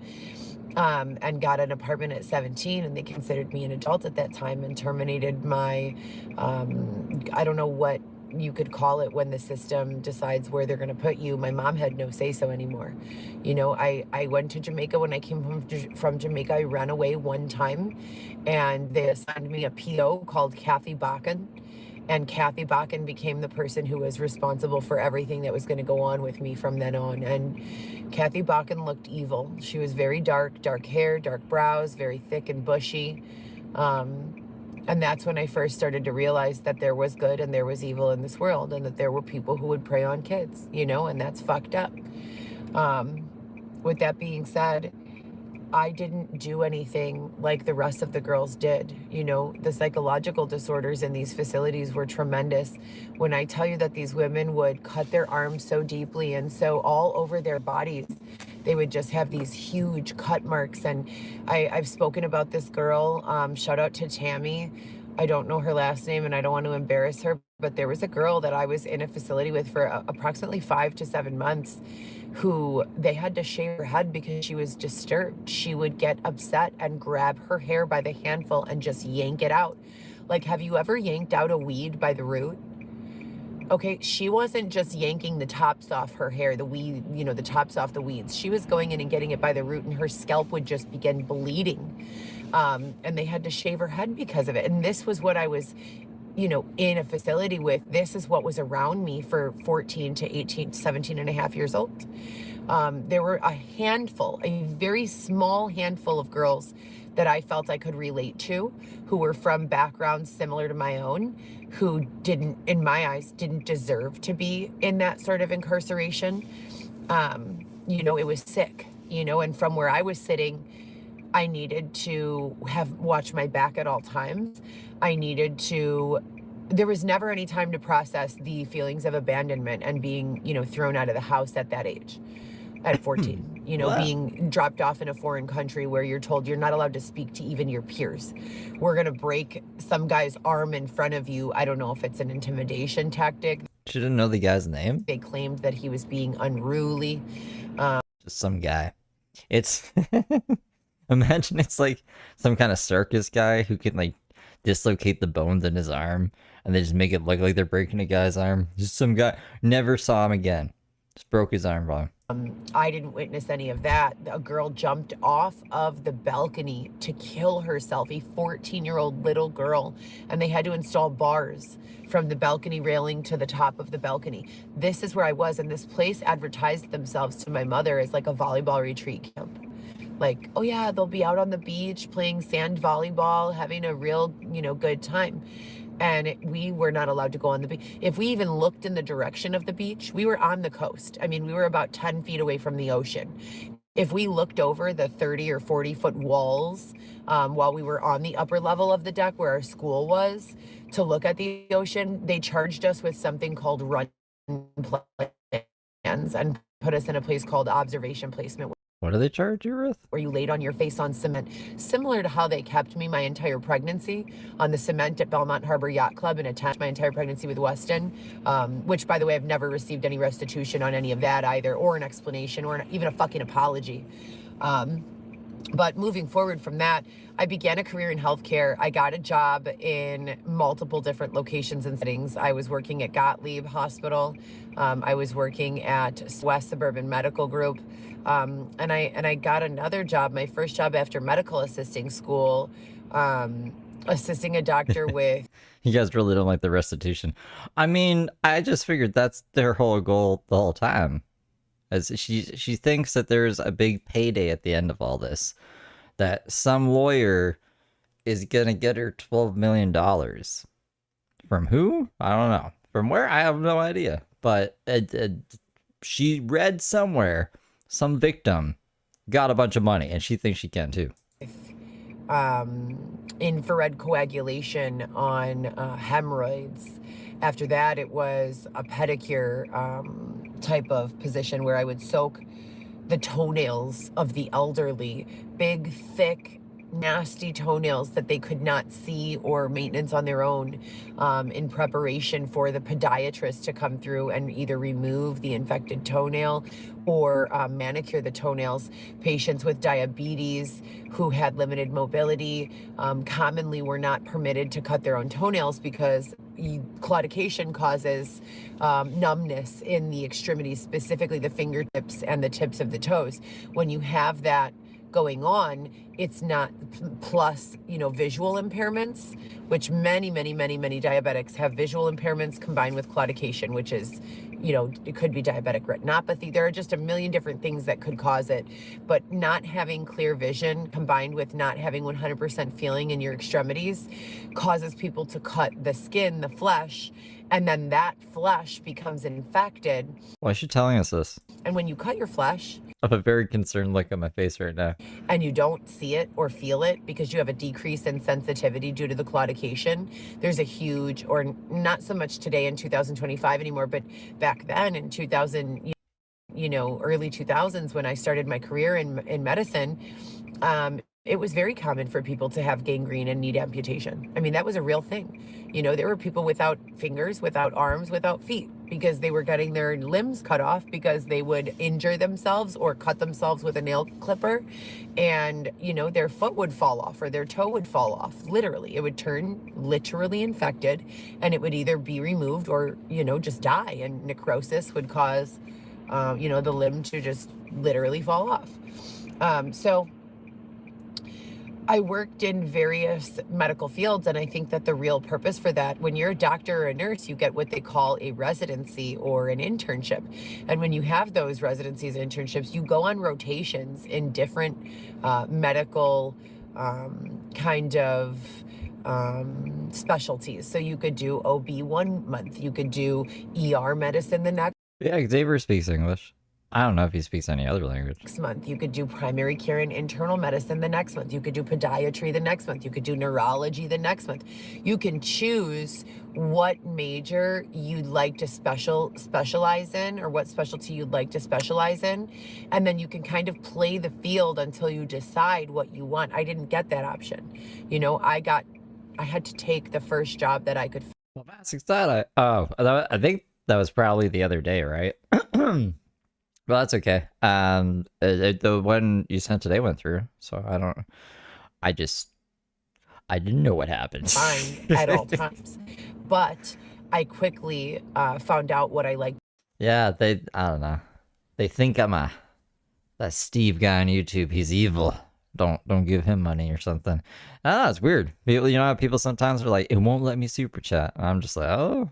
and got an apartment at 17, and they considered me an adult at that time and terminated my, I don't know what you could call it when the system decides where they're going to put you. My mom had no say-so anymore. I went to Jamaica. When I came home from Jamaica, I ran away one time, and they assigned me a PO called Kathy Bakken. And Kathy Bakken became the person who was responsible for everything that was going to go on with me from then on. And Kathy Bakken looked evil. She was very dark hair, dark brows, very thick and bushy. And that's when I first started to realize that there was good and there was evil in this world, and that there were people who would prey on kids, you know, and that's fucked up. With that being said, I didn't do anything like the rest of the girls did. You know, the psychological disorders in these facilities were tremendous. When I tell you that these women would cut their arms so deeply and so all over their bodies, they would just have these huge cut marks. And I've spoken about this girl. Shout out to Tammy. I don't know her last name and I don't want to embarrass her, but there was a girl that I was in a facility with for approximately 5 to 7 months who they had to shave her head because she was disturbed. She would get upset and grab her hair by the handful and just yank it out. Like, have you ever yanked out a weed by the root? Okay, she wasn't just yanking the tops off her hair, the weed, you know, the tops off the weeds. She was going in and getting it by the root, and her scalp would just begin bleeding. And they had to shave her head because of it. And this was what I was, you know, in a facility with. This is what was around me for 14 to 18, 17 and a half years old. There were a handful, a very small handful of girls that I felt I could relate to, who were from backgrounds similar to my own, who didn't, in my eyes, didn't deserve to be in that sort of incarceration. You know, it was sick, you know, and from where I was sitting, I needed to watch my back at all times. I needed to, there was never any time to process the feelings of abandonment and being, you know, thrown out of the house at that age, at 14, you know, Wow. being dropped off in a foreign country where you're told you're not allowed to speak to even your peers. We're going to break some guy's arm in front of you. I don't know if it's an intimidation tactic. She didn't know the guy's name? They claimed that he was being unruly. Just some guy. It's imagine it's like some kind of circus guy who can like dislocate the bones in his arm and they just make it look like they're breaking a guy's arm. Just some guy, never saw him again. Just broke his arm on him. I didn't witness any of that. A girl jumped off of the balcony to kill herself, a 14-year-old little girl, and they had to install bars from the balcony railing to the top of the balcony. This is where I was, and this place advertised themselves to my mother as like a volleyball retreat camp. Like, oh yeah, they'll be out on the beach playing sand volleyball, having a real, you know, good time. And we were not allowed to go on the beach. If we even looked in the direction of the beach, we were on the coast. I mean, we were about 10 feet away from the ocean. If we looked over the 30 or 40 foot walls while we were on the upper level of the deck where our school was to look at the ocean, they charged us with something called run plans and put us in a place called observation placement. What do they charge you with? Where you laid on your face on cement, similar to how they kept me my entire pregnancy on the cement at Belmont Harbor Yacht Club and attached my entire pregnancy with Weston, which, by the way, I've never received any restitution on any of that either, or an explanation, or even a fucking apology. But moving forward from that, I began a career in healthcare. I got a job in multiple different locations and settings. I was working at Gottlieb Hospital. I was working at West Suburban Medical Group. And I got another job, my first job after medical assisting school, assisting a doctor with... You guys really don't like the restitution. I mean, I just figured that's their whole goal the whole time. As she thinks that there's a big payday at the end of all this. That some lawyer is gonna get her $12 million. From who? I don't know. From where? I have no idea. But she read somewhere, some victim got a bunch of money, and she thinks she can too. Infrared coagulation on hemorrhoids. After that, it was a pedicure type of position where I would soak the toenails of the elderly, big, thick, nasty toenails that they could not see or maintenance on their own, in preparation for the podiatrist to come through and either remove the infected toenail or manicure the toenails. Patients with diabetes who had limited mobility commonly were not permitted to cut their own toenails because claudication causes numbness in the extremities, specifically the fingertips and the tips of the toes. When you have that going on, it's not plus, visual impairments, which many diabetics have visual impairments combined with claudication, which is, it could be diabetic retinopathy. There are just a million different things that could cause it, but not having clear vision combined with not having 100% feeling in your extremities causes people to cut the skin, the flesh, and then that flesh becomes infected. Why is she telling us this? And when you cut your flesh, I have a very concerned look on my face right now. And you don't see it or feel it because you have a decrease in sensitivity due to the claudication, there's a huge, or not so much today in 2025 anymore, but back then in 2000, early 2000s when I started my career in medicine, it was very common for people to have gangrene and need amputation. I mean, that was a real thing. There were people without fingers, without arms, without feet, because they were getting their limbs cut off because they would injure themselves or cut themselves with a nail clipper, and, their foot would fall off or their toe would fall off. Literally, it would turn literally infected, and it would either be removed or, just die, and necrosis would cause, the limb to just literally fall off. So I worked in various medical fields, and I think that the real purpose for that, when you're a doctor or a nurse, you get what they call a residency or an internship. And when you have those residencies and internships, you go on rotations in different medical kind of specialties. So you could do OB 1 month, you could do ER medicine the next. Yeah, Xavier speaks English. I don't know if he speaks any other language. Next month, you could do primary care and internal medicine the next month. You could do podiatry the next month. You could do neurology the next month. You can choose what major you'd like to specialize in, or what specialty you'd like to specialize in. And then you can kind of play the field until you decide what you want. I didn't get that option. I had to take the first job that I could. Well, that's exciting. I think that was probably the other day, right? Well, that's okay. The one you sent today went through, so I didn't know what happened. Fine at all times, but I quickly found out what I liked. Yeah, I don't know. They think I'm that Steve guy on YouTube. He's evil. Don't give him money or something. Ah, it's weird. People, people sometimes are like, it won't let me super chat. And I'm just like, oh,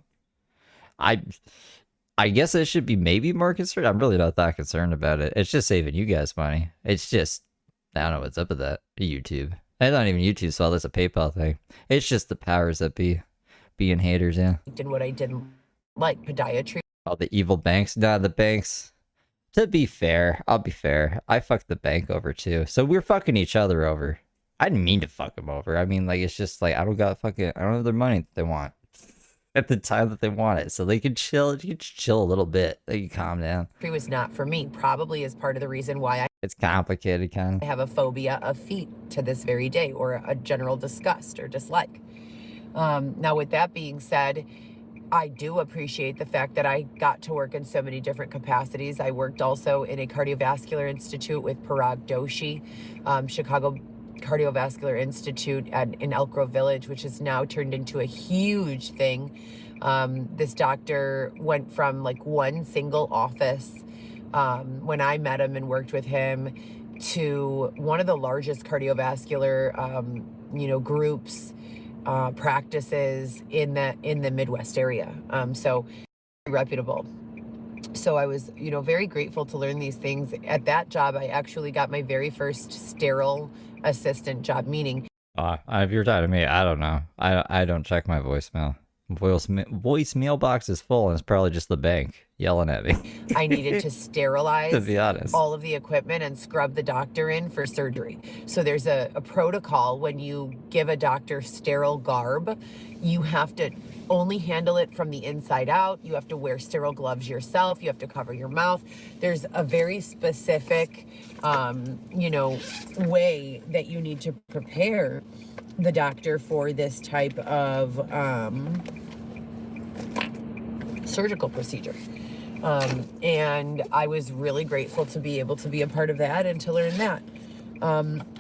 I guess I should be maybe more concerned. I'm really not that concerned about it. It's just saving you guys money. It's just, I don't know what's up with that. YouTube. It's not even YouTube, so that's a PayPal thing. It's just the powers that be being haters, yeah. Did what I didn't like, podiatry. Oh, the evil banks. Nah, the banks. To be fair, I'll be fair. I fucked the bank over too. So we're fucking each other over. I didn't mean to fuck them over. I mean, it's just I don't have their money that they want at the time that they want it, so they can chill. You can chill a little bit. They can calm down. It was not for me. Probably is part of the reason why it's complicated, kind I have a phobia of feet to this very day, or a general disgust or dislike. Now, with that being said, I do appreciate the fact that I got to work in so many different capacities. I worked also in a cardiovascular institute with Parag Doshi, Chicago Cardiovascular Institute in Elk Grove Village, which has now turned into a huge thing. This doctor went from one single office when I met him and worked with him to one of the largest cardiovascular groups, practices in the Midwest area. So reputable. So I was, very grateful to learn these things. At that job, I actually got my very first sterile assistant job, meaning. If you're talking to me, I don't know. I don't check my voicemail. Voicemail box is full, and it's probably just the bank yelling at me. I needed to sterilize to be honest, all of the equipment and scrub the doctor in for surgery. So there's a protocol when you give a doctor sterile garb. You have to only handle it from the inside out. You have to wear sterile gloves yourself. You have to cover your mouth. There's a very specific, way that you need to prepare the doctor for this type of surgical procedure. And I was really grateful to be able to be a part of that and to learn that.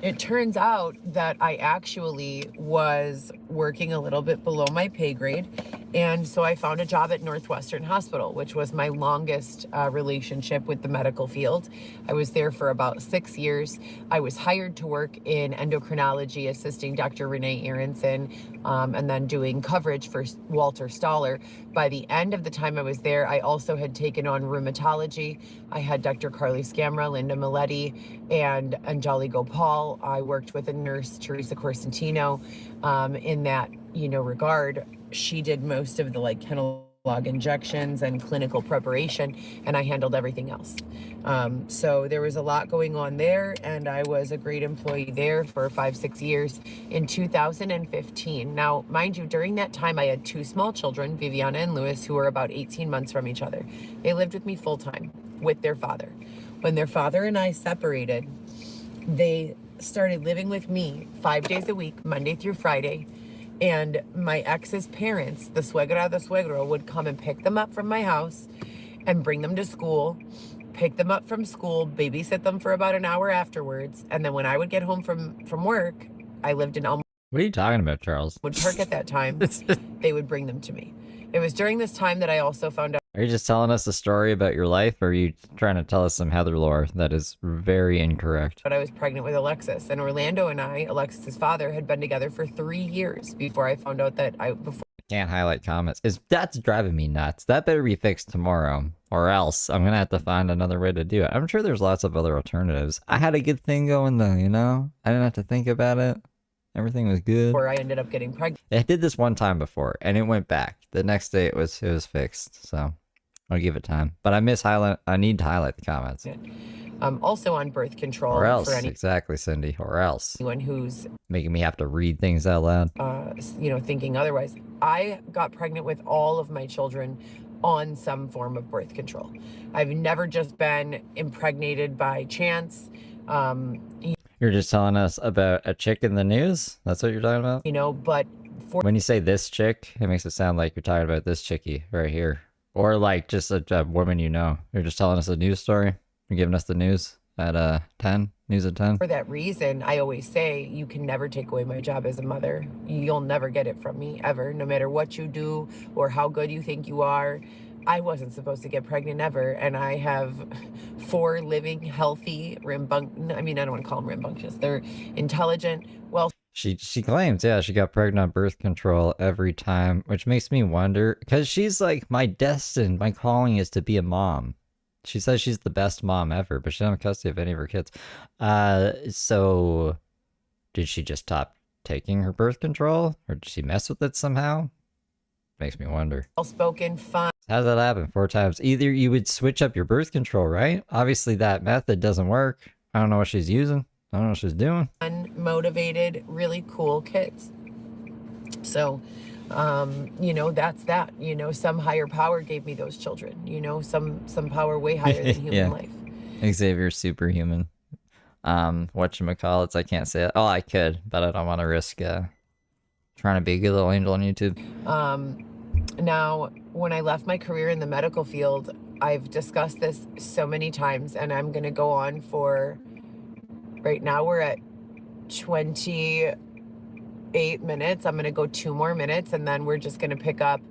It turns out that I actually was working a little bit below my pay grade, And so I found a job at Northwestern Hospital, which was my longest relationship with the medical field. I was there for about 6 years. I was hired to work in endocrinology, assisting Dr. Renee Aronson, and then doing coverage for Walter Staller. By the end of the time I was there, I also had taken on rheumatology. I had Dr. Carly Scamra, Linda Maletti, and Anjali Gopal. I worked with a nurse, Teresa Corsentino, in that, regard. She did most of the Kenalog injections and clinical preparation, and I handled everything else. So there was a lot going on there, and I was a great employee there for 5-6 years in 2015. Now, mind you, during that time, I had 2 small children, Viviana and Louis, who were about 18 months from each other. They lived with me full time with their father. When their father and I separated, they started living with me 5 days a week, Monday through Friday. And my ex's parents, the suegro, would come and pick them up from my house and bring them to school, pick them up from school, babysit them for about an hour afterwards. And then when I would get home from work, I lived in Elmwood What are you talking about, Charles? Park at that time, they would bring them to me. It was during this time that I also found out. Are you just telling us a story about your life, or are you trying to tell us some Heather lore that is very incorrect? But I was pregnant with Alexis, and Orlando and I, Alexis's father, had been together for 3 years before I found out that Can't highlight comments. That's driving me nuts. That better be fixed tomorrow, or else I'm gonna have to find another way to do it. I'm sure there's lots of other alternatives. I had a good thing going though, I didn't have to think about it. Everything was good. Before I ended up getting pregnant. I did this one time before, and it went back. The next day it was fixed. So I'll give it time. But I need to highlight the comments. Also on birth control. Or else, for exactly, Cindy. Or else. Anyone who's making me have to read things out loud. Thinking otherwise. I got pregnant with all of my children on some form of birth control. I've never just been impregnated by chance. You're just telling us about a chick in the news? That's what you're talking about? But when you say this chick, it makes it sound like you're talking about this chickie right here. Or like just a woman you know. You're just telling us a news story? You're giving us the news at 10? News at 10? For that reason, I always say, you can never take away my job as a mother. You'll never get it from me, ever. No matter what you do or how good you think you are. I wasn't supposed to get pregnant ever, and I have 4 living, healthy, I don't want to call them rambunctious. They're intelligent, well. She claims, yeah, she got pregnant on birth control every time, which makes me wonder, because she's like, my calling is to be a mom. She says she's the best mom ever, but she doesn't have custody of any of her kids. So did she just stop taking her birth control, or did she mess with it somehow? Makes me wonder. Well-spoken, fun. How does that happen 4 times? Either you would switch up your birth control, right? Obviously that method doesn't work. I don't know what she's using. I don't know what she's doing. Motivated, really cool kids. So, that's that. Some higher power gave me those children. Some power way higher than human life. Xavier's superhuman. Whatchamacallits, I can't say it. Oh, I could, but I don't want to risk trying to be a good little angel on YouTube. Now, when I left my career in the medical field, I've discussed this so many times, and I'm going to go on for, right now we're at 28 minutes. I'm going to go 2 more minutes, and then we're just going to pick up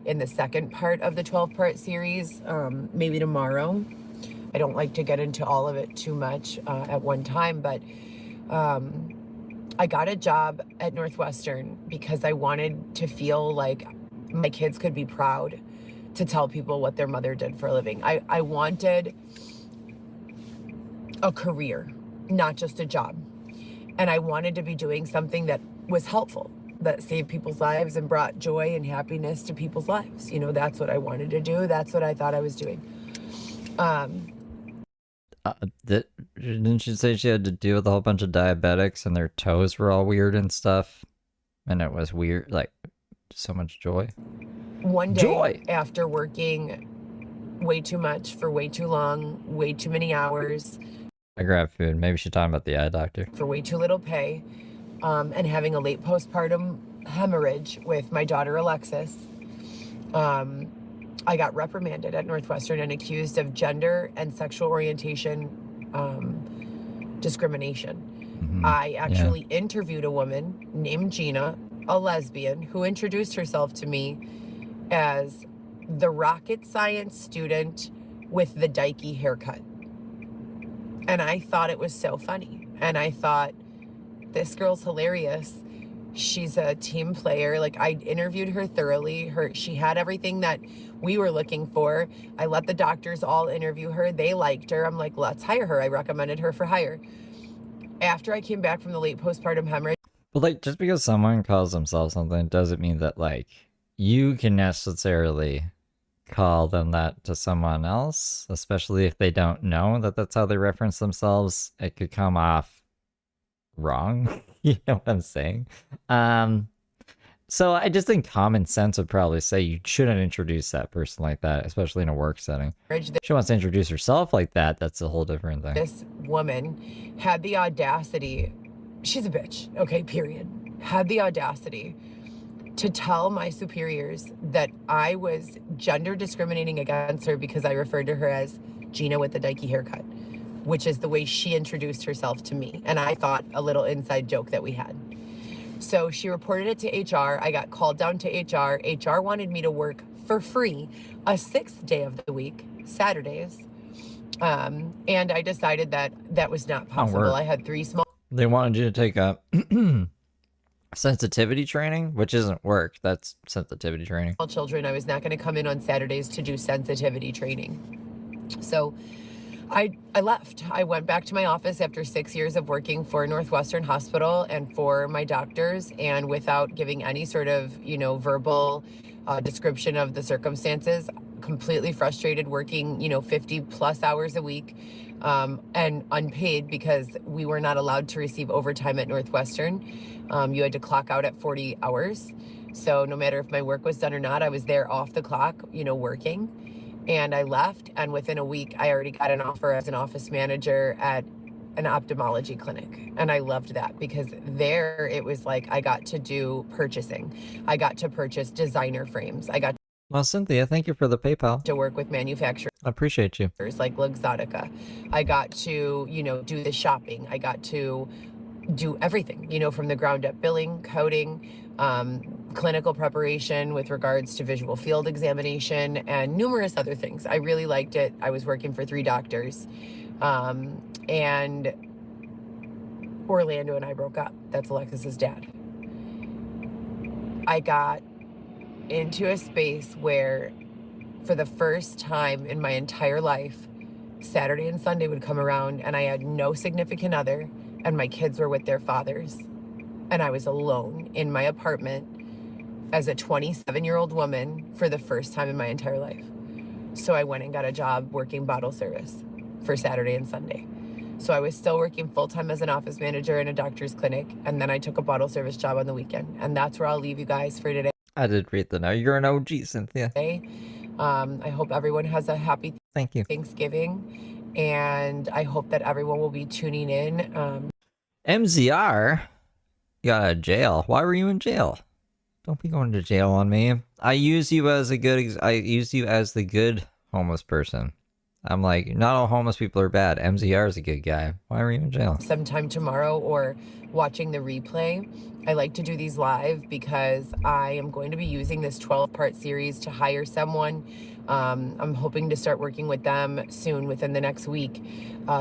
in the second part of the 12-part series, maybe tomorrow. I don't like to get into all of it too much at one time, but I got a job at Northwestern because I wanted to feel like my kids could be proud to tell people what their mother did for a living. I wanted a career, not just a job. And I wanted to be doing something that was helpful, that saved people's lives and brought joy and happiness to people's lives. That's what I wanted to do. That's what I thought I was doing. Didn't she say she had to deal with a whole bunch of diabetics and their toes were all weird and stuff? And it was weird, like, so much joy. One day, after working way too much for way too long, way too many hours. I grabbed food. Maybe she's talking about the eye doctor. For way too little pay, and having a late postpartum hemorrhage with my daughter Alexis. I got reprimanded at Northwestern and accused of gender and sexual orientation discrimination. Mm-hmm. I actually interviewed a woman named Gina, a lesbian, who introduced herself to me as the rocket science student with the dykey haircut. And I thought it was so funny. And I thought, this girl's hilarious. She's a team player. Like, I interviewed her thoroughly. She had everything that we were looking for. I let the doctors all interview her. They liked her. I'm like, let's hire her. I recommended her for hire. After I came back from the late postpartum hemorrhage. But like, just because someone calls themselves something doesn't mean that like you can necessarily call them that to someone else, especially if they don't know that that's how they reference themselves. It could come off wrong. You know what I'm saying? So I just think common sense would probably say you shouldn't introduce that person like that, especially in a work setting. If she wants to introduce herself like that, that's a whole different thing. This woman had the audacity, she's a bitch, okay, period, had the audacity to tell my superiors that I was gender discriminating against her because I referred to her as Gina with the dykey haircut, which is the way she introduced herself to me. And I thought a little inside joke that we had. So she reported it to HR. I got called down to HR. HR wanted me to work for free a 6th day of the week, Saturdays. And I decided that that was not possible. I had 3 small... They wanted you to take a sensitivity training, which isn't work. That's sensitivity training. Children. I was not going to come in on Saturdays to do sensitivity training. So I left. I went back to my office after 6 years of working for Northwestern Hospital and for my doctors, and without giving any sort of, verbal description of the circumstances, completely frustrated working, 50 plus hours a week, and unpaid because we were not allowed to receive overtime at Northwestern. You had to clock out at 40 hours. So no matter if my work was done or not, I was there off the clock, working. And I left, and within a week, I already got an offer as an office manager at an ophthalmology clinic. And I loved that because there it was like I got to do purchasing. I got to purchase designer frames. I got Well, Cynthia, thank you for the PayPal. to work with manufacturers. I appreciate you. Like Luxottica. I got to, do the shopping. I got to do everything, from the ground up, billing, coding, clinical preparation with regards to visual field examination, and numerous other things. I really liked it. I was working for 3 doctors, and Orlando and I broke up. That's Alexis's dad. I got into a space where, for the first time in my entire life, Saturday and Sunday would come around and I had no significant other, and my kids were with their fathers, and I was alone in my apartment as a 27-year-old woman for the first time in my entire life. So I went and got a job working bottle service for Saturday and Sunday. So I was still working full-time as an office manager in a doctor's clinic, and then I took a bottle service job on the weekend. And that's where I'll leave you guys for today. I did read the note. You're an OG, Cynthia. I hope everyone has a happy Thank you. Thanksgiving, and I hope that everyone will be tuning in. MZR, you got out of jail. Why were you in jail? Don't be going to jail on me. I use you as the good homeless person. I'm like, not all homeless people are bad. MZR is a good guy. Why were you in jail? Sometime tomorrow or watching the replay. I like to do these live because I am going to be using this 12-part series to hire someone. I'm hoping to start working with them soon, within the next week,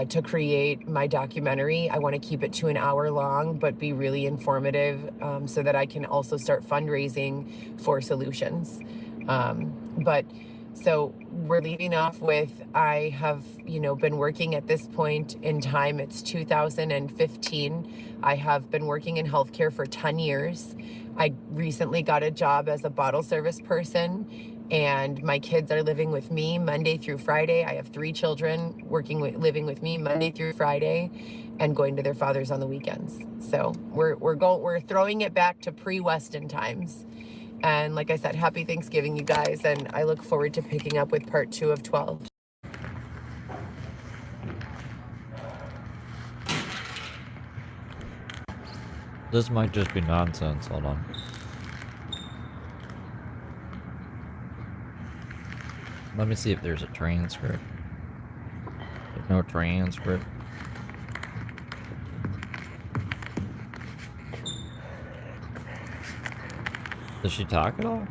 to create my documentary. I want to keep it to an hour long, but be really informative, so that I can also start fundraising for solutions. So we're leaving off with, I have, been working at this point in time. It's 2015. I have been working in healthcare for 10 years. I recently got a job as a bottle service person, and my kids are living with me Monday through Friday. I have 3 children living with me Monday through Friday, and going to their fathers on the weekends. So we're throwing it back to pre-Weston times. And like I said, happy Thanksgiving, you guys, and I look forward to picking up with part 2 of 12. This might just be nonsense. Hold on. Let me see if there's a transcript. There's no transcript. Does she talk at all?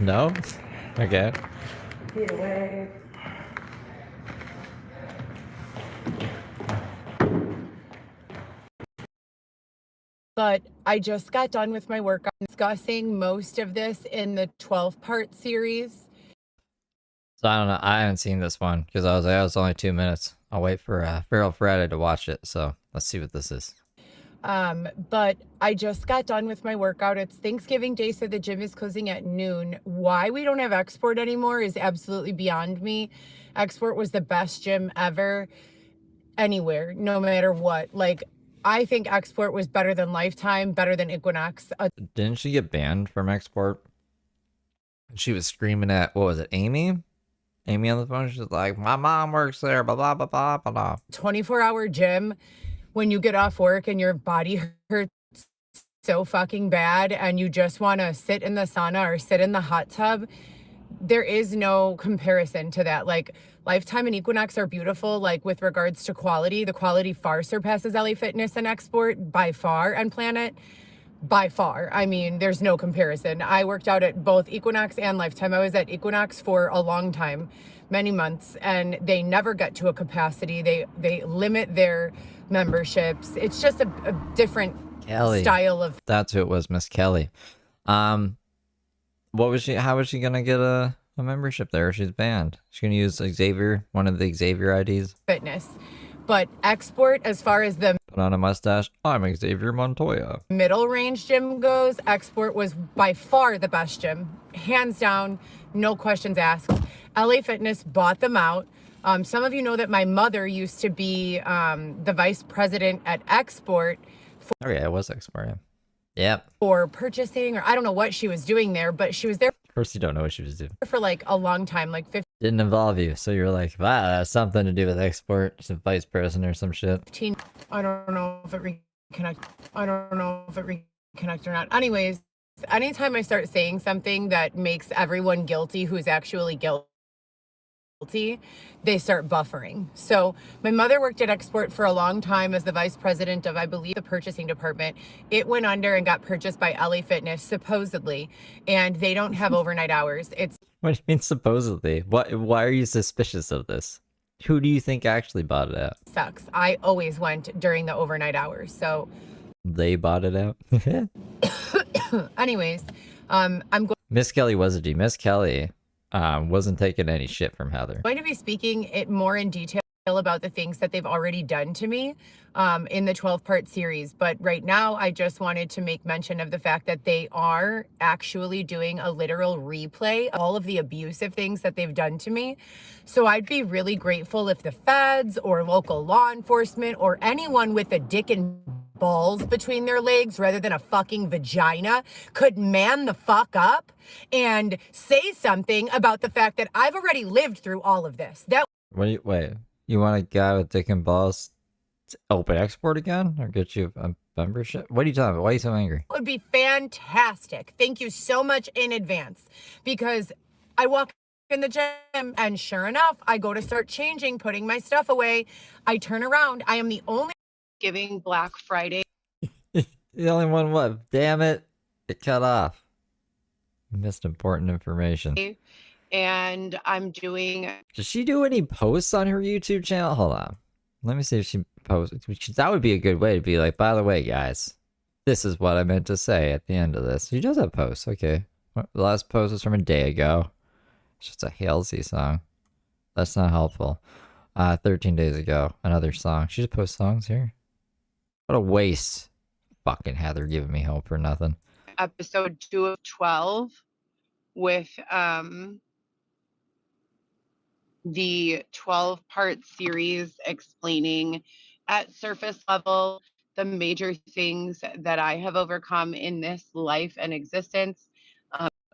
No? Okay. Either way. But I just got done with my work on discussing most of this in the 12-part series. So I don't know. I haven't seen this one because I was like, oh, it's only 2 minutes. I'll wait for Feral Friday to watch it. So let's see what this is. But I just got done with my workout. It's Thanksgiving Day, so the gym is closing at noon. Why we don't have Export anymore is absolutely beyond me. Export was the best gym ever, anywhere, no matter what. Like, I think Export was better than Lifetime, better than Equinox. Didn't she get banned from Export? She was screaming at, what was it, Amy? Amy on the phone, she's like, my mom works there, blah, blah, blah, blah, blah, blah. 24-hour gym, when you get off work and your body hurts so fucking bad and you just want to sit in the sauna or sit in the hot tub, there is no comparison to that. Like, Lifetime and Equinox are beautiful, like, with regards to quality. The quality far surpasses LA Fitness and Export by far, and Planet by far. I mean, there's no comparison. I worked out at both Equinox and Lifetime. I was at Equinox for a long time, many months, and they never get to a capacity. They limit their memberships. It's just a different Kelly. style of. That's who it was, Miss Kelly. What was she? How was she gonna get a membership there? She's banned. She's gonna use Xavier, one of the Xavier IDs. Fitness, but Export, as far as the Put on a mustache. I'm Xavier Montoya. middle range gym goes, Export was by far the best gym, hands down, no questions asked. LA Fitness bought them out. Some of you know that my mother used to be the vice president at Export. Oh yeah, it was Export. Yeah. Yep. For purchasing, or I don't know what she was doing there, but she was there Of course, you don't know what she was doing. for like a long time, like 15. Didn't involve you, so you're like, wow, that has something to do with Export. She's a vice president or some shit. I don't know if it reconnect or not. Anyways, anytime I start saying something that makes everyone guilty who's actually guilty, they start buffering. So my mother worked at Export for a long time as the vice president of, I believe, the purchasing department. It went under and got purchased by LA Fitness, supposedly, and they don't have overnight hours. It's What do you mean supposedly? Why are you suspicious of this? Who do you think actually bought it out? sucks. I always went during the overnight hours. So They bought it out? anyways, I'm Miss Kelly was a G. Miss Kelly wasn't taking any shit from Heather. going to be speaking it more in detail about the things that they've already done to me in the 12-part series. But right now, I just wanted to make mention of the fact that they are actually doing a literal replay of all of the abusive things that they've done to me. So I'd be really grateful if the feds or local law enforcement or anyone with a dick and balls between their legs rather than a fucking vagina could man the fuck up and say something about the fact that I've already lived through all of this. That Wait, you want a guy with dick and balls to open Export again? Or get you a membership? What are you talking about? Why are you so angry? would be fantastic. Thank you so much in advance, because I walk in the gym and sure enough, I go to start changing, putting my stuff away. I turn around. I am the only giving Black Friday. The only one, what? Damn it. It cut off. Missed important information. And I'm doing. Does she do any posts on her YouTube channel? Hold on. Let me see if she posts. That would be a good way to be like, by the way, guys, this is what I meant to say at the end of this. She does have posts. Okay. The last post was from a day ago. It's just a Halsey song. That's not helpful. 13 days ago, another song. She just posts songs here. What a waste. Fucking Heather giving me hope for nothing. Episode 2 of 12 with the 12-part series explaining at surface level the major things that I have overcome in this life and existence.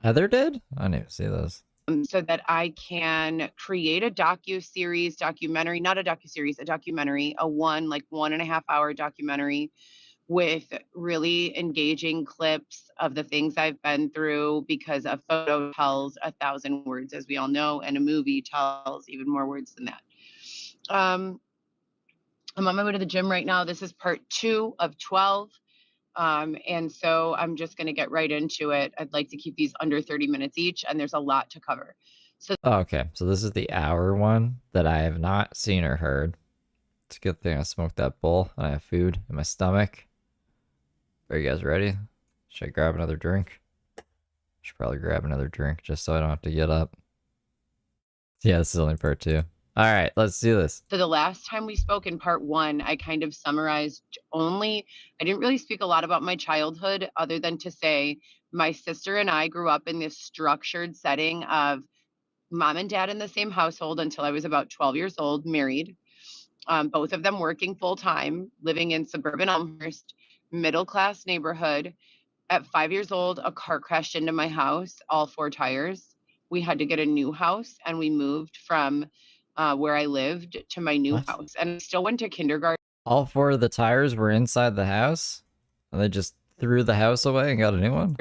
Heather did? I didn't even see those. So that I can create a documentary, not a docuseries, a documentary, a 1.5 hour documentary with really engaging clips of the things I've been through, because a photo tells 1,000 words, as we all know, and a movie tells even more words than that. I'm on my way to the gym right now. This is part 2 of 12. And so I'm just going to get right into it. I'd like to keep these under 30 minutes each, and there's a lot to cover. So, okay, so this is the hour one that I have not seen or heard. It's a good thing I smoked that bowl and I have food in my stomach. Are you guys ready? Should I grab another drink? Should probably grab another drink just so I don't have to get up. Yeah, this is only part 2. All right, let's do this. So the last time we spoke in part 1, I kind of summarized I didn't really speak a lot about my childhood other than to say my sister and I grew up in this structured setting of mom and dad in the same household until I was about 12 years old, married, both of them working full time, living in suburban Elmhurst, middle class neighborhood. At 5 years old, a car crashed into my house, all 4 tires. We had to get a new house, and we moved from where I lived to my new What? house. And I still went to kindergarten All 4 of the tires were inside the house? And they just threw the house away and got a new one?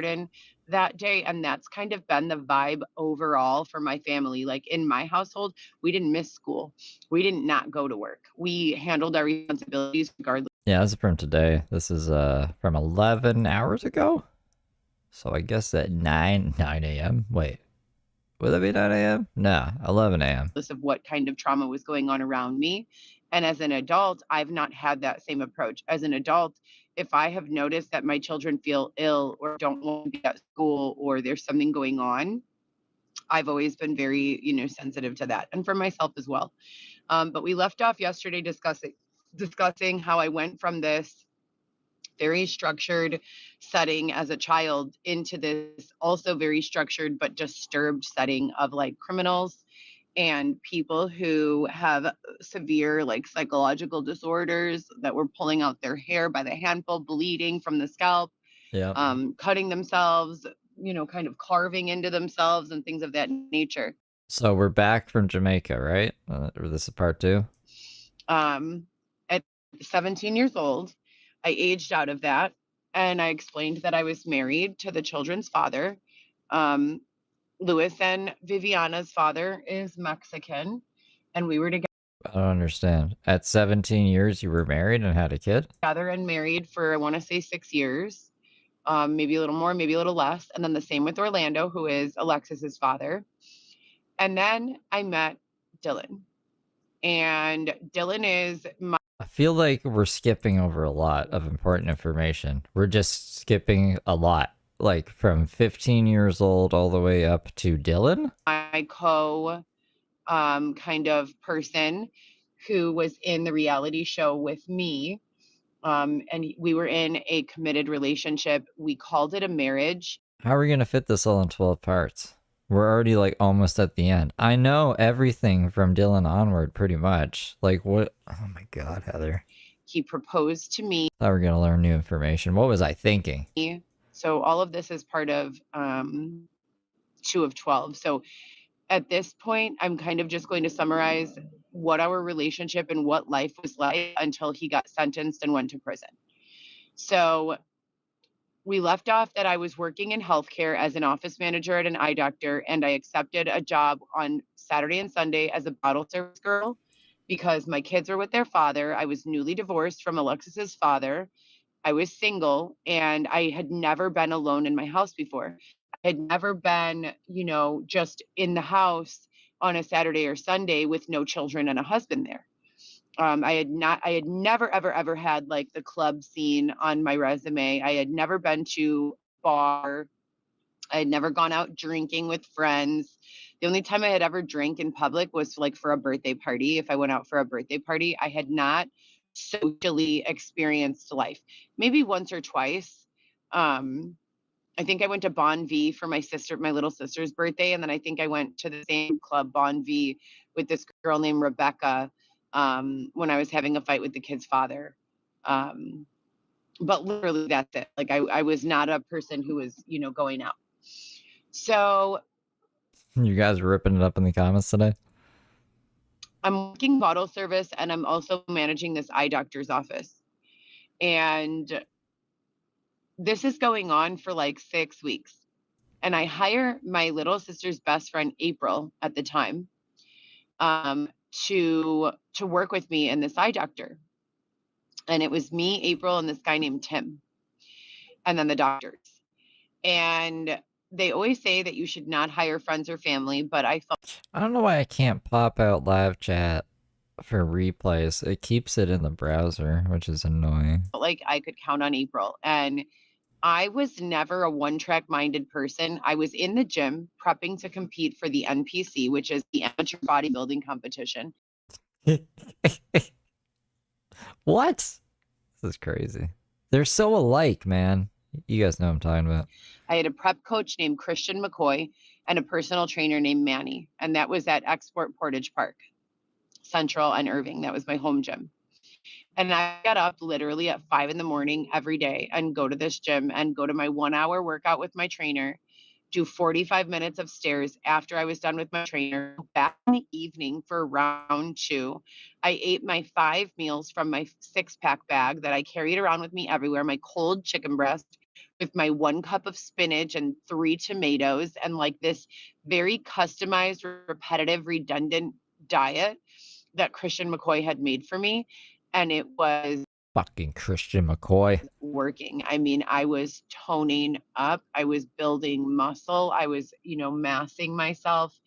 that day. And that's kind of been the vibe overall for my family. Like in my household, we didn't miss school. We didn't not go to work. We handled our responsibilities regardless. Yeah, this is from today. This is from 11 hours ago? So I guess at 9 a.m. Wait, would that be 9 a.m.? No, 11 a.m. Of what kind of trauma was going on around me. And as an adult, I've not had that same approach. As an adult, if I have noticed that my children feel ill or don't want to be at school or there's something going on, I've always been very, sensitive to that, and for myself as well. But we left off yesterday discussing how I went from this very structured setting as a child into this also very structured but disturbed setting of like criminals and people who have severe like psychological disorders that were pulling out their hair by the handful, bleeding from the scalp, Yeah. cutting themselves, kind of carving into themselves and things of that nature. So we're back from Jamaica, right? Or this is part 2? At 17 years old, I aged out of that, and I explained that I was married to the children's father. Louis and Viviana's father is Mexican, and we were I don't understand. At 17 years, you were married and had a kid? together and married for, I want to say, 6 years, maybe a little more, maybe a little less. And then the same with Orlando, who is Alexis's father. And then I met Dylan. And Dylan is my I feel like we're skipping over a lot of important information. We're just skipping a lot. Like from 15 years old all the way up to Dylan? kind of person who was in the reality show with me. And we were in a committed relationship. We called it a marriage. How are we going to fit this all in 12 parts? We're already like almost at the end. I know everything from Dylan onward pretty much. Like what? Oh my God, Heather. He proposed to me. Thought we were going to learn new information. What was I thinking? So all of this is part of 2 of 12. So at this point, I'm kind of just going to summarize what our relationship and what life was like until he got sentenced and went to prison. So we left off that I was working in healthcare as an office manager at an eye doctor, and I accepted a job on Saturday and Sunday as a bottle service girl because my kids were with their father. I was newly divorced from Alexis's father. I was single, and I had never been alone in my house before. I had never been, just in the house on a Saturday or Sunday with no children and a husband there. I had never, ever, ever had like the club scene on my resume. I had never been to a bar. I had never gone out drinking with friends. The only time I had ever drank in public was like for a birthday party. If I went out for a birthday party, I had not socially experienced life. Maybe once or twice. I think I went to Bon V for my little sister's birthday. And then I think I went to the same club, Bon V, with this girl named Rebecca when I was having a fight with the kid's father. But literally that's it. Like I was not a person who was, going out. So You guys were ripping it up in the comments today? I'm working bottle service, and I'm also managing this eye doctor's office. And this is going on for like 6 weeks. And I hire my little sister's best friend, April, at the time, to work with me in this eye doctor. And it was me, April, and this guy named Tim. and then the doctors. And they always say that you should not hire friends or family, but I felt I don't know why I can't pop out live chat for replays. It keeps it in the browser, which is annoying. like I could count on April. And I was never a one-track minded person. I was in the gym prepping to compete for the NPC, which is the amateur bodybuilding competition. What? This is crazy. They're so alike, man. You guys know what I'm talking about. I had a prep coach named Christian McCoy and a personal trainer named Manny. And that was at Export Portage Park, Central and Irving. That was my home gym. And I got up literally at 5 in the morning every day and go to this gym and go to my 1 hour workout with my trainer, do 45 minutes of stairs after I was done with my trainer, back in the evening for round 2. I ate my 5 meals from my 6-pack bag that I carried around with me everywhere, my cold chicken breast with my 1 cup of spinach and 3 tomatoes, and like this very customized, repetitive, redundant diet that Christian McCoy had made for me. And it was Fucking Christian McCoy. working. I mean, I was toning up, I was building muscle, I was, massing myself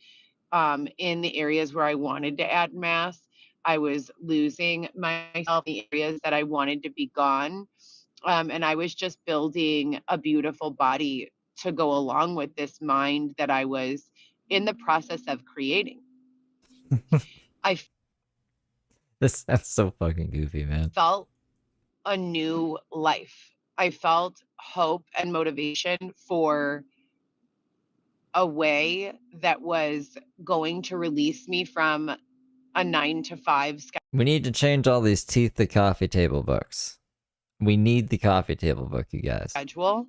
in the areas where I wanted to add mass. I was losing myself in the areas that I wanted to be gone. And I was just building a beautiful body to go along with this mind that I was in the process of creating. That's so fucking goofy, man. Felt a new life. I felt hope and motivation for a way that was going to release me from a 9-to-5 We need to change all these teeth to coffee table books. We need the coffee table book, you guys. schedule.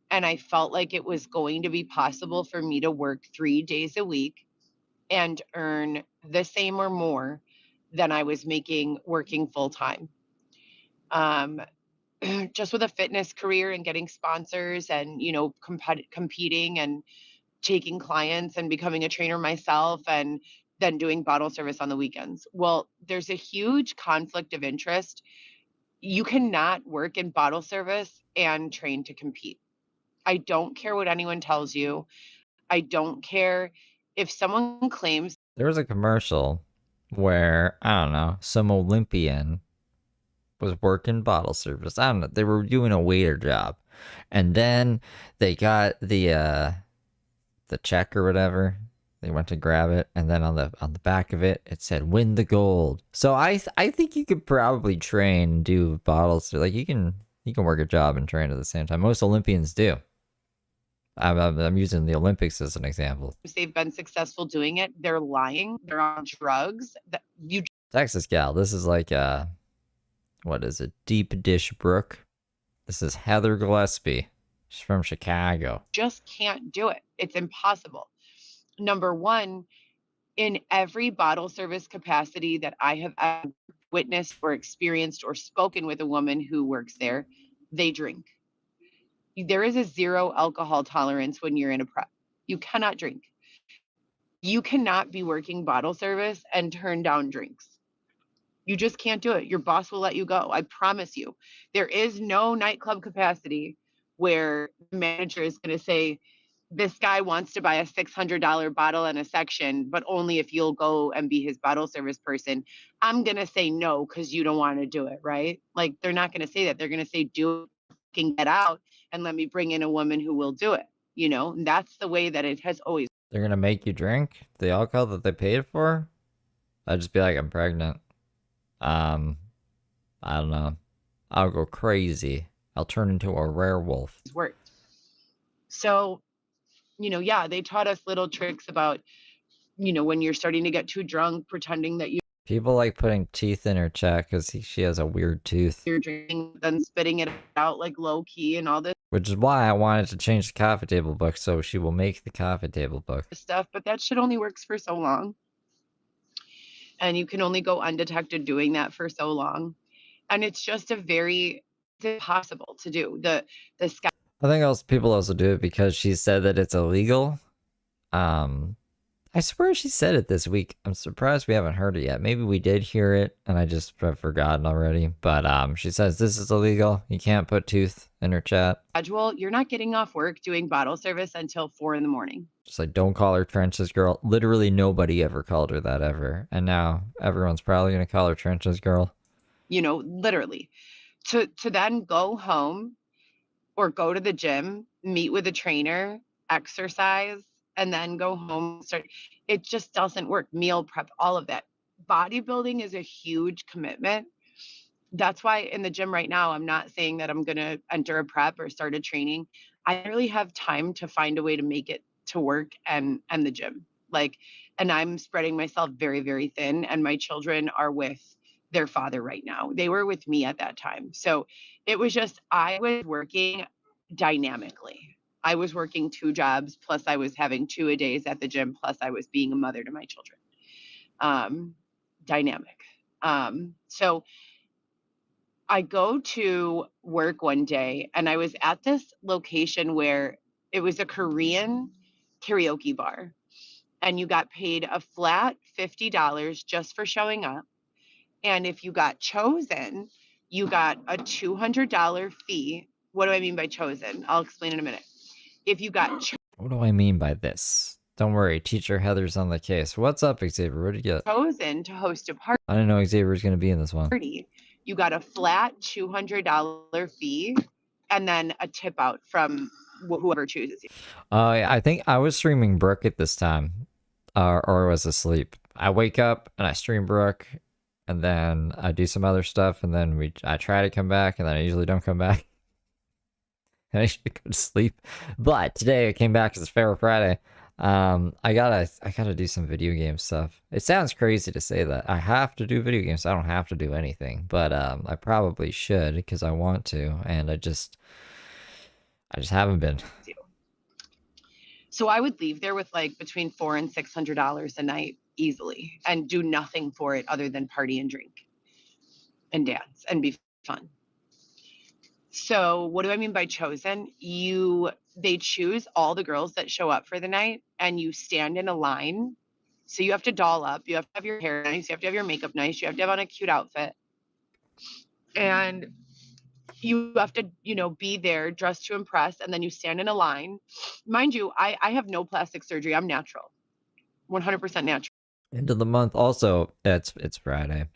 And I felt like it was going to be possible for me to work 3 days a week and earn the same or more than I was making working full time. Just with a fitness career and getting sponsors and, competing and taking clients and becoming a trainer myself and then doing bottle service on the weekends. Well, there's a huge conflict of interest. You cannot work in bottle service and train to compete. I don't care what anyone tells you. I don't care if someone claims. There was a commercial where, I don't know, some Olympian was working bottle service. I don't know. They were doing a waiter job. And then they got the check or whatever. They went to grab it, and then on the back of it, it said "Win the gold." So I think you could probably train and do bottles. Like you can work a job and train at the same time. Most Olympians do. I'm using the Olympics as an example. They've been successful doing it. They're lying. They're on drugs. Texas gal. This is like what is it? Deep Dish Brook. This is Heather Gillespie. She's from Chicago. Just can't do it. It's impossible. Number one, in every bottle service capacity that I have ever witnessed or experienced or spoken with a woman who works there, they drink. There is a 0 alcohol tolerance when you're in a prep. You cannot drink. You cannot be working bottle service and turn down drinks. You just can't do it. Your boss will let you go. I promise you. There is no nightclub capacity where the manager is going to say, this guy wants to buy a $600 bottle in a section, but only if you'll go and be his bottle service person. I'm going to say no because you don't want to do it, right? Like, they're not going to say that. They're going to say, do it, can get out, and let me bring in a woman who will do it. And that's the way that it has always. They're going to make you drink the alcohol that they paid for? I'd just be like, I'm pregnant. I don't know. I'll go crazy. I'll turn into a werewolf. Worked. So, yeah, they taught us little tricks about, when you're starting to get too drunk, pretending that People like putting teeth in her cheek because she has a weird tooth. you're drinking, then spitting it out like low key and all this Which is why I wanted to change the coffee table book so she will make the coffee table book. stuff. But that shit only works for so long. And you can only go undetected doing that for so long. And it's just it's impossible to do. The I think people also do it because she said that it's illegal. I swear she said it this week. I'm surprised we haven't heard it yet. Maybe we did hear it and I just have forgotten already. But she says this is illegal. You can't put tooth in her chat. Schedule, you're not getting off work doing bottle service until 4 in the morning. Just like, don't call her Trenches Girl. Literally nobody ever called her that ever. And now everyone's probably going to call her Trenches Girl. You know, literally. To then go home or go to the gym, meet with a trainer, exercise, and then go home, start. It just doesn't work. Meal prep, all of that. Bodybuilding is a huge commitment. That's why in the gym right now, I'm not saying that I'm going to enter a prep or start a training. I really have time to find a way to make it to work and the gym. Like, and I'm spreading myself very, very thin, and my children are with their father right now. They were with me at that time. So it was just, I was working dynamically. I was working 2 jobs, plus I was having 2-a-days at the gym, plus I was being a mother to my children. Dynamic. So I go to work one day and I was at this location where it was a Korean karaoke bar, and you got paid a flat $50 just for showing up. And if you got chosen, you got a $200 fee. What do I mean by chosen? I'll explain in a minute. If you got What do I mean by this? Don't worry, teacher Heather's on the case. What's up, Xavier? What did you get? chosen to host a party, I didn't know Xavier was going to be in this one. you got a flat $200 fee and then a tip out from whoever chooses you. I think I was streaming Brooke at this time, or I was asleep. I wake up and I stream Brooke, and then I do some other stuff, and then I try to come back, and then I usually don't come back. And I should go to sleep. But today I came back because it's Fair Friday. I gotta do some video game stuff. It sounds crazy to say that I have to do video games. I don't have to do anything, but I probably should because I want to, and I just haven't been. So I would leave there with like between $400 and $600 a night easily, and do nothing for it other than party and drink and dance and be fun. So what do I mean by chosen? They choose all the girls that show up for the night, and you stand in a line. So you have to doll up, you have to have your hair nice, you have to have your makeup nice, you have to have on a cute outfit. And you have to, be there dressed to impress, and then you stand in a line. Mind you, I have no plastic surgery. I'm natural. 100% natural. End of the month. Also, it's Friday.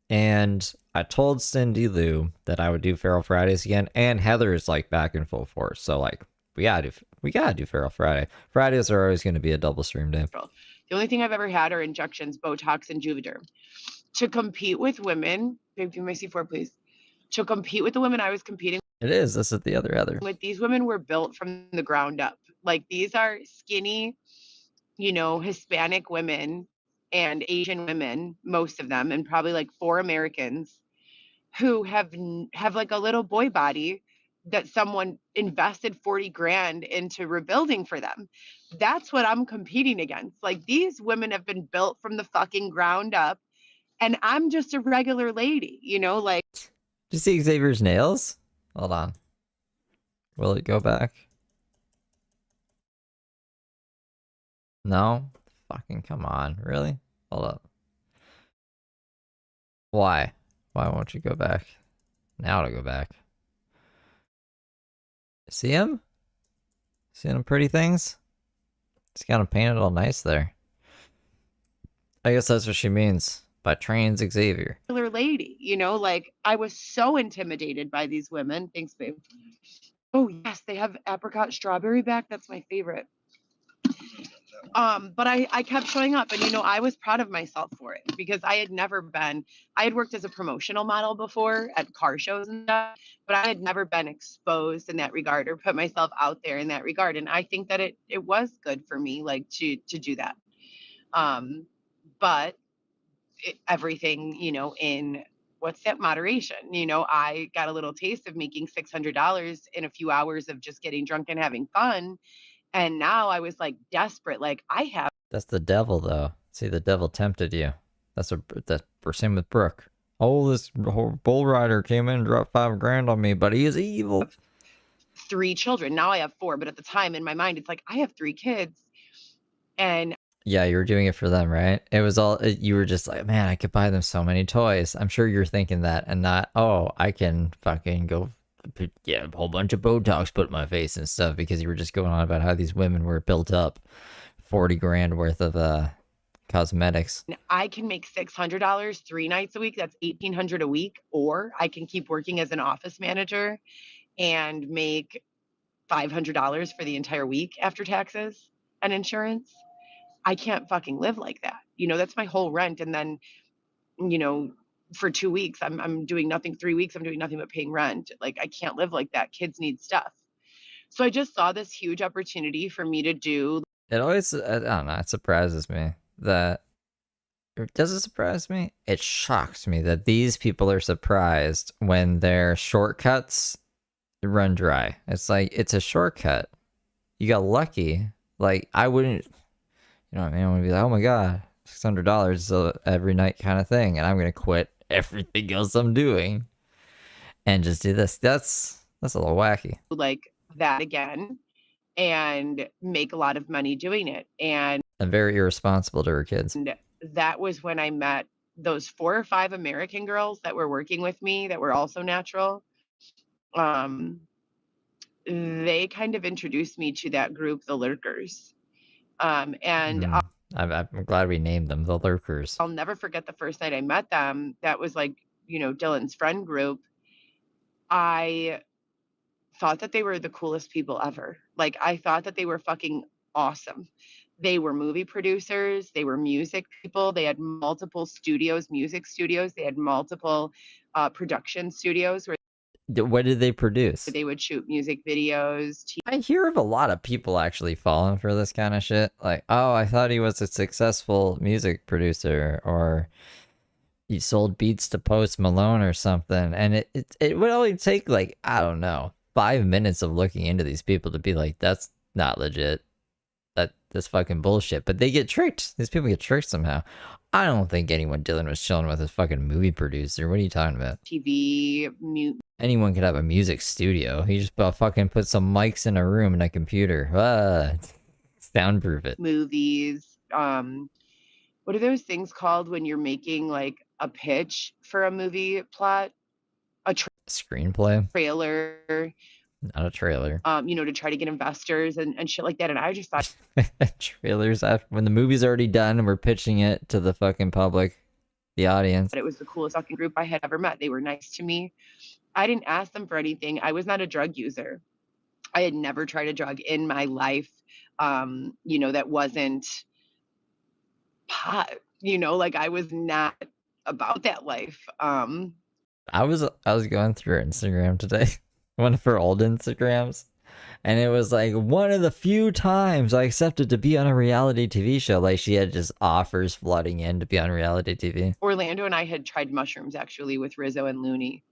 And I told Cindy Lou that I would do Feral Fridays again, and Heather is like back in full force. So like we gotta do Feral Friday. Fridays are always gonna be a double stream day. The only thing I've ever had are injections, Botox, and Juvederm. To compete with women, babe, give me my C4, please. To compete with the women I was competing This is the other with, these women were built from the ground up. Like, these are skinny, Hispanic women and Asian women, most of them, and probably like 4 Americans who have like a little boy body that someone invested 40 grand into rebuilding for them. That's what I'm competing against. Like, these women have been built from the fucking ground up, and I'm just a regular lady, like. Did you see Xavier's nails? Hold on. Will it go back? No? Fucking come on. Really? Hold up. Why? Why won't you go back? Now to go back. See him? See them pretty things? He's got him painted all nice there. I guess that's what she means by trans Xavier. Lady, like, I was so intimidated by these women. Thanks, babe. Oh yes, they have apricot strawberry back. That's my favorite. But I kept showing up, and I was proud of myself for it, because I had worked as a promotional model before at car shows and stuff, but I had never been exposed in that regard or put myself out there in that regard. And I think that it was good for me, like, to do that. But everything, in what's that, moderation. I got a little taste of making $600 in a few hours of just getting drunk and having fun. And now I was like desperate. Like, That's the devil, though. See, the devil tempted you. That's same with Brooke. Oh, this bull rider came in and dropped $5 grand on me, but he is evil. 3 children. Now I have 4, but at the time in my mind, it's like, I have 3 kids. And Yeah, you were doing it for them, right? It was all you were just like, man, I could buy them so many toys. I'm sure you're thinking that, and not, oh, I can fucking go get a whole bunch of Botox put in my face and stuff, because you were just going on about how these women were built up 40 grand worth of cosmetics. I can make $600 3 nights a week. That's $1,800 a week. Or I can keep working as an office manager and make $500 for the entire week after taxes and insurance. I can't fucking live like that. That's my whole rent. And then, for 2 weeks, I'm doing nothing. 3 weeks, I'm doing nothing but paying rent. Like, I can't live like that. Kids need stuff. So I just saw this huge opportunity for me to do. It always, I don't know, it surprises me that, or does it surprise me? It shocks me that these people are surprised when their shortcuts run dry. It's like, it's a shortcut. You got lucky. Like, I wouldn't, I would be like, oh my God, $600 every night kind of thing. And I'm going to quit everything else I'm doing and just do this. That's a little wacky. Like that again and make a lot of money doing it. And very irresponsible to her kids. That was when I met those 4 or 5 American girls that were working with me that were also natural. They kind of introduced me to that group, the Lurkers. And I'm glad we named them the Lurkers. I'll never forget the first night I met them. That was like, Dylan's friend group. I thought that they were the coolest people ever. Like, I thought that they were fucking awesome. They were movie producers. They were music people. They had multiple studios, music studios. They had multiple production studios where what did they produce? they would shoot music videos. I hear of a lot of people actually falling for this kind of shit. Like, oh, I thought he was a successful music producer, or he sold beats to Post Malone or something. And it would only take, like, I don't know, 5 minutes of looking into these people to be like, that's not legit. That's fucking bullshit. But they get tricked. These people get tricked somehow. I don't think anyone Dylan was chilling with his fucking movie producer. What are you talking about? TV, anyone could have a music studio. You just fucking put some mics in a room and a computer. Soundproof it. Movies. What are those things called when you're making like a pitch for a movie plot? A screenplay? Trailer. Not a trailer. To try to get investors and shit like that. And I just thought trailers after when the movie's already done and we're pitching it to the fucking public, the audience. It was the coolest fucking group I had ever met. They were nice to me. I didn't ask them for anything. I was not a drug user. I had never tried a drug in my life. That wasn't pot. Like I was not about that life. I was going through her Instagram today. One of her old Instagrams, and it was like one of the few times I accepted to be on a reality TV show. Like, she had just offers flooding in to be on reality TV. Orlando and I had tried mushrooms actually with Rizzo and Looney.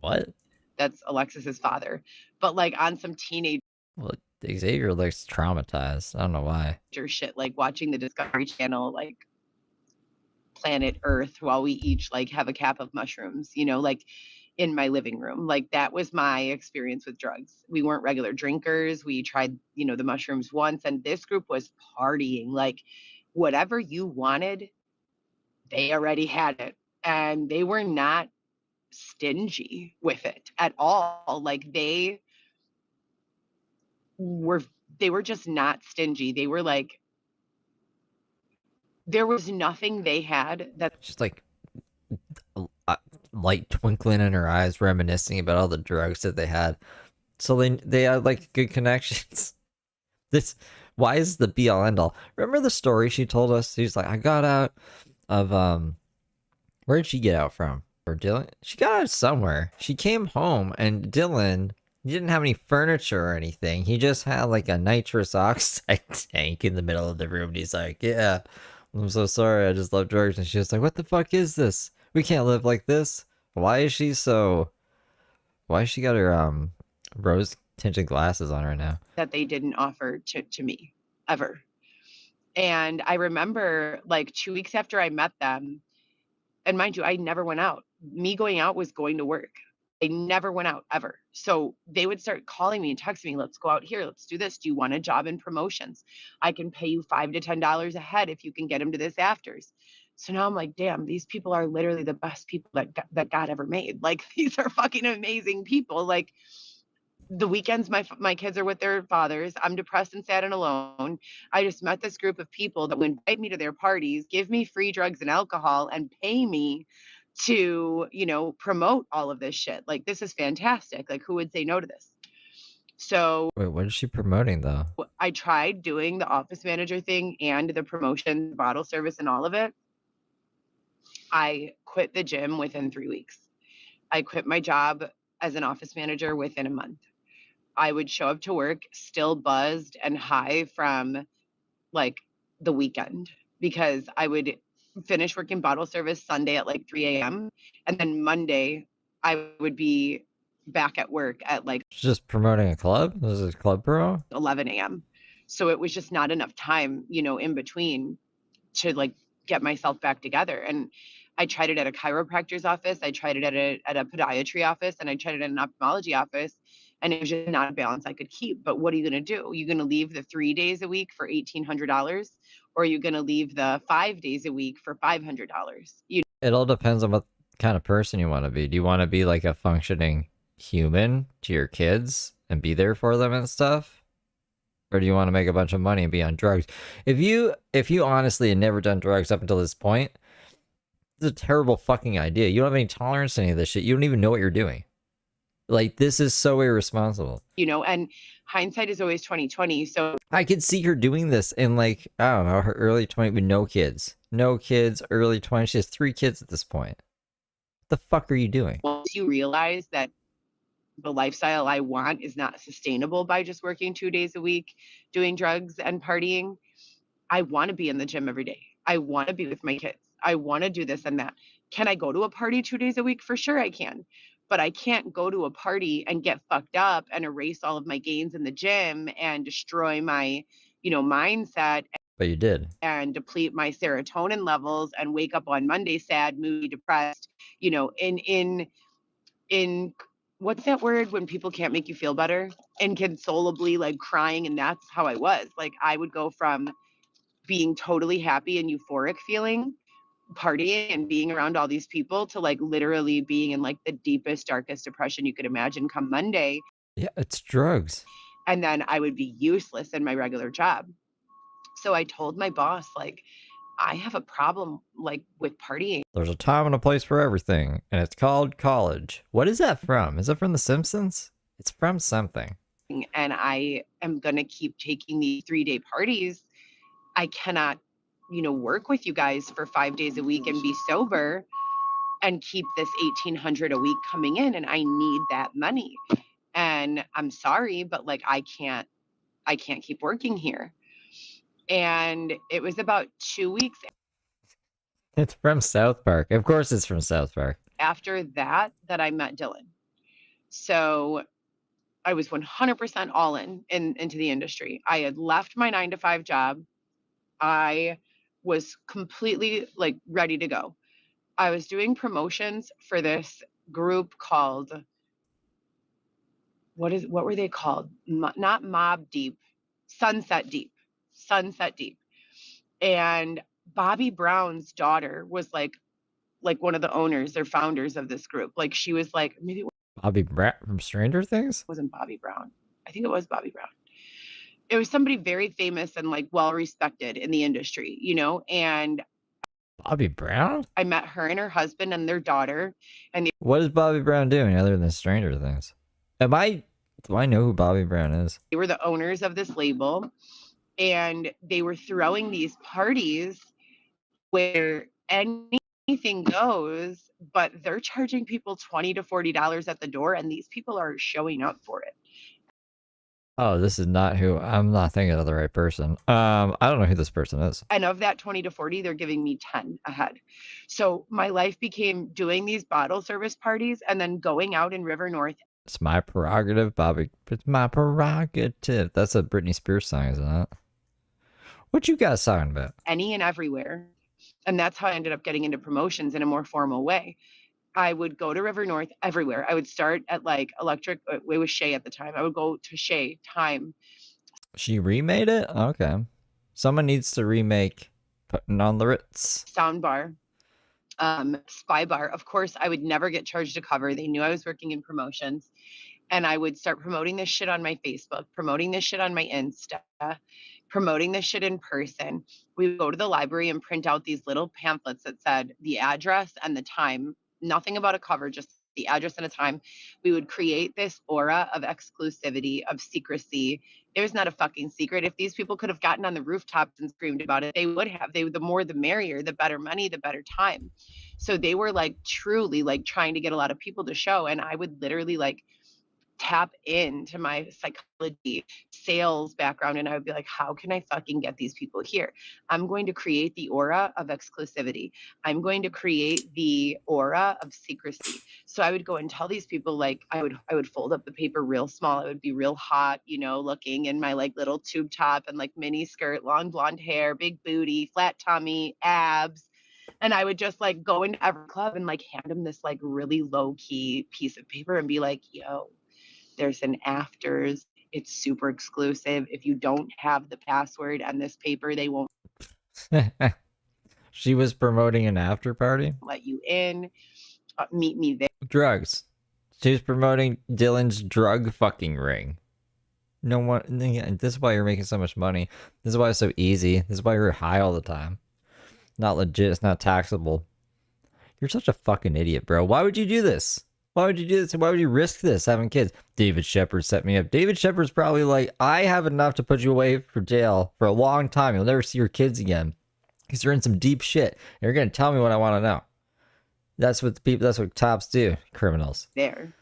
What? That's Alexis's father. But like on some teenage. Well, Xavier looks traumatized. I don't know why. Shit, like watching the Discovery Channel, like Planet Earth, while we each like have a cap of mushrooms, like in my living room. Like that was my experience with drugs. We weren't regular drinkers. We tried, the mushrooms once, and this group was partying. Like whatever you wanted, they already had it. And they were not stingy with it at all. Like they were just not stingy. They were like, there was nothing they had that just like light twinkling in her eyes, reminiscing about all the drugs that they had. So they had like good connections. Why is the be all end all? Remember the story she told us? She's like, I got out of where did she get out from? Or Dylan? She got out somewhere. She came home and Dylan, he didn't have any furniture or anything. He just had like a nitrous oxide tank in the middle of the room. And he's like, yeah, I'm so sorry. I just love drugs. And she was like, what the fuck is this? We can't live like this. Why has she got her rose tinted glasses on right now? That they didn't offer to me ever. And I remember like 2 weeks after I met them, and mind you, I never went out. Me going out was going to work. They never went out ever. So they would start calling me and texting me, let's go out here. Let's do this. Do you want a job in promotions? I can pay you $5 to $10 a head if you can get them to this afters. So now I'm like, damn, these people are literally the best people that God ever made. Like, these are fucking amazing people. Like, the weekends, my kids are with their fathers. I'm depressed and sad and alone. I just met this group of people that would invite me to their parties, give me free drugs and alcohol, and pay me to, promote all of this shit. Like, this is fantastic. Like, who would say no to this? So Wait, what is she promoting though? I tried doing the office manager thing and the promotion, bottle service, and all of it. I quit the gym within 3 weeks. I quit my job as an office manager within a month. I would show up to work still buzzed and high from like the weekend, because I would finish working bottle service Sunday at like 3 a.m. And then Monday I would be back at work at like She's just promoting a club? This is a club pro? 11 a.m. So it was just not enough time, in between to like get myself back together. And I tried it at a chiropractor's office. I tried it at a podiatry office, and I tried it at an ophthalmology office. And it was just not a balance I could keep. But what are you going to do? Are you going to leave the 3 days a week for $1,800? Or are you going to leave the 5 days a week for $500? It all depends on what kind of person you want to be. Do you want to be like a functioning human to your kids and be there for them and stuff? Or do you want to make a bunch of money and be on drugs? If you honestly had never done drugs up until this point, it's a terrible fucking idea. You don't have any tolerance to any of this shit. You don't even know what you're doing. Like, this is so irresponsible. And hindsight is always 20/20. So I could see her doing this in like, I don't know, her early 20s with no kids. No kids, early 20s. She has 3 kids at this point. What the fuck are you doing? once you realize that the lifestyle I want is not sustainable by just working 2 days a week, doing drugs and partying, I want to be in the gym every day. I want to be with my kids. I want to do this and that. Can I go to a party 2 days a week? For sure I can. But I can't go to a party and get fucked up and erase all of my gains in the gym and destroy my, mindset. But you did. And deplete my serotonin levels and wake up on Monday sad, moody, depressed, in what's that word when people can't make you feel better? Inconsolably, like crying. And that's how I was. Like, I would go from being totally happy and euphoric feeling, partying and being around all these people, to like literally being in like the deepest, darkest depression you could imagine come Monday. Yeah, it's drugs. And then I would be useless in my regular job. So I told my boss, like, I have a problem like with partying. There's a time and a place for everything, and it's called college. What is that from? Is it from The Simpsons? It's from something. And I am going to keep taking these 3-day parties. I cannot, work with you guys for 5 days a week and be sober and keep this $1,800 a week coming in. And I need that money. And I'm sorry, but like, I can't keep working here. And it was about 2 weeks. It's from South Park. Of course it's from South Park. After that I met Dylan. So I was 100% all into the industry. I had left my 9-to-5 job. I was completely like ready to go. I was doing promotions for this group called, what were they called? Not Mob Deep, Sunset Deep. And Bobby Brown's daughter was like one of the owners or founders of this group. Like, she was like, maybe it Bobby Brown from Stranger Things? wasn't Bobby Brown. I think it was Bobby Brown. It was somebody very famous and like well respected in the industry, and Bobby Brown? I met her and her husband and their daughter. And What is Bobby Brown doing other than Stranger Things? Do I know who Bobby Brown is? they were the owners of this label, and they were throwing these parties where anything goes, but they're charging people $20 to $40 at the door, and these people are showing up for it. Oh, this is not who. I'm not thinking of the right person. I don't know who this person is. And of that 20 to 40, they're giving me 10 a head. So my life became doing these bottle service parties and then going out in River North. It's my prerogative, Bobby. It's my prerogative. That's a Britney Spears song, isn't it? What you guys talking about? Any and everywhere. And that's how I ended up getting into promotions in a more formal way. I would go to River North everywhere. I would start at like Electric. It was Shea at the time. I would go to Shea, Time. She remade it? Okay. Someone needs to remake Putting on the Ritz. Soundbar, Spy Bar. Of course, I would never get charged a cover. They knew I was working in promotions. And I would start promoting this shit on my Facebook, promoting this shit on my Insta, promoting this shit in person. We would go to the library and print out these little pamphlets that said the address and the time, nothing about a cover, just the address and a time. We would create this aura of exclusivity, of secrecy. It was not a fucking secret. If these people could have gotten on the rooftops and screamed about it, they would have. The more the merrier, the better money, the better time. So they were like truly like trying to get a lot of people to show. And I would literally like tap into my psychology sales background, and I would be like, how can I fucking get these people here? I'm going to create the aura of exclusivity. I'm going to create the aura of secrecy. So I would go and tell these people, like, I would fold up the paper real small. I would be real hot, you know, looking in my like little tube top and like mini skirt, long blonde hair, big booty, flat tummy, abs. And I would just like go into every club and like hand them this like really low key piece of paper and be like, yo, there's an afters. It's super exclusive. If you don't have the password and this paper, they won't She was promoting an after party? let you in. Meet me there. Drugs. She was promoting Dylan's drug fucking ring. No one. This is why you're making so much money. This is why it's so easy. This is why you're high all the time. Not legit. It's not taxable. You're such a fucking idiot, bro. Why would you do this? Why would you do this? Why would you risk this having kids? David Shepard set me up. David Shepard's probably like, I have enough to put you away for jail for a long time. You'll never see your kids again because you're in some deep shit. And you're gonna tell me what I want to know. That's what people. That's what cops do. Criminals. There.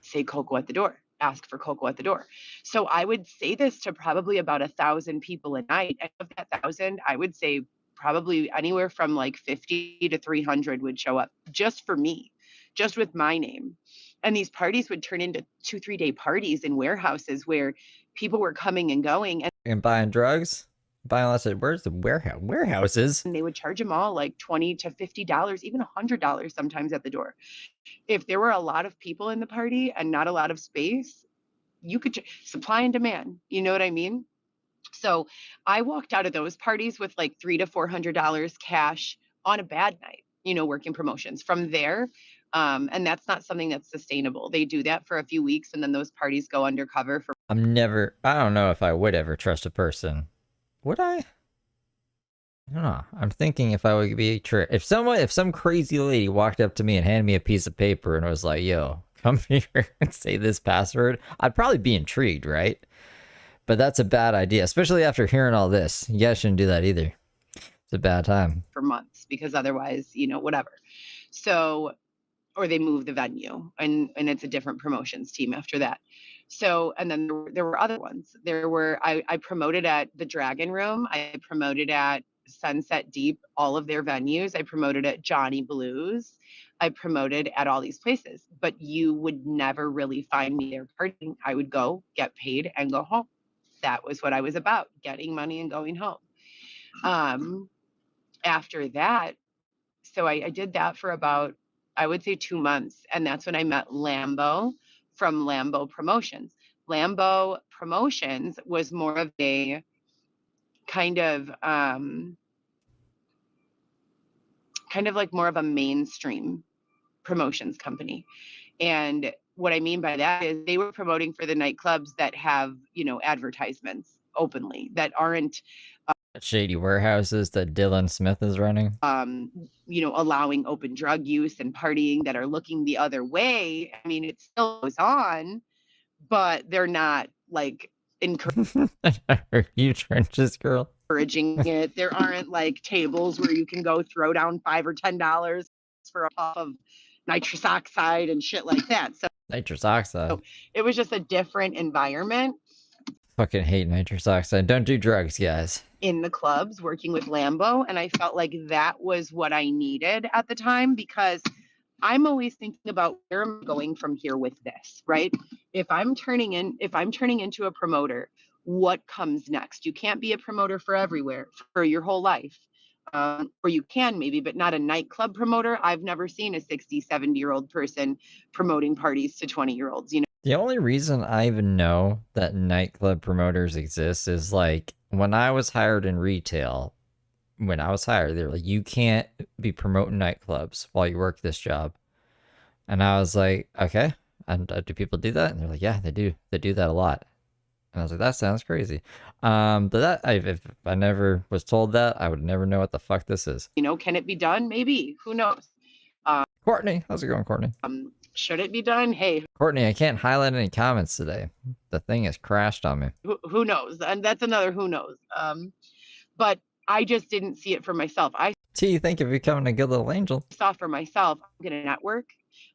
Say Coco at the door. Ask for Coco at the door. So I would say this to probably about 1,000 people a night. And of that 1,000, I would say probably anywhere from like 50 to 300 would show up just for me, just with my name. And these parties would turn into 2-3 day parties in warehouses where people were coming and going and buying drugs, buying lots of, where's the warehouses? And they would charge them all like $20 to $50, even $100 sometimes at the door. If there were a lot of people in the party and not a lot of space, you could supply and demand. You know what I mean? So I walked out of those parties with like $300 to $400 cash on a bad night, you know, working promotions. From there, and that's not something that's sustainable. They do that for a few weeks and then those parties go undercover for. I don't know if I would ever trust a person. Would I? I don't know. I'm thinking if I would be if some crazy lady walked up to me and handed me a piece of paper and was like, yo, come here and say this password, I'd probably be intrigued, right? But that's a bad idea, especially after hearing all this. You guys shouldn't do that either. It's a bad time. For months, because otherwise, you know, whatever. So, or they move the venue and it's a different promotions team after that. So, and then there were other ones. I promoted at the Dragon Room. I promoted at Sunset Deep, all of their venues. I promoted at Johnny Blues. I promoted at all these places, but you would never really find me there partying. I would go, get paid, and go home. That was what I was about, getting money and going home. After that, so I did that for about, I would say 2 months. And that's when I met Lambo from Lambo Promotions. Lambo Promotions was more of a kind of like more of a mainstream promotions company. And what I mean by that is they were promoting for the nightclubs that have, you know, advertisements openly, that aren't shady warehouses that Dylan Smith is running. You know, allowing open drug use and partying, that are looking the other way. I mean, it still goes on, but they're not like you trenches girl encouraging it. There aren't like tables where you can go throw down $5 or $10 for a puff of nitrous oxide and shit like that. So nitrous oxide. So it was just a different environment. Fucking hate nitrous oxide. Don't do drugs, guys. In the clubs working with Lambo, and I felt like that was what I needed at the time, because I'm always thinking about where am I going from here with this, right? If I'm turning into a promoter, what comes next? You can't be a promoter for everywhere for your whole life. or you can maybe, but not a nightclub promoter. I've never seen a 60, 70-year-old person promoting parties to 20-year-olds, you know? The only reason I even know that nightclub promoters exist is like when I was hired in retail, when I was hired, they were like, you can't be promoting nightclubs while you work this job. And I was like, okay. And do people do that? And they're like, yeah, they do. They do that a lot. And I was like, that sounds crazy. But that if I never was told that, I would never know what the fuck this is. You know, can it be done? Maybe. Who knows? Courtney, how's it going, Courtney? Should it be done? Hey, Courtney, I can't highlight any comments today. The thing has crashed on me. who knows? And that's another who knows. But I just didn't see it for myself. I T, thank you for becoming a good little angel. saw for myself, I'm going to network.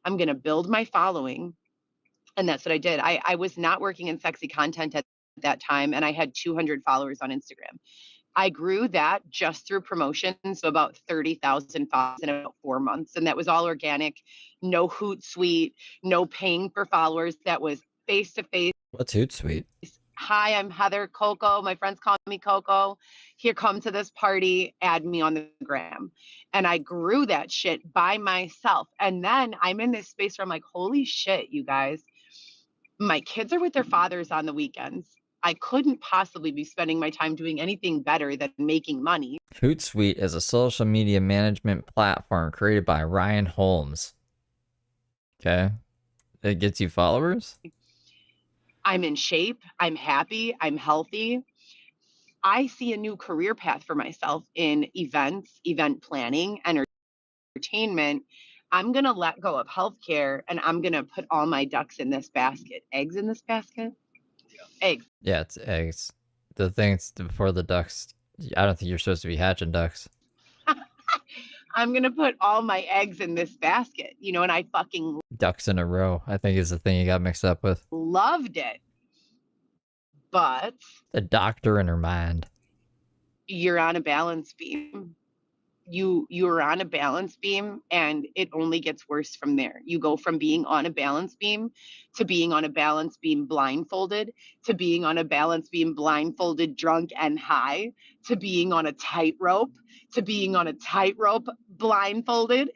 I'm going to build my following. And that's what I did. I was not working in sexy content at that time, and I had 200 followers on Instagram. I grew that just through promotions, so about 30,000 followers in about 4 months. And that was all organic, no Hootsuite, no paying for followers. That was face to face. What's Hootsuite? Hi, I'm Heather Coco. My friends call me Coco. Here, come to this party, add me on the gram. And I grew that shit by myself. And then I'm in this space where I'm like, holy shit, you guys. My kids are with their fathers on the weekends. I couldn't possibly be spending my time doing anything better than making money. Hootsuite is a social media management platform created by Ryan Holmes. Okay. It gets you followers? I'm in shape. I'm happy. I'm healthy. I see a new career path for myself in events, event planning, entertainment. I'm going to let go of healthcare and I'm going to put all my ducks in this basket. Eggs in this basket? Eggs. Yeah, it's eggs. The things before the ducks. I don't think you're supposed to be hatching ducks. I'm going to put all my eggs in this basket, you know, and I fucking Ducks in a row, I think is the thing you got mixed up with. loved it. But The doctor in her mind. you're on a balance beam. You're on a balance beam and it only gets worse from there. You go from being on a balance beam to being on a balance beam blindfolded, to being on a balance beam blindfolded, drunk and high, to being on a tightrope, to being on a tightrope blindfolded.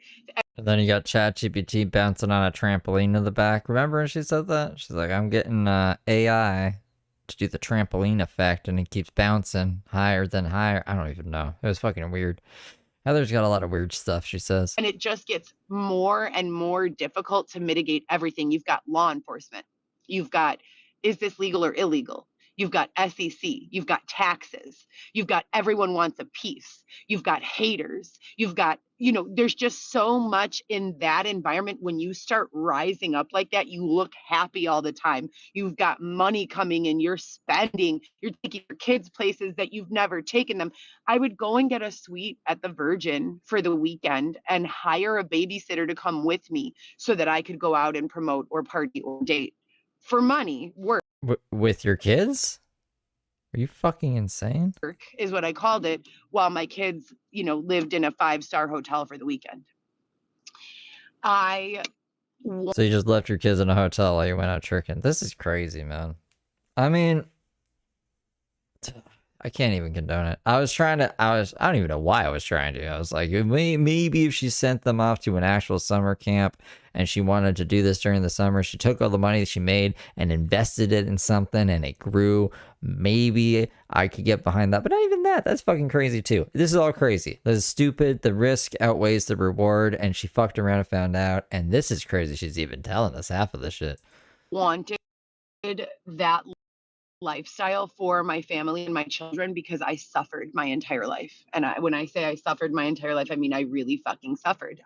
And then you got ChatGPT bouncing on a trampoline in the back. Remember when she said that? She's like, I'm getting AI to do the trampoline effect, and it keeps bouncing higher than higher. I don't even know. It was fucking weird. Heather's got a lot of weird stuff, she says. And it just gets more and more difficult to mitigate everything. You've got law enforcement. You've got, is this legal or illegal? You've got SEC. You've got taxes. You've got everyone wants a piece. You've got haters. You've got, you know, there's just so much in that environment. When you start rising up like that, you look happy all the time. You've got money coming in, you're spending, you're taking your kids places that you've never taken them. I would go and get a suite at the Virgin for the weekend and hire a babysitter to come with me so that I could go out and promote or party or date for money. Work With your kids? Are you fucking insane? is what I called it, while my kids, you know, lived in a 5-star hotel for the weekend. So you just left your kids in a hotel while you went out tricking. This is crazy, man. I mean, I can't even condone it. I don't even know why I was trying to. I was like, maybe if she sent them off to an actual summer camp and she wanted to do this during the summer, she took all the money that she made and invested it in something and it grew. Maybe I could get behind that, but not even that. That's fucking crazy too. This is all crazy. This is stupid. The risk outweighs the reward, and she fucked around and found out. And this is crazy. She's even telling us half of this shit. Wanted that lifestyle for my family and my children because I suffered my entire life. And when I say I suffered my entire life, I mean I really fucking suffered.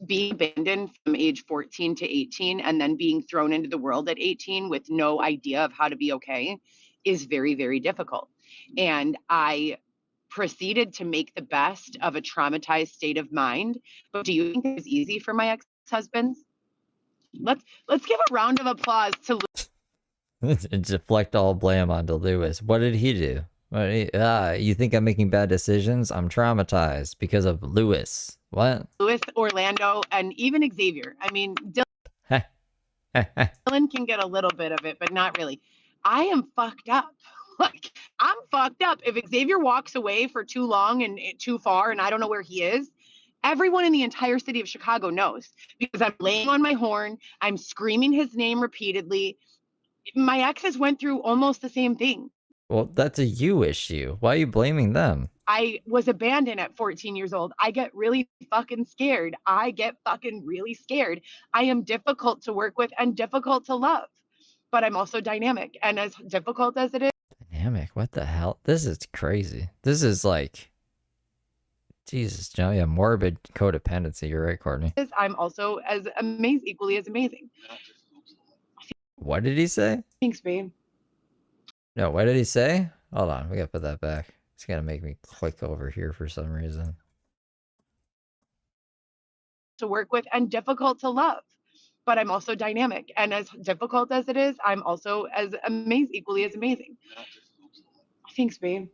Being abandoned from age 14 to 18 and then being thrown into the world at 18 with no idea of how to be okay is very, very difficult. And I proceeded to make the best of a traumatized state of mind. But do you think it was easy for my ex-husbands? Let's give a round of applause to Deflect all blame onto Lewis. What did he do? You think I'm making bad decisions? I'm traumatized because of Lewis. What? Lewis, Orlando, and even Xavier. I mean, Dylan can get a little bit of it, but not really. I am fucked up. Like, I'm fucked up. If Xavier walks away for too long and too far and I don't know where he is, everyone in the entire city of Chicago knows because I'm laying on my horn. I'm screaming his name repeatedly. My exes went through almost the same thing. Well, that's a you issue. Why are you blaming them? I was abandoned at 14 years old. I get really fucking scared. I get fucking really scared. I am difficult to work with and difficult to love, but I'm also dynamic. And as difficult as it is, Dynamic? What the hell? This is crazy. This is like, Jesus, Joe, yeah, morbid codependency. You're right, Courtney. I'm also as amazing, equally as amazing. What did he say? Thanks, babe. No, what did he say? Hold on, we gotta put that back. It's gonna make me click over here for some reason. To work with and difficult to love, but I'm also dynamic. And as difficult as it is, I'm also as amazing, equally as amazing. Thanks, babe.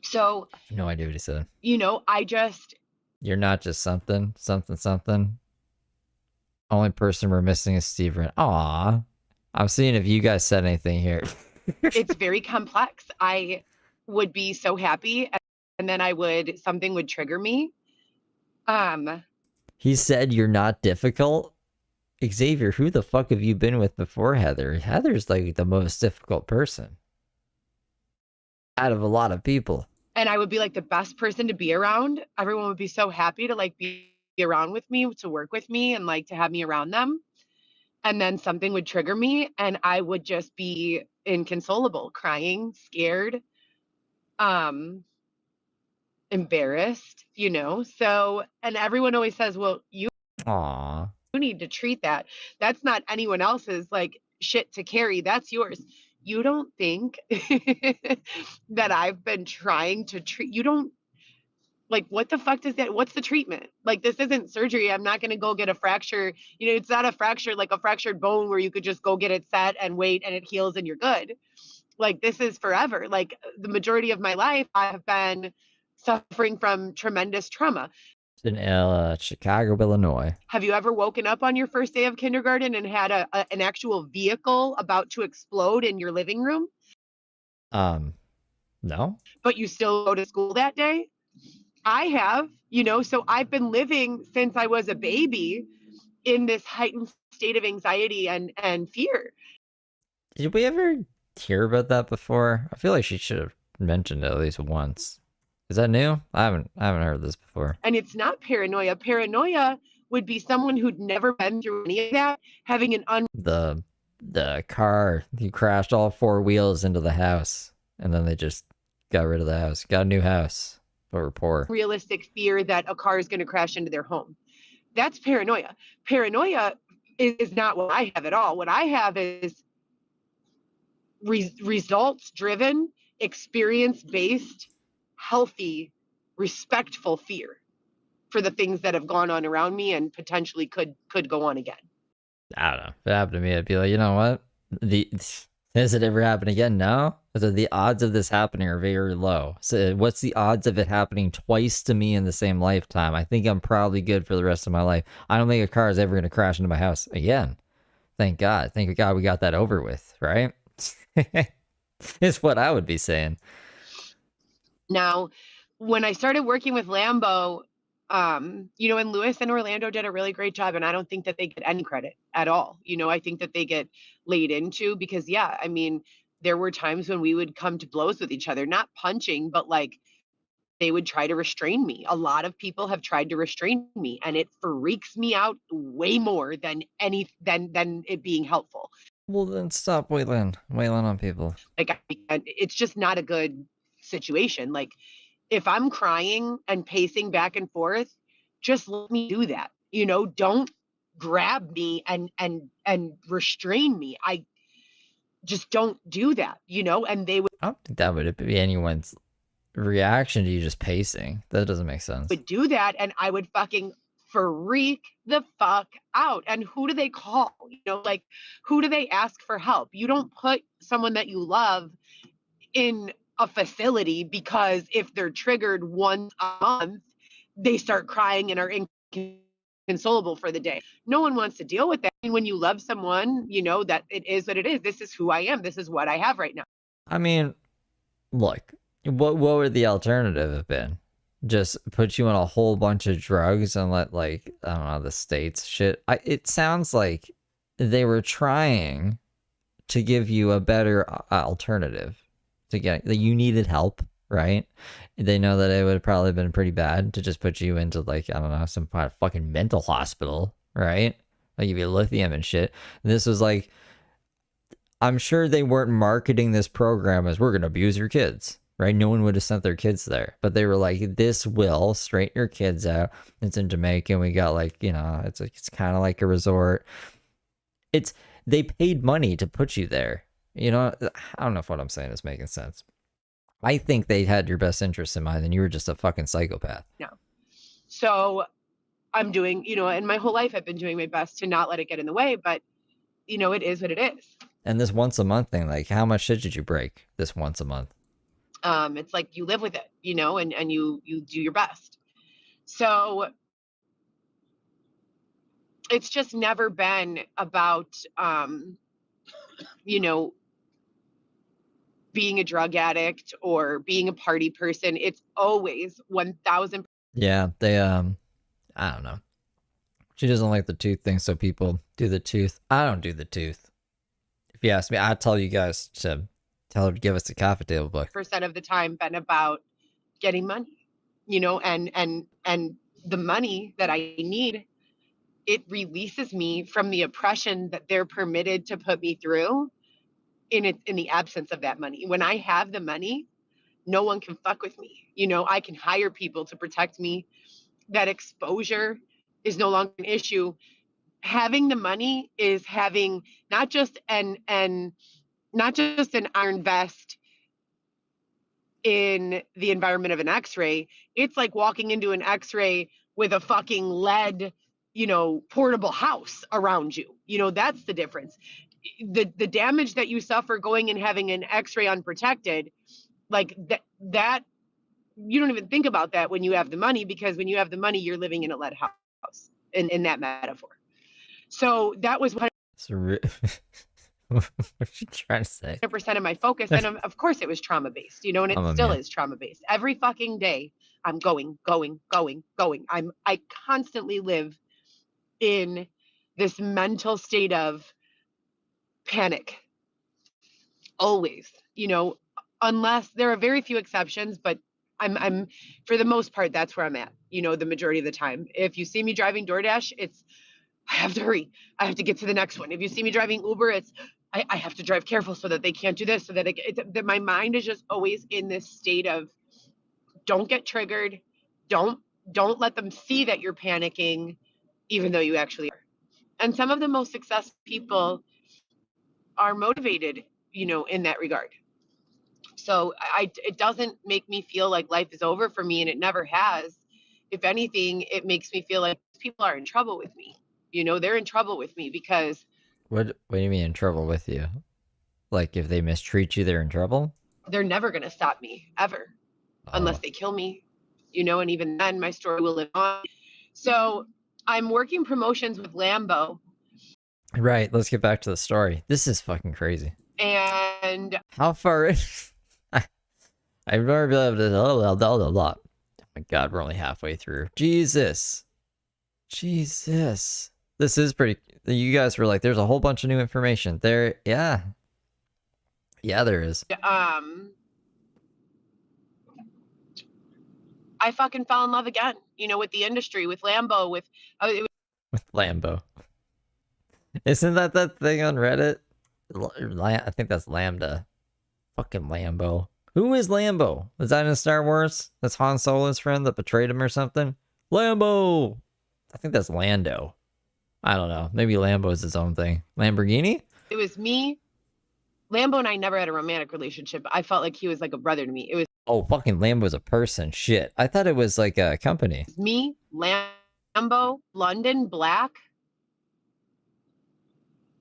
So, I have no idea what he said. You're not just something, something. Only person we're missing is Steve Wren. Aw. I'm seeing if you guys said anything here. It's very complex. I would be so happy and then something would trigger me. He said you're not difficult? Xavier, who the fuck have you been with before Heather? Heather's like the most difficult person. Out of a lot of people. And I would be like the best person to be around. Everyone would be so happy to like be around with me, to work with me and like to have me around them. And then something would trigger me and I would just be inconsolable, crying, scared, embarrassed, So, and everyone always says, well, you need to treat that. That's not anyone else's like shit to carry. That's yours. You don't think that I've been trying to treat, you don't, like, what the fuck does that, what's the treatment? Like, this isn't surgery. I'm not going to go get a fracture. It's not a fracture, like a fractured bone where you could just go get it set and wait and it heals and you're good. Like, this is forever. Like, the majority of my life, I have been suffering from tremendous trauma. In Chicago, Illinois. Have you ever woken up on your first day of kindergarten and had an actual vehicle about to explode in your living room? No. But you still go to school that day? I have, so I've been living since I was a baby in this heightened state of anxiety and fear. Did we ever hear about that before? I feel like she should have mentioned it at least once. Is that new? I haven't heard this before. And it's not paranoia. Paranoia would be someone who'd never been through any of that, having the car, he crashed all four wheels into the house, and then they just got rid of the house. Got a new house, but we're poor. Realistic fear that a car is going to crash into their home. That's paranoia. Paranoia is not what I have at all. What I have is results-driven, experience-based, healthy, respectful fear for the things that have gone on around me and potentially could go on again. I don't know. If it happened to me, I'd be like, you know what? Has it ever happened again? No? So the odds of this happening are very low. So what's the odds of it happening twice to me in the same lifetime? I think I'm probably good for the rest of my life. I don't think a car is ever going to crash into my house again. Thank God. Thank God we got that over with, right? Is what I would be saying. Now, when I started working with Lambo, and Lewis and Orlando did a really great job, and I don't think that they get any credit at all. I think that they get laid into because, there were times when we would come to blows with each other, not punching, but like they would try to restrain me. A lot of people have tried to restrain me, and it freaks me out way more than it being helpful. Well, then stop wailing on people. Like, it's just not a good situation. Like, if I'm crying and pacing back and forth, just let me do that. Don't grab me and restrain me. I just don't do that, and they would. I don't think that would be anyone's reaction to you just pacing. That doesn't make sense. Would do that, and I would fucking freak the fuck out. And who do they call? Who do they ask for help? You don't put someone that you love in a facility because if they're triggered once a month, they start crying and are inconsolable for the day. No one wants to deal with that. And when you love someone, that it is what it is. This is who I am. This is what I have right now. I mean, look, what would the alternative have been? Just put you on a whole bunch of drugs and let, like, I don't know, the states shit. It sounds like they were trying to give you a better alternative to get that you needed help, right? They know that it would have probably been pretty bad to just put you into, like, I don't know, some kind of fucking mental hospital, right? Like, give you lithium and shit. And this was like, I'm sure they weren't marketing this program as we're going to abuse your kids, right? No one would have sent their kids there, but they were like, this will straighten your kids out. It's in Jamaica, and we got, like, you know, it's kind of like a resort. They paid money to put you there. You know, I don't know if what I'm saying is making sense. I think they had your best interests in mind, and you were just a fucking psychopath. No. So I'm doing, you know, and my whole life I've been doing my best to not let it get in the way, but, you know, it is what it is. And this once a month thing, like, how much shit did you break this once a month? It's like you live with it, you know, and you do your best. So it's just never been about, you know, being a drug addict or being a party person. It's always 1000. Yeah, they, I don't know. She doesn't like the tooth thing, so people do the tooth. I don't do the tooth. If you ask me, I'd tell you guys to tell her to give us a coffee table book. % of the time been about getting money, you know, and the money that I need, it releases me from the oppression that they're permitted to put me through in the absence of that money. When I have the money, no one can fuck with me. You know, I can hire people to protect me. That exposure is no longer an issue. Having the money is having not just an iron vest in the environment of an X-ray. It's like walking into an X-ray with a fucking lead, you know, portable house around you. You know, that's the difference. The damage that you suffer going and having an X-ray unprotected, like that you don't even think about that when you have the money, because when you have the money, you're living in a lead house in that metaphor. So that was what What are you trying to say? 100% of my focus. And of course it was trauma based, you know, and it still is trauma based. Every fucking day I'm going. I constantly live in this mental state of panic. Always, you know, unless there are very few exceptions, but I'm for the most part, that's where I'm at, you know, the majority of the time. If you see me driving DoorDash, it's, I have to hurry. I have to get to the next one. If you see me driving Uber, it's, I have to drive careful so that they can't do this, so that that my mind is just always in this state of don't get triggered. Don't let them see that you're panicking, even though you actually are. And some of the most successful people are motivated, you know, in that regard. So it doesn't make me feel like life is over for me, and it never has. If anything, it makes me feel like people are in trouble with me. You know, they're in trouble with me because. What do you mean in trouble with you? Like, if they mistreat you, they're in trouble? They're never going to stop me, ever. Unless they kill me, you know, and even then my story will live on. So I'm working promotions with Lambo. Right, let's get back to the story. This is fucking crazy. And how far is I've never been able to oh my god, we're only halfway through. Jesus. This is pretty. You guys were like, there's a whole bunch of new information. There, yeah. Yeah, there is. I fucking fell in love again, you know, with the industry, with Lambo, with Lambo. Isn't that thing on Reddit? I think that's Lambda. Fucking Lambo. Who is Lambo? Was that in Star Wars? That's Han Solo's friend that betrayed him or something? Lambo! I think that's Lando. I don't know. Maybe Lambo is his own thing. Lamborghini? It was me. Lambo and I never had a romantic relationship. I felt like he was like a brother to me. It was. Oh, fucking Lambo's a person. Shit. I thought it was like a company. Me, Lambo, London Black,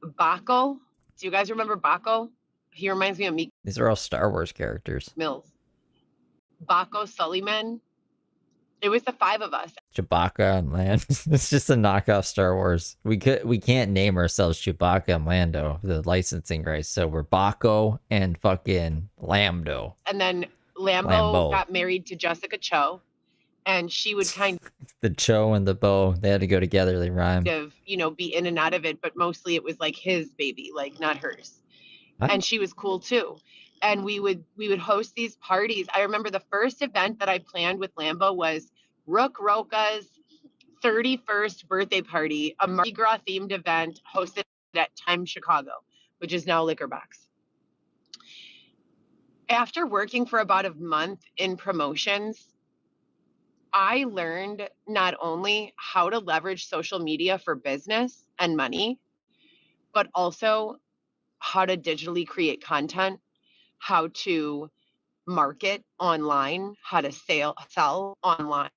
Baco. Do you guys remember Baco? He reminds me of Meek. These are all Star Wars characters. Mills. Baco Sullivan. It was the 5 of us. Chewbacca and Land. It's just a knockoff Star Wars. We can't name ourselves Chewbacca and Lando, the licensing rights. So we're Baco and fucking Lambdo. And then Lambo got married to Jessica Cho, and she would kind The Cho and the Bo, they had to go together. They rhyme. of, be in and out of it, but mostly it was like his baby, like not hers. Huh? And she was cool too. And we would host these parties. I remember the first event that I planned with Lambo was Rook Roka's 31st birthday party, a Mardi Gras themed event hosted at Time Chicago, which is now Liquor Box. After working for about a month in promotions, I learned not only how to leverage social media for business and money, but also how to digitally create content, how to market online, how to sell online,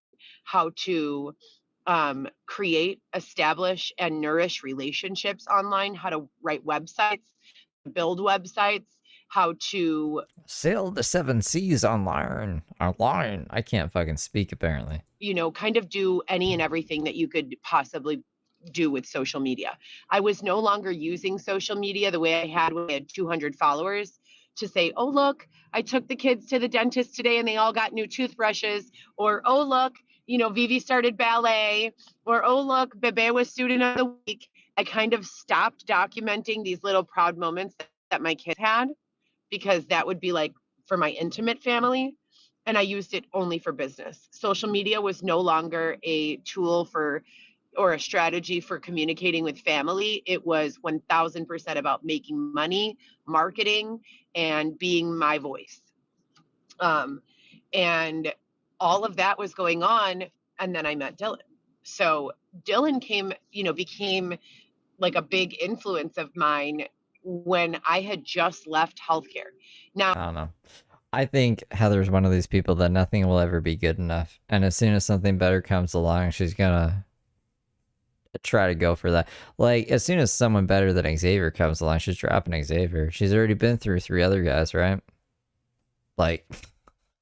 how to create, establish, and nourish relationships online, how to write websites, build websites, how to sail the 7 seas online. I can't fucking speak apparently. kind of do any and everything that you could possibly do with social media. I was no longer using social media the way I had when I had 200 followers to say, oh, look, I took the kids to the dentist today and they all got new toothbrushes, or, oh, look, Vivi started ballet, or, oh, look, Bebe was student of the week. I kind of stopped documenting these little proud moments that my kids had, because that would be like for my intimate family. And I used it only for business. Social media was no longer a tool or a strategy for communicating with family. It was 1000% about making money, marketing, and being my voice. And all of that was going on. And then I met Dylan. So Dylan became like a big influence of mine when I had just left healthcare. Now, I don't know. I think Heather's one of these people that nothing will ever be good enough. And as soon as something better comes along, she's gonna try to go for that. Like, as soon as someone better than Xavier comes along, she's dropping Xavier. She's already been through 3 other guys, right? Like,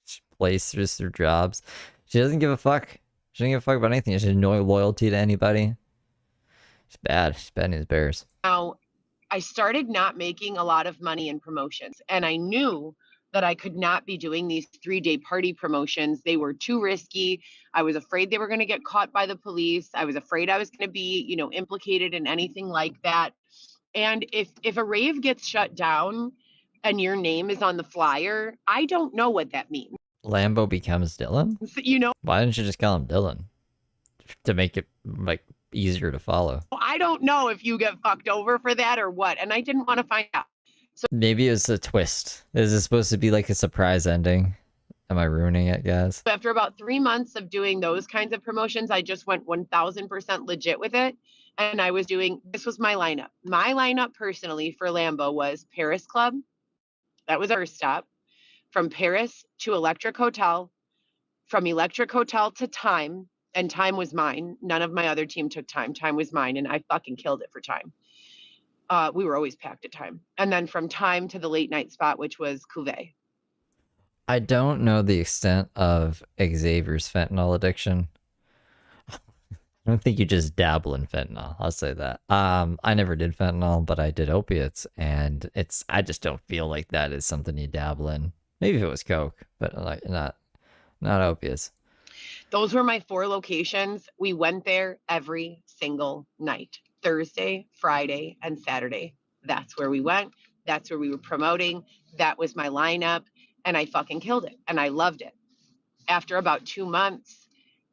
she plays through their jobs. She doesn't give a fuck. She doesn't give a fuck about anything. She has no loyalty to anybody. She's bad. She's bad news bears. Now, I started not making a lot of money in promotions, and I knew that I could not be doing these 3-day party promotions. They were too risky. I was afraid they were going to get caught by the police. I was afraid I was going to be, implicated in anything like that. And if a rave gets shut down and your name is on the flyer, I don't know what that means. Lambo becomes Dylan? Why didn't you just call him Dylan? To make it, like, easier to follow. I don't know if you get fucked over for that or what, and I didn't want to find out. So maybe it's a twist. Is it supposed to be like a surprise ending? Am I ruining it, guys? After about 3 months of doing those kinds of promotions, I just went 1000% legit with it. And this was my lineup. My lineup personally for Lambo was Paris Club. That was our stop. From Paris to Electric Hotel, from Electric Hotel to Time, and Time was mine. None of my other team took Time. Time was mine, and I fucking killed it for Time. We were always packed at Time. And then from Time to the late night spot, which was Cuvée. I don't know the extent of Xavier's fentanyl addiction. I don't think you just dabble in fentanyl. I'll say that. I never did fentanyl, but I did opiates, and I just don't feel like that is something you dabble in. Maybe if it was coke, but like not opiates. Those were my 4 locations. We went there every single night. Thursday, Friday, and Saturday. That's where we went. That's where we were promoting. That was my lineup. And I fucking killed it. And I loved it. After about 2 months,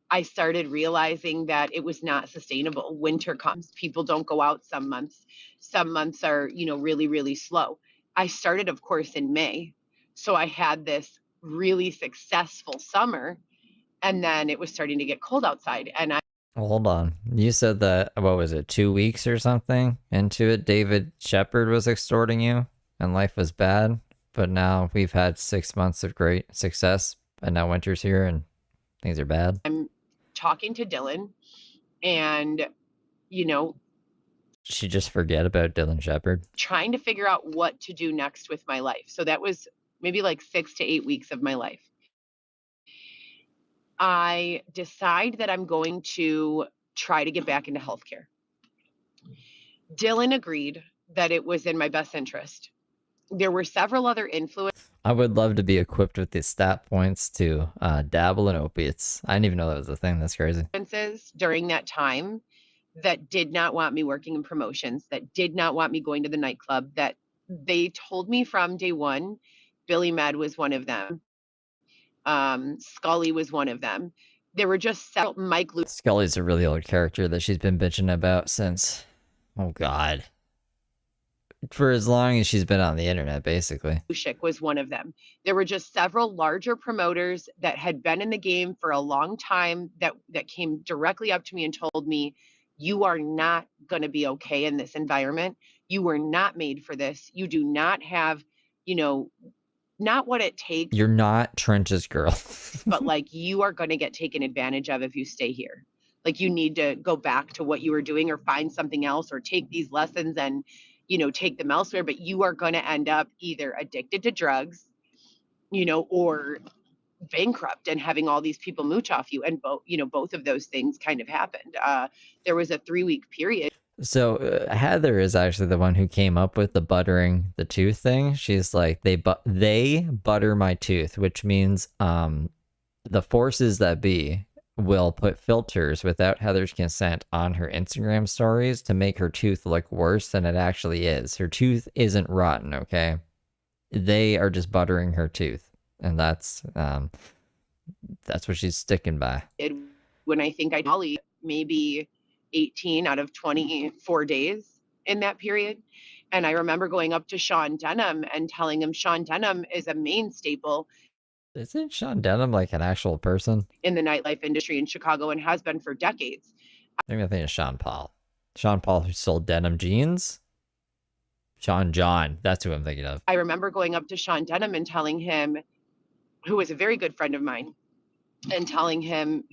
I started realizing that it was not sustainable. Winter comes. People don't go out some months. Some months are, really, really slow. I started, of course, in May. So I had this really successful summer. And then it was starting to get cold outside. And Well, hold on. You said that, what was it, 2 weeks or something into it, David Shepard was extorting you and life was bad. But now we've had 6 months of great success, and now winter's here and things are bad. I'm talking to Dylan, and, She just forget about Dylan Shepard. Trying to figure out what to do next with my life. So that was maybe like 6 to 8 weeks of my life. I decide that I'm going to try to get back into healthcare. Dylan agreed that it was in my best interest. There were several other influences. I would love to be equipped with the stat points to dabble in opiates. I didn't even know that was a thing. That's crazy. During that time that did not want me working in promotions, that did not want me going to the nightclub, that they told me from day one. Billy Med was one of them. Scully was one of them. There were just several. Mike Scully's a really old character that she's been bitching about since, oh god, for as long as she's been on the internet, basically. Lushik was one of them. There were just several larger promoters that had been in the game for a long time that came directly up to me and told me, you are not going to be okay in this environment. You were not made for this. You do not have, not what it takes. You're not Trench's girl. But like, you are going to get taken advantage of if you stay here. Like, you need to go back to what you were doing or find something else or take these lessons and take them elsewhere, but you are going to end up either addicted to drugs, or bankrupt and having all these people mooch off you. And both of those things kind of happened. There was a 3-week period. So Heather is actually the one who came up with the buttering the tooth thing. She's like, they butter my tooth, which means the forces that be will put filters without Heather's consent on her Instagram stories to make her tooth look worse than it actually is. Her tooth isn't rotten, okay? They are just buttering her tooth, and that's what she's sticking by. When I think I Molly maybe 18 out of 24 days in that period. And I remember going up to Sean Denham and telling him Sean Denham is a main staple. Isn't Sean Denham like an actual person? In the nightlife industry in Chicago and has been for decades. Maybe I think of Sean Paul. Sean Paul who sold denim jeans? Sean John, that's who I'm thinking of. I remember going up to Sean Denham and telling him, who was a very good friend of mine, and telling him,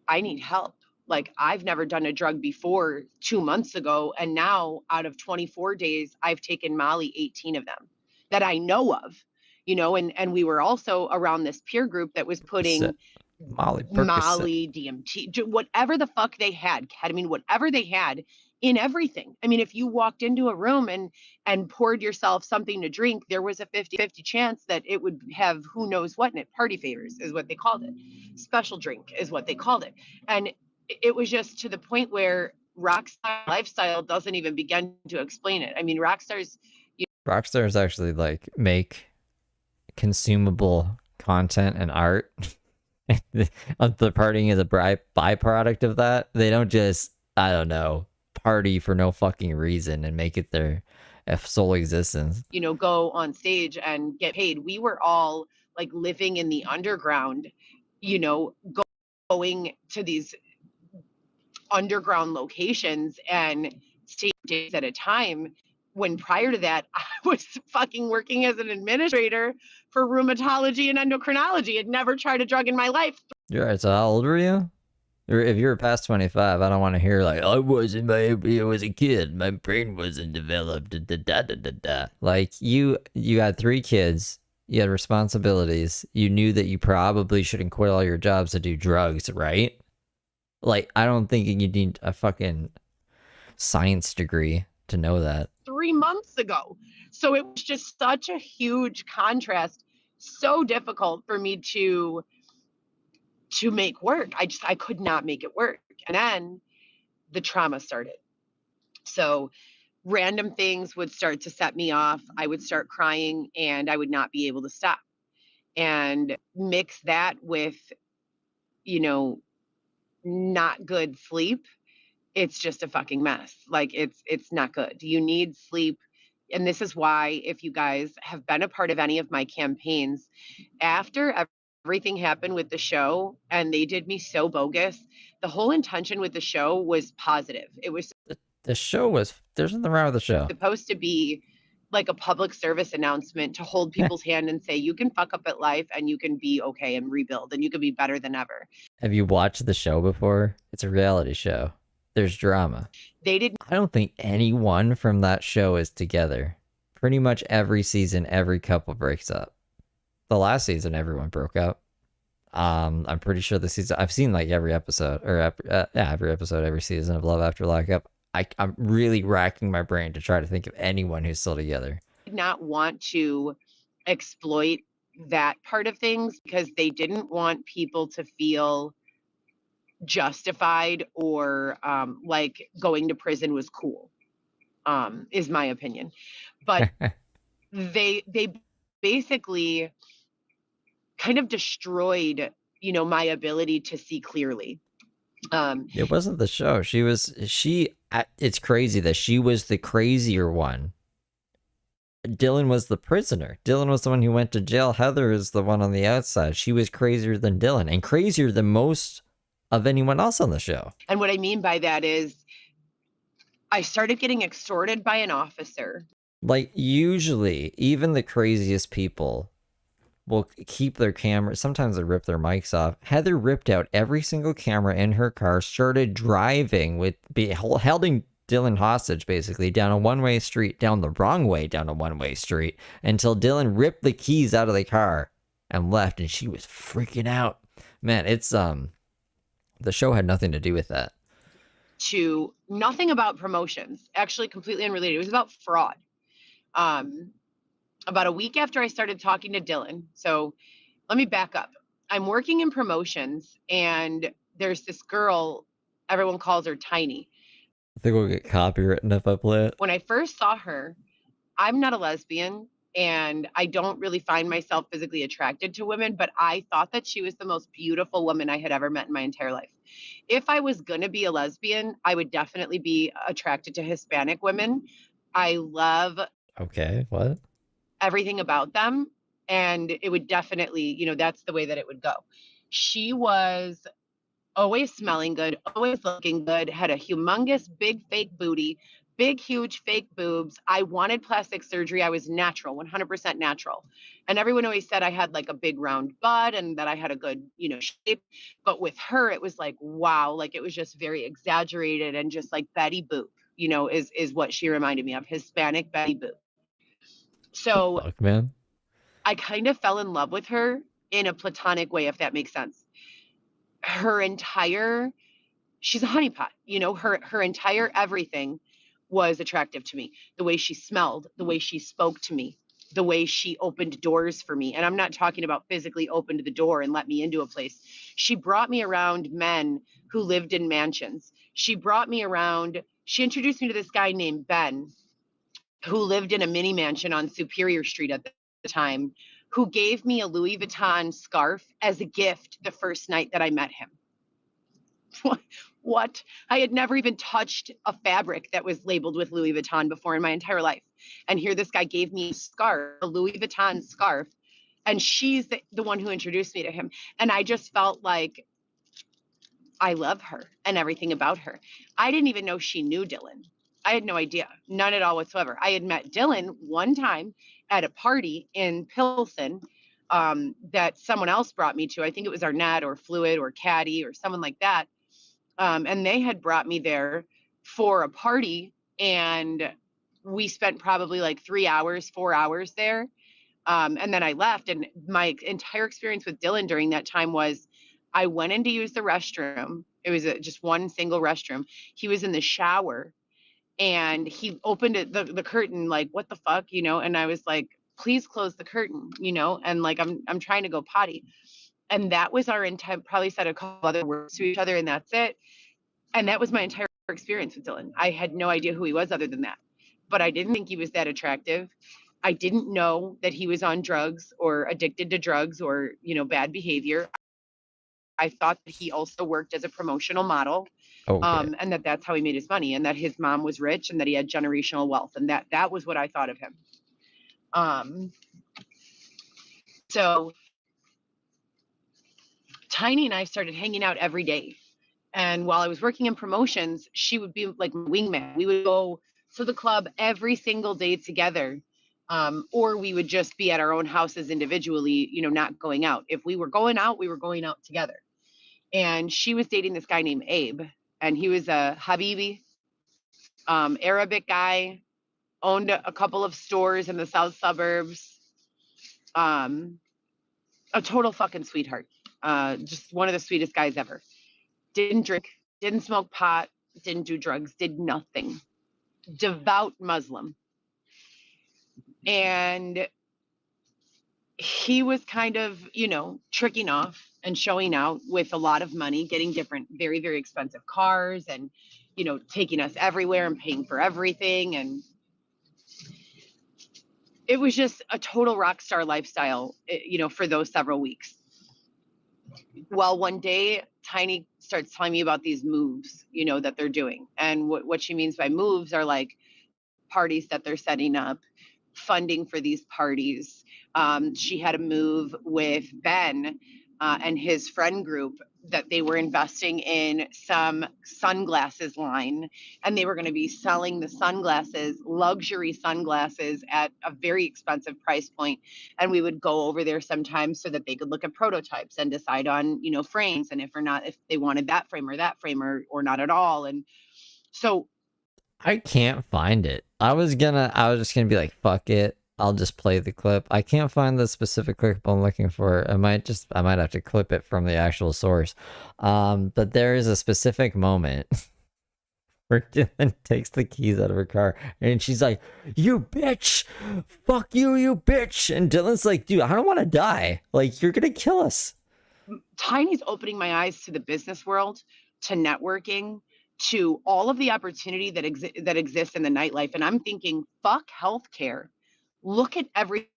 I need help. Like, I've never done a drug before 2 months ago. And now out of 24 days, I've taken Molly 18 of them that I know of. And we were also around this peer group that was putting Molly, DMT, whatever the fuck they had, ketamine, whatever they had in everything. I mean, if you walked into a room and poured yourself something to drink, there was a 50-50 chance that it would have who knows what in it. Party favors is what they called it. Special drink is what they called it. And it was just to the point where rockstar lifestyle doesn't even begin to explain it. I mean, rockstars actually like make consumable content and art. The partying is a byproduct of that. They don't just, I don't know, party for no fucking reason and make it their sole existence. Go on stage and get paid. We were all like living in the underground, going to these underground locations and staying days at a time. When prior to that, I was fucking working as an administrator for rheumatology and endocrinology. I'd never tried a drug in my life. You're right. So how old were you? Or if you're past 25, I don't want to hear like, I was a kid. My brain wasn't developed. Like you had 3 kids. You had responsibilities. You knew that you probably shouldn't quit all your jobs to do drugs, right? Like, I don't think you need a fucking science degree to know that. 3 months ago. So it was just such a huge contrast, so difficult for me to make work. I could not make it work. And then the trauma started. So random things would start to set me off. I would start crying and I would not be able to stop. And mix that with, not good sleep. It's just a fucking mess. Like, it's not good. You need sleep. And this is why, if you guys have been a part of any of my campaigns, after everything happened with the show and they did me so bogus, the whole intention with the show was positive. It was the show was, there's nothing wrong with the show. Supposed to be like a public service announcement to hold people's hand and say, you can fuck up at life and you can be okay and rebuild and you can be better than ever. Have you watched the show before? It's a reality show. There's drama. I don't think anyone from that show is together. Pretty much every season, every couple breaks up. The last season, everyone broke up. I'm pretty sure the season I've seen like every episode or every episode, every season of Love After Lockup. I'm really racking my brain to try to think of anyone who's still together. Did not want to exploit that part of things because they didn't want people to feel justified or like going to prison was cool, is my opinion. But they basically kind of destroyed, my ability to see clearly. It wasn't the show. It's crazy that she was the crazier one. Dylan was the prisoner. Dylan was the one who went to jail. Heather is the one on the outside. She was crazier than Dylan and crazier than most of anyone else on the show. And what I mean by that is I started getting extorted by an officer. Like, usually, even the craziest people will keep their cameras. Sometimes they rip their mics off. Heather ripped out every single camera in her car, started driving holding Dylan hostage, basically, down a one-way street, down the wrong way down a one-way street, until Dylan ripped the keys out of the car and left, and she was freaking out. Man, it's, the show had nothing to do with that. To nothing about promotions, actually completely unrelated. It was about fraud. About a week after I started talking to Dylan, so let me back up. I'm working in promotions, and there's this girl, everyone calls her Tiny. I think we'll get copywritten if I play it. When I first saw her, I'm not a lesbian, and I don't really find myself physically attracted to women, but I thought that she was the most beautiful woman I had ever met in my entire life. If I was going to be a lesbian, I would definitely be attracted to Hispanic women. I love what? everything about them, and it would definitely, that's the way that it would go. She was always smelling good, always looking good, had a humongous big fake booty, big huge fake boobs. I wanted plastic surgery. I was natural, 100% natural. And everyone always said I had like a big round butt and that I had a good, shape. But with her, it was like, wow, like it was just very exaggerated and just like Betty Boop, is what she reminded me of, Hispanic Betty Boop. So Fuck, man. I kind of fell in love with her in a platonic way, if that makes sense. She's a honeypot, her entire everything was attractive to me. The way she smelled, the way she spoke to me, the way she opened doors for me. And I'm not talking about physically opened the door and let me into a place. She brought me around men who lived in mansions. She introduced me to this guy named Ben, who lived in a mini mansion on Superior Street at the time, who gave me a Louis Vuitton scarf as a gift the first night that I met him. What? I had never even touched a fabric that was labeled with Louis Vuitton before in my entire life. And here this guy gave me a Louis Vuitton scarf, and she's the one who introduced me to him. And I just felt like I love her and everything about her. I didn't even know she knew Dylan. I had no idea, none at all whatsoever. I had met Dylan one time at a party in Pilsen that someone else brought me to. I think it was Arnett or Fluid or Caddy or someone like that. And they had brought me there for a party, and we spent probably like 4 hours there. And then I left, and my entire experience with Dylan during that time was I went in to use the restroom. It was just one single restroom. He was in the shower, and he opened the curtain like, what the fuck, and I was like, please close the curtain, and like, I'm trying to go potty. And that was our intent. Probably said a couple other words to each other, and that's it. And that was my entire experience with Dylan. I had no idea who he was other than that, but I didn't think he was that attractive. I didn't know that he was on drugs or addicted to drugs or, bad behavior. I thought that he also worked as a promotional model. And that's how he made his money, and that his mom was rich and that he had generational wealth. And that was what I thought of him. So Tiny and I started hanging out every day. And while I was working in promotions, she would be like my wingman. We would go to the club every single day together. Or we would just be at our own houses individually, not going out. If we were going out, we were going out together. And she was dating this guy named Abe, and he was a Habibi, Arabic guy, owned a couple of stores in the south suburbs. A total fucking sweetheart. Just one of the sweetest guys ever. Didn't drink, didn't smoke pot, didn't do drugs, did nothing. Devout Muslim. And he was kind of, tricking off and showing out with a lot of money, getting different, very, very expensive cars and, taking us everywhere and paying for everything. And it was just a total rock star lifestyle, for those several weeks. Well, one day, Tiny starts telling me about these moves, that they're doing. And what she means by moves are like parties that they're setting up, funding for these parties. She had a move with Ben and his friend group that they were investing in some sunglasses line, and they were going to be selling the sunglasses, luxury sunglasses, at a very expensive price point. And we would go over there sometimes so that they could look at prototypes and decide on, frames, and if they wanted that frame or not at all. And so I can't find it. I was just gonna be like, fuck it. I'll just play the clip. I can't find the specific clip I'm looking for. I might have to clip it from the actual source. But there is a specific moment where Dylan takes the keys out of her car and she's like, "You bitch! Fuck you, you bitch!" And Dylan's like, "Dude, I don't want to die. Like, you're gonna kill us." Tiny's opening my eyes to the business world, to networking, to all of the opportunity that exists in the nightlife. And I'm thinking, fuck healthcare. Look at everything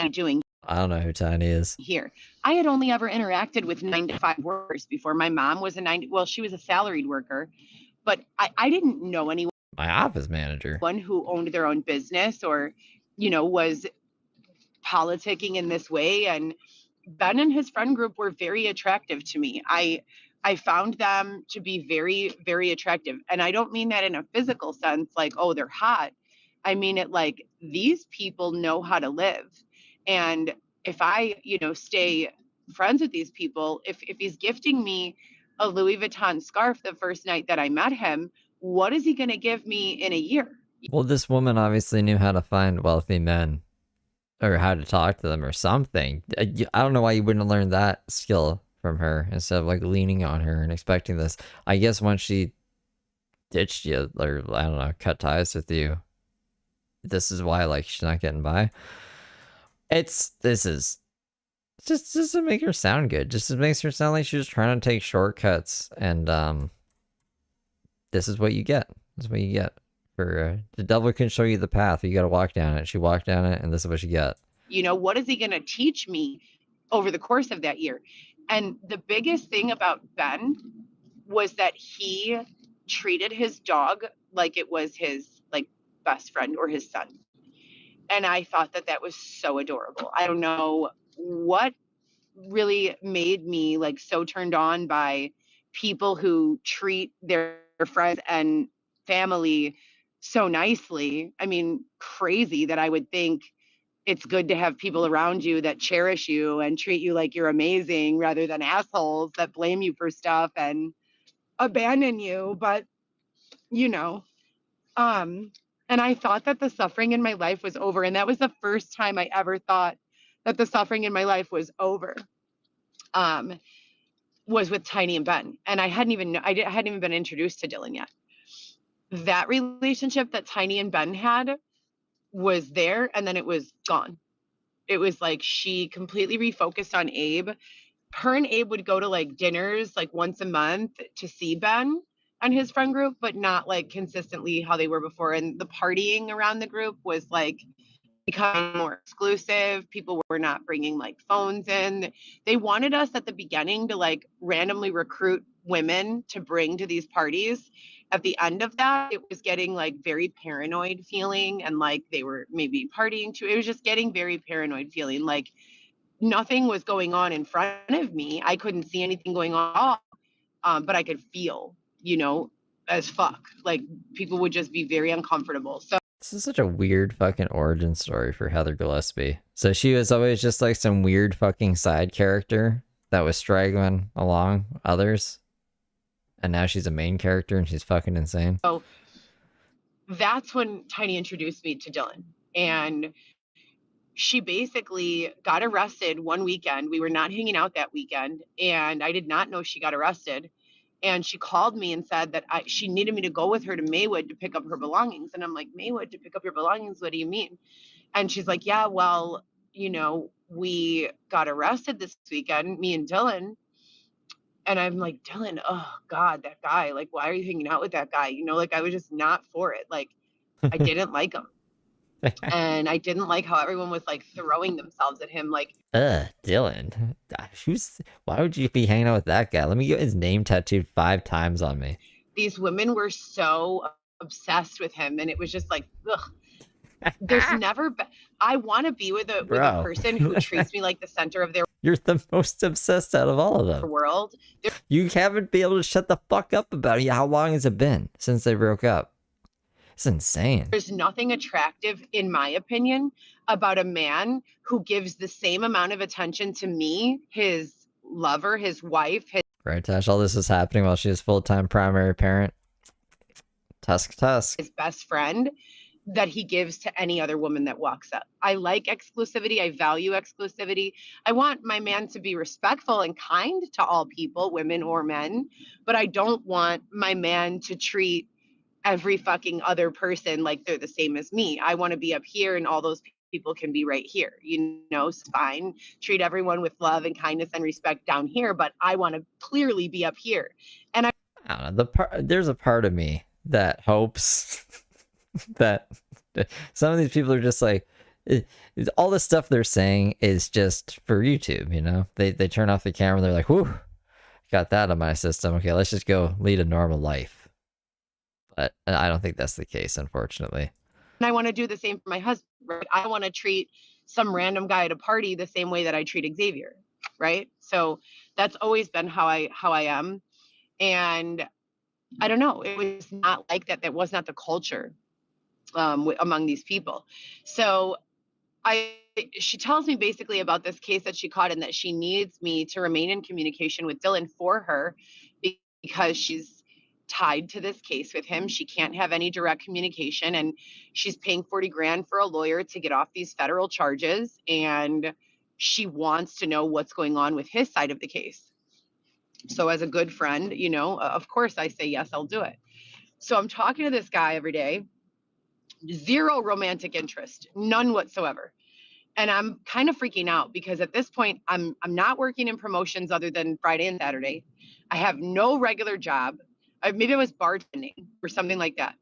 I'm doing. I don't know who Tiny is. Here, I had only ever interacted with 9-to-5 workers before. My mom was she was a salaried worker, but I didn't know anyone. My office manager. One who owned their own business or, was politicking in this way. And Ben and his friend group were very attractive to me. I found them to be very, very attractive. And I don't mean that in a physical sense, like, oh, they're hot. I mean it like, these people know how to live. And if I, stay friends with these people, if he's gifting me a Louis Vuitton scarf the first night that I met him, what is he going to give me in a year? Well, this woman obviously knew how to find wealthy men or how to talk to them or something. I don't know why you wouldn't learn that skill from her instead of like leaning on her and expecting this. I guess once she ditched you or I don't know, cut ties with you, this is why like she's not getting by. This is just to make her sound good. Just makes her sound like she was trying to take shortcuts, and this is what you get. This is what you get. For the devil can show you the path, you got to walk down it. She walked down it, and this is what you get. What is he going to teach me over the course of that year? And the biggest thing about Ben was that he treated his dog like it was his best friend or his son. And I thought that was so adorable. I don't know what really made me so turned on by people who treat their friends and family so nicely. I mean, crazy that I would think it's good to have people around you that cherish you and treat you like you're amazing rather than assholes that blame you for stuff and abandon you. But, and I thought that the suffering in my life was over. And that was the first time I ever thought that the suffering in my life was over, was with Tiny and Ben. And I hadn't even been introduced to Dylan yet. That relationship that Tiny and Ben had was there, and then it was gone. It was like she completely refocused on Abe. Her and Abe would go to dinners once a month to see Ben and his friend group, but not consistently how they were before. And the partying around the group was becoming more exclusive. People were not bringing phones in. They wanted us at the beginning to randomly recruit women to bring to these parties. At the end of that, it was getting very paranoid feeling, and they were maybe partying too. It was just getting very paranoid feeling, nothing was going on in front of me. I couldn't see anything going on at all, but I could feel, as fuck. People would just be very uncomfortable. So this is such a weird fucking origin story for Heather Gillespie. So she was always just some weird fucking side character that was straggling along others. And now she's a main character and she's fucking insane. So that's when Tiny introduced me to Dylan. And she basically got arrested one weekend. We were not hanging out that weekend, and I did not know she got arrested. And she called me and said that she needed me to go with her to Maywood to pick up her belongings. And I'm like, Maywood to pick up your belongings? What do you mean? And she's like, yeah, well, we got arrested this weekend, me and Dylan. And I'm like, Dylan, oh God, that guy, like, why are you hanging out with that guy? Like, I was just not for it. Like, I didn't like him. And I didn't like how everyone was like throwing themselves at him. Like, Dylan. Why would you be hanging out with that guy? Let me get his name tattooed 5 times on me. These women were so obsessed with him. And it was just like, ugh. There's never been, I want to be with a person who treats me like the center of their You're the most obsessed out of all of them. world. You haven't been able to shut the fuck up about it. How long has it been since they broke up? It's insane. There's nothing attractive, in my opinion, about a man who gives the same amount of attention to me, his lover, his wife, Right, Tash, all this is happening while she's full-time primary parent. Tusk. his best friend, that he gives to any other woman that walks up. I like exclusivity. I value exclusivity. I want my man to be respectful and kind to all people, women or men, but I don't want my man to treat every fucking other person like they're the same as me. I want to be up here and all those people can be right here. It's fine. Treat everyone with love and kindness and respect down here, but I want to clearly be up here. And I don't know. There's a part of me that hopes that some of these people are just like, all the stuff they're saying is just for YouTube, They turn off the camera, they're like, whew, got that on my system. Okay, let's just go lead a normal life. But I don't think that's the case, unfortunately. And I want to do the same for my husband, right? I want to treat some random guy at a party the same way that I treat Xavier, right? So that's always been how I am. And I don't know, it was not like that. That was not the culture among these people. So she tells me basically about this case that she caught and that she needs me to remain in communication with Dylan for her because she's tied to this case with him. She can't have any direct communication, and she's paying 40 grand for a lawyer to get off these federal charges. And she wants to know what's going on with his side of the case. So as a good friend, of course I say, yes, I'll do it. So I'm talking to this guy every day, zero romantic interest, none whatsoever. And I'm kind of freaking out because at this point I'm not working in promotions other than Friday and Saturday. I have no regular job. Maybe I was bartending or something like that.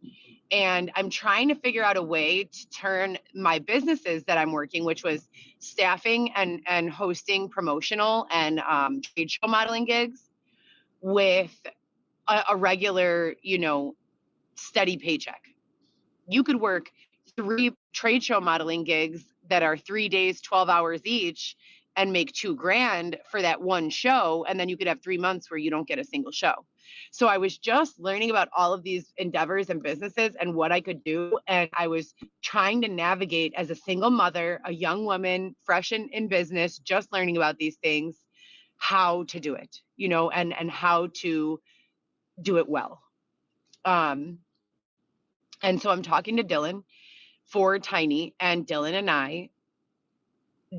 And I'm trying to figure out a way to turn my businesses that I'm working, which was staffing and hosting promotional and trade show modeling gigs, with a regular, steady paycheck. You could work 3 trade show modeling gigs that are 3 days, 12 hours each, and make $2 grand for that one show. And then you could have 3 months where you don't get a single show. So I was just learning about all of these endeavors and businesses and what I could do. And I was trying to navigate as a single mother, a young woman, fresh in business, just learning about these things, how to do it, and how to do it well. And so I'm talking to Dylan for Tiny, and Dylan and I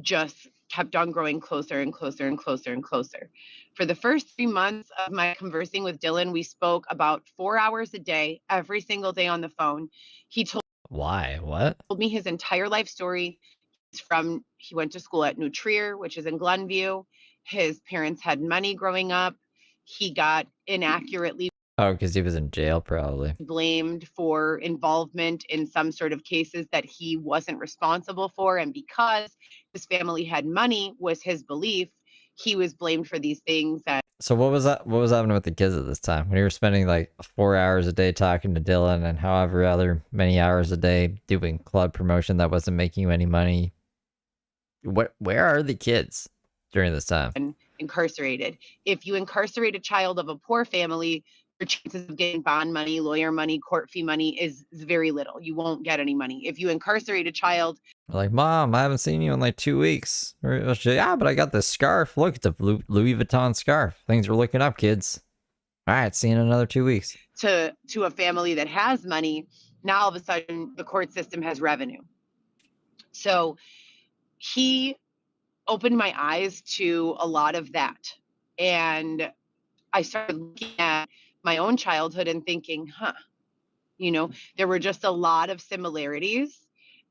just kept on growing closer and closer and closer and closer. For the first 3 months of my conversing with Dylan, we spoke about 4 hours a day, every single day on the phone. He told me his entire life story. He went to school at New Trier, which is in Glenview. His parents had money growing up. He got inaccurately because he was in jail, probably blamed for involvement in some sort of cases that he wasn't responsible for. And because his family had money, was his belief, he was blamed for these things. So what was happening with the kids at this time when you were spending like 4 hours a day talking to Dylan and however other many hours a day doing club promotion that wasn't making you any money? Where are the kids during this time? And incarcerated. If you incarcerate a child of a poor family, your chances of getting bond money, lawyer money, court fee money is very little. You won't get any money. If you incarcerate a child, like, Mom, I haven't seen you in like 2 weeks. Or she's like, yeah, but I got this scarf. Look, it's a Louis Vuitton scarf. Things are looking up, kids. All right, see you in another 2 weeks. To a family that has money, now all of a sudden the court system has revenue. So he opened my eyes to a lot of that. And I started looking at my own childhood and thinking, there were just a lot of similarities.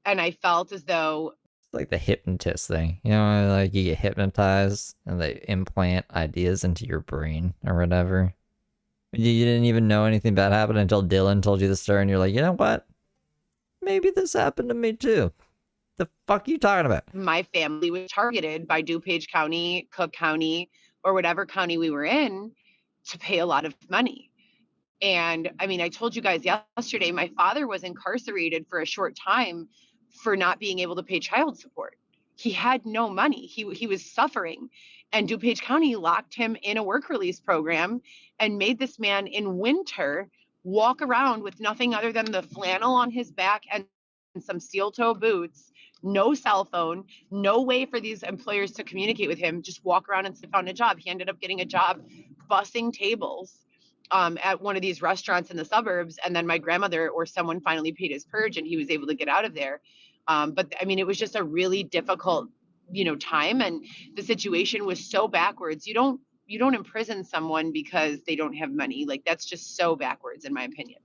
And I felt as though It's like the hypnotist thing. You know, like you get hypnotized and they implant ideas into your brain or whatever. You didn't even know anything bad happened until Dylan told you the story, and you're like, you know what? Maybe this happened to me too. The fuck are you talking about? my family was targeted by DuPage County, Cook County, or whatever county we were in to pay a lot of money. And I mean, I told you guys yesterday, my father was incarcerated for a short time for not being able to pay child support. He had no money. He was suffering. And DuPage County locked him in a work release program and made this man in winter walk around with nothing other than the flannel on his back and some steel toe boots, no cell phone, no way for these employers to communicate with him, just walk around and found a job. He ended up getting a job bussing tables at one of these restaurants in the suburbs. And then my grandmother or someone finally paid his purge and he was able to get out of there. But I mean, it was just a really difficult, time. And the situation was so backwards. You don't imprison someone because they don't have money. Like that's just so backwards in my opinion.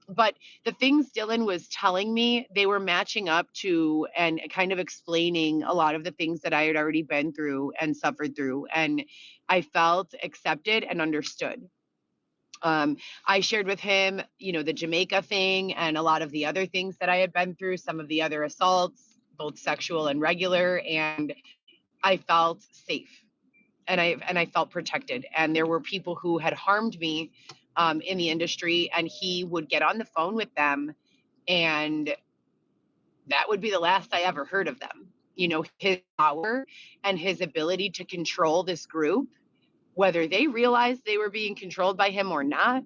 But the things Dylan was telling me, they were matching up to and kind of explaining a lot of the things that I had already been through and suffered through. And I felt accepted and understood. I shared with him, the Jamaica thing and a lot of the other things that I had been through, some of the other assaults, both sexual and regular. And I felt safe and I felt protected. And there were people who had harmed me in the industry, and he would get on the phone with them, and that would be the last I ever heard of them. His power and his ability to control this group, whether they realized they were being controlled by him or not,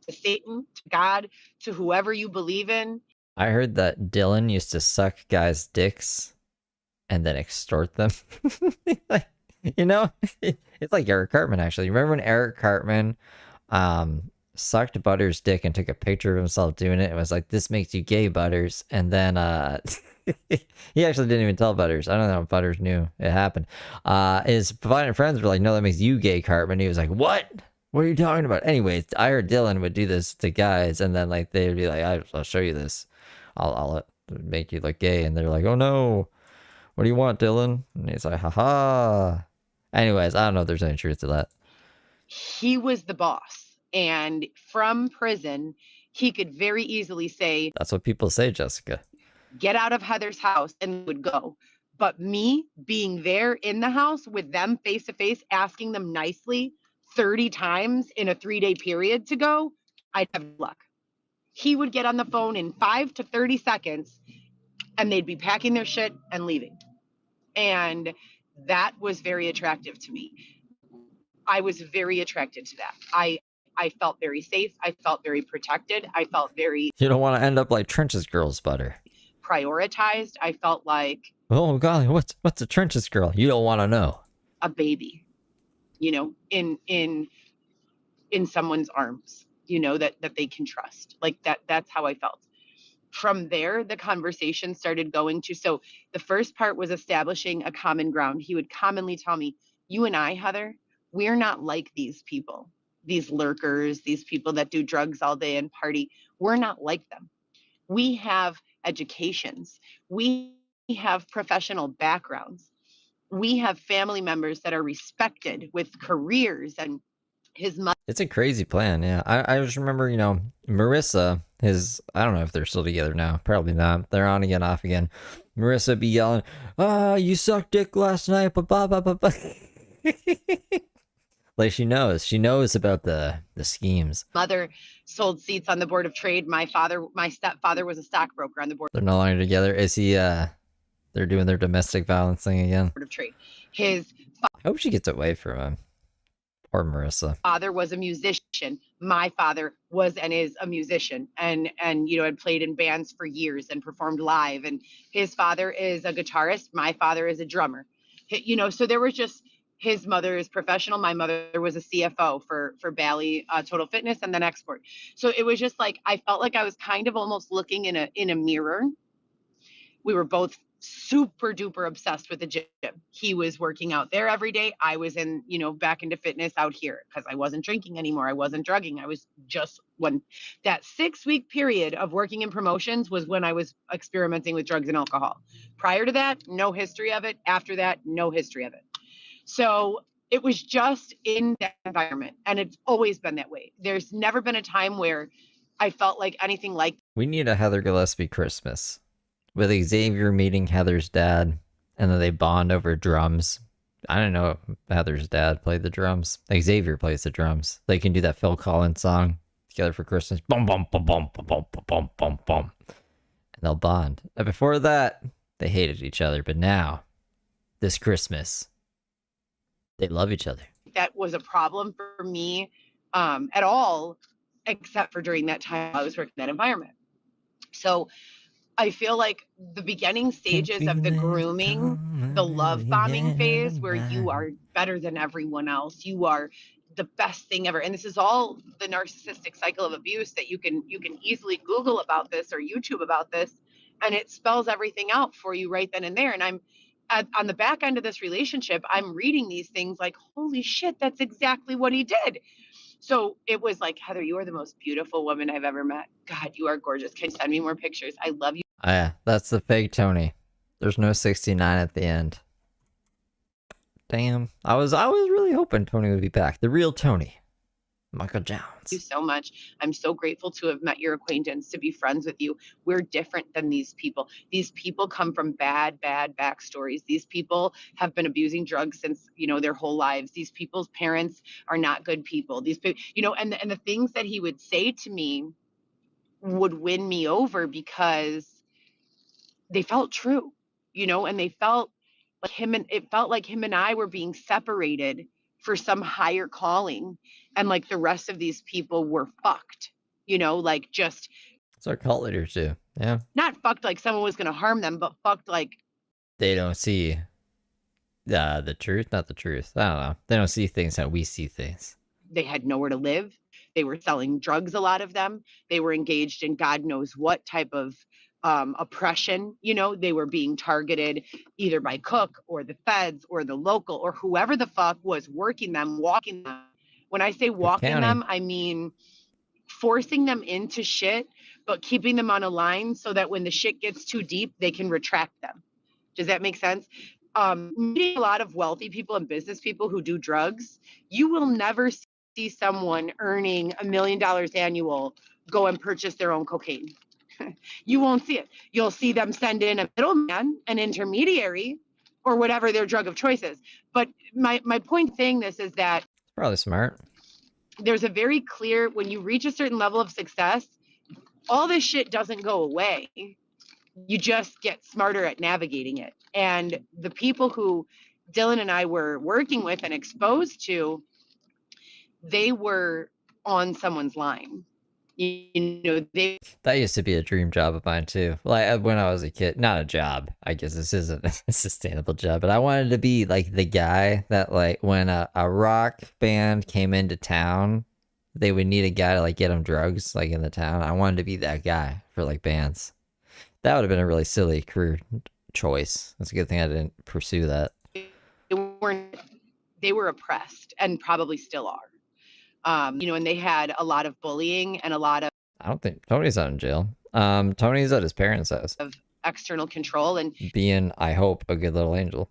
to Satan, to God, to whoever you believe in. I heard that Dylan used to suck guys' dicks and then extort them. Like, it's like Eric Cartman, actually. Remember when Eric Cartman sucked Butters' dick and took a picture of himself doing it? It was like, this makes you gay, Butters. And then he actually didn't even tell Butters. I don't know if Butters knew it happened. His providing friends were like, no, that makes you gay, Cartman. He was like, what? What are you talking about? Anyways, I heard Dylan would do this to guys, and then like they'd be like, I'll show you this. I'll make you look gay. And they're like, oh no, what do you want, Dylan? And he's like, haha. Anyways, I don't know if there's any truth to that. He was the boss. And from prison, he could very easily say, that's what people say, Jessica. Get out of Heather's house, and would go. But me being there in the house with them face to face, asking them nicely 30 times in a 3-day period to go, I'd have luck. He would get on the phone in 5 to 30 seconds and they'd be packing their shit and leaving. And that was very attractive to me. I was very attracted to that. I felt very safe. I felt very protected. I felt very... You don't want to end up like Trench's girls, Butter. Prioritized. I felt like... Oh, golly, what's a Trench's girl? You don't want to know. A baby, in someone's arms, that they can trust. Like that's how I felt. From there, the conversation started going to, so the first part was establishing a common ground. He would commonly tell me, you and I, Heather, we're not like these people, these lurkers, these people that do drugs all day and party. We're not like them. We have educations. We have professional backgrounds. We have family members that are respected with careers, and his mother. It's a crazy plan, yeah. I just remember, Marissa, I don't know if they're still together now. Probably not. They're on again, off again. Marissa be yelling, you sucked dick last night, blah, blah, blah, blah. Like she knows about the schemes. Mother sold seats on the board of trade. My stepfather was a stockbroker on the board. They're no longer together. Is he, they're doing their domestic violence thing again? Board of trade. I hope she gets away from him. Poor Marissa. Father was a musician. My father was and is a musician, and had played in bands for years and performed live. And his father is a guitarist. My father is a drummer. So there was just, his mother is professional. My mother was a CFO for Bally Total Fitness and then Export. So it was just like, I felt like I was kind of almost looking in a mirror We were both super duper obsessed with the gym. He was working out there every day. I was in, back into fitness out here because I wasn't drinking anymore. I wasn't drugging. I was just when that 6-week period of working in promotions was when I was experimenting with drugs and alcohol. Prior to that, no history of it. After that, no history of it. So it was just in that environment. And it's always been that way. There's never been a time where I felt like anything like. We need a Heather Gillespie Christmas with Xavier meeting Heather's dad, and then they bond over drums. I don't know if Heather's dad played the drums. Xavier plays the drums. They can do that Phil Collins song together for Christmas. Bum bum bum bum bum bum bum bum bum. And they'll bond. And before that, they hated each other, but now, this Christmas, they love each other. That was a problem for me at all, except for during that time I was working in that environment. So I feel like the beginning stages of the grooming, the love bombing phase where you are better than everyone else, you are the best thing ever. And this is all the narcissistic cycle of abuse that you can easily Google about this or YouTube about this, and it spells everything out for you right then and there. And I'm on the back end of this relationship, I'm reading these things like, holy shit, that's exactly what he did. So it was like, Heather, you are the most beautiful woman I've ever met. God, you are gorgeous. Can you send me more pictures? I love you. Oh, yeah, that's the fake Tony. There's no 69 at the end. Damn. I was really hoping Tony would be back. The real Tony. Michael Jones. Thank you so much. I'm so grateful to have met your acquaintance, to be friends with you. We're different than these people. These people come from bad backstories. These people have been abusing drugs since, their whole lives. These people's parents are not good people. These people, and the things that he would say to me would win me over because they felt true, and they felt like it felt like him and I were being separated for some higher calling, and like the rest of these people were fucked, like just. It's our cult leaders too. Yeah. Not fucked like someone was going to harm them, but fucked like. They don't see the truth, not the truth. I don't know. They don't see things how we see things. They had nowhere to live. They were selling drugs, a lot of them. They were engaged in God knows what type of oppression. They were being targeted either by Cook or the feds or the local or whoever the fuck was working them, walking them. When I say walking them, I mean forcing them into shit, but keeping them on a line so that when the shit gets too deep, they can retract them. Does that make sense? Meeting a lot of wealthy people and business people who do drugs, you will never see someone earning $1 million annual go and purchase their own cocaine. You won't see it. You'll see them send in a middleman, an intermediary, or whatever their drug of choice is. But my point saying this is that it's probably smart. There's a very clear, when you reach a certain level of success, all this shit doesn't go away. You just get smarter at navigating it. And the people who Dylan and I were working with and exposed to, they were on someone's line. That used to be a dream job of mine too. Like when I was a kid, not a job. I guess this isn't a sustainable job, but I wanted to be like the guy that like when a rock band came into town, they would need a guy to like get them drugs like in the town. I wanted to be that guy for like bands. That would have been a really silly career choice. It's a good thing I didn't pursue that. They were oppressed and probably still are. And they had a lot of bullying and a lot of. I don't think Tony's not in jail. Tony's at his parents' house. Of external control and being, I hope, a good little angel.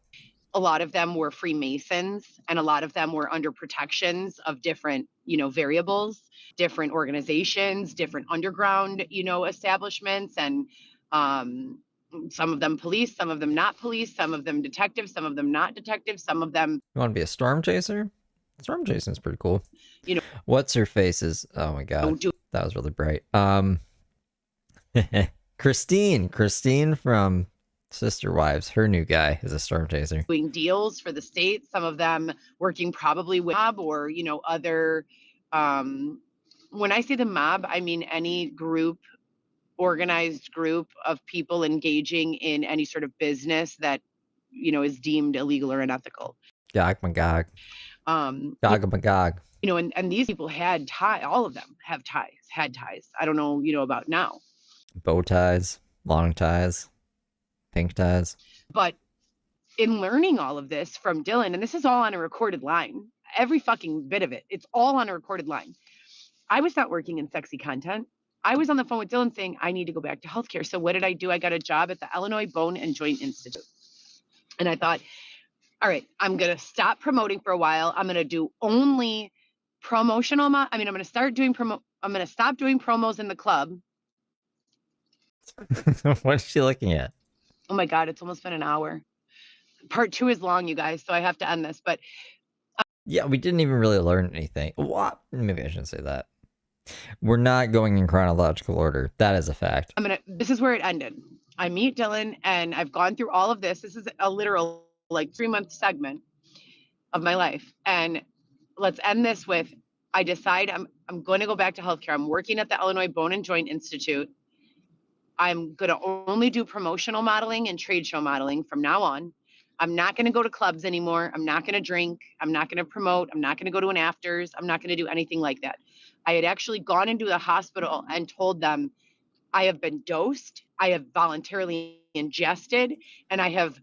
A lot of them were Freemasons, and a lot of them were under protections of different, variables, different organizations, different underground, establishments, and some of them police, some of them not police, some of them detectives, some of them not detectives, some of them. You want to be a storm chaser? Storm chasing's pretty cool. What's her faces? Oh my god, that was really bright. Christine from Sister Wives. Her new guy is a storm chaser. Doing deals for the state. Some of them working probably with mob or other. When I say the mob, I mean any group, organized group of people engaging in any sort of business that is deemed illegal or unethical. Gog Magog. Gog Magog. And these people had all of them had ties. I don't know, about now. Bow ties, long ties. pink ties. But in learning all of this from Dylan, and this is all on a recorded line, every fucking bit of it, it's all on a recorded line. I was not working in sexy content. I was on the phone with Dylan saying, I need to go back to healthcare. So what did I do? I got a job at the Illinois Bone and Joint Institute. And I thought, all right, I'm going to stop promoting for a while. I'm going to do only promotional. I'm going to start doing I'm going to stop doing promos in the club. What is she looking at? Oh my God, it's almost been an hour. Part 2 is long, you guys, so I have to end this. But yeah, we didn't even really learn anything. What? Maybe I shouldn't say that. We're not going in chronological order. That is a fact. This is where it ended. I meet Dylan, and I've gone through all of this. This is a literal 3-month segment of my life. And let's end this with, I decide I'm going to go back to healthcare. I'm working at the Illinois Bone and Joint Institute. I'm going to only do promotional modeling and trade show modeling from now on. I'm not going to go to clubs anymore. I'm not going to drink. I'm not going to promote. I'm not going to go to an afters. I'm not going to do anything like that. I had actually gone into the hospital and told them, I have been dosed, I have voluntarily ingested, and I have,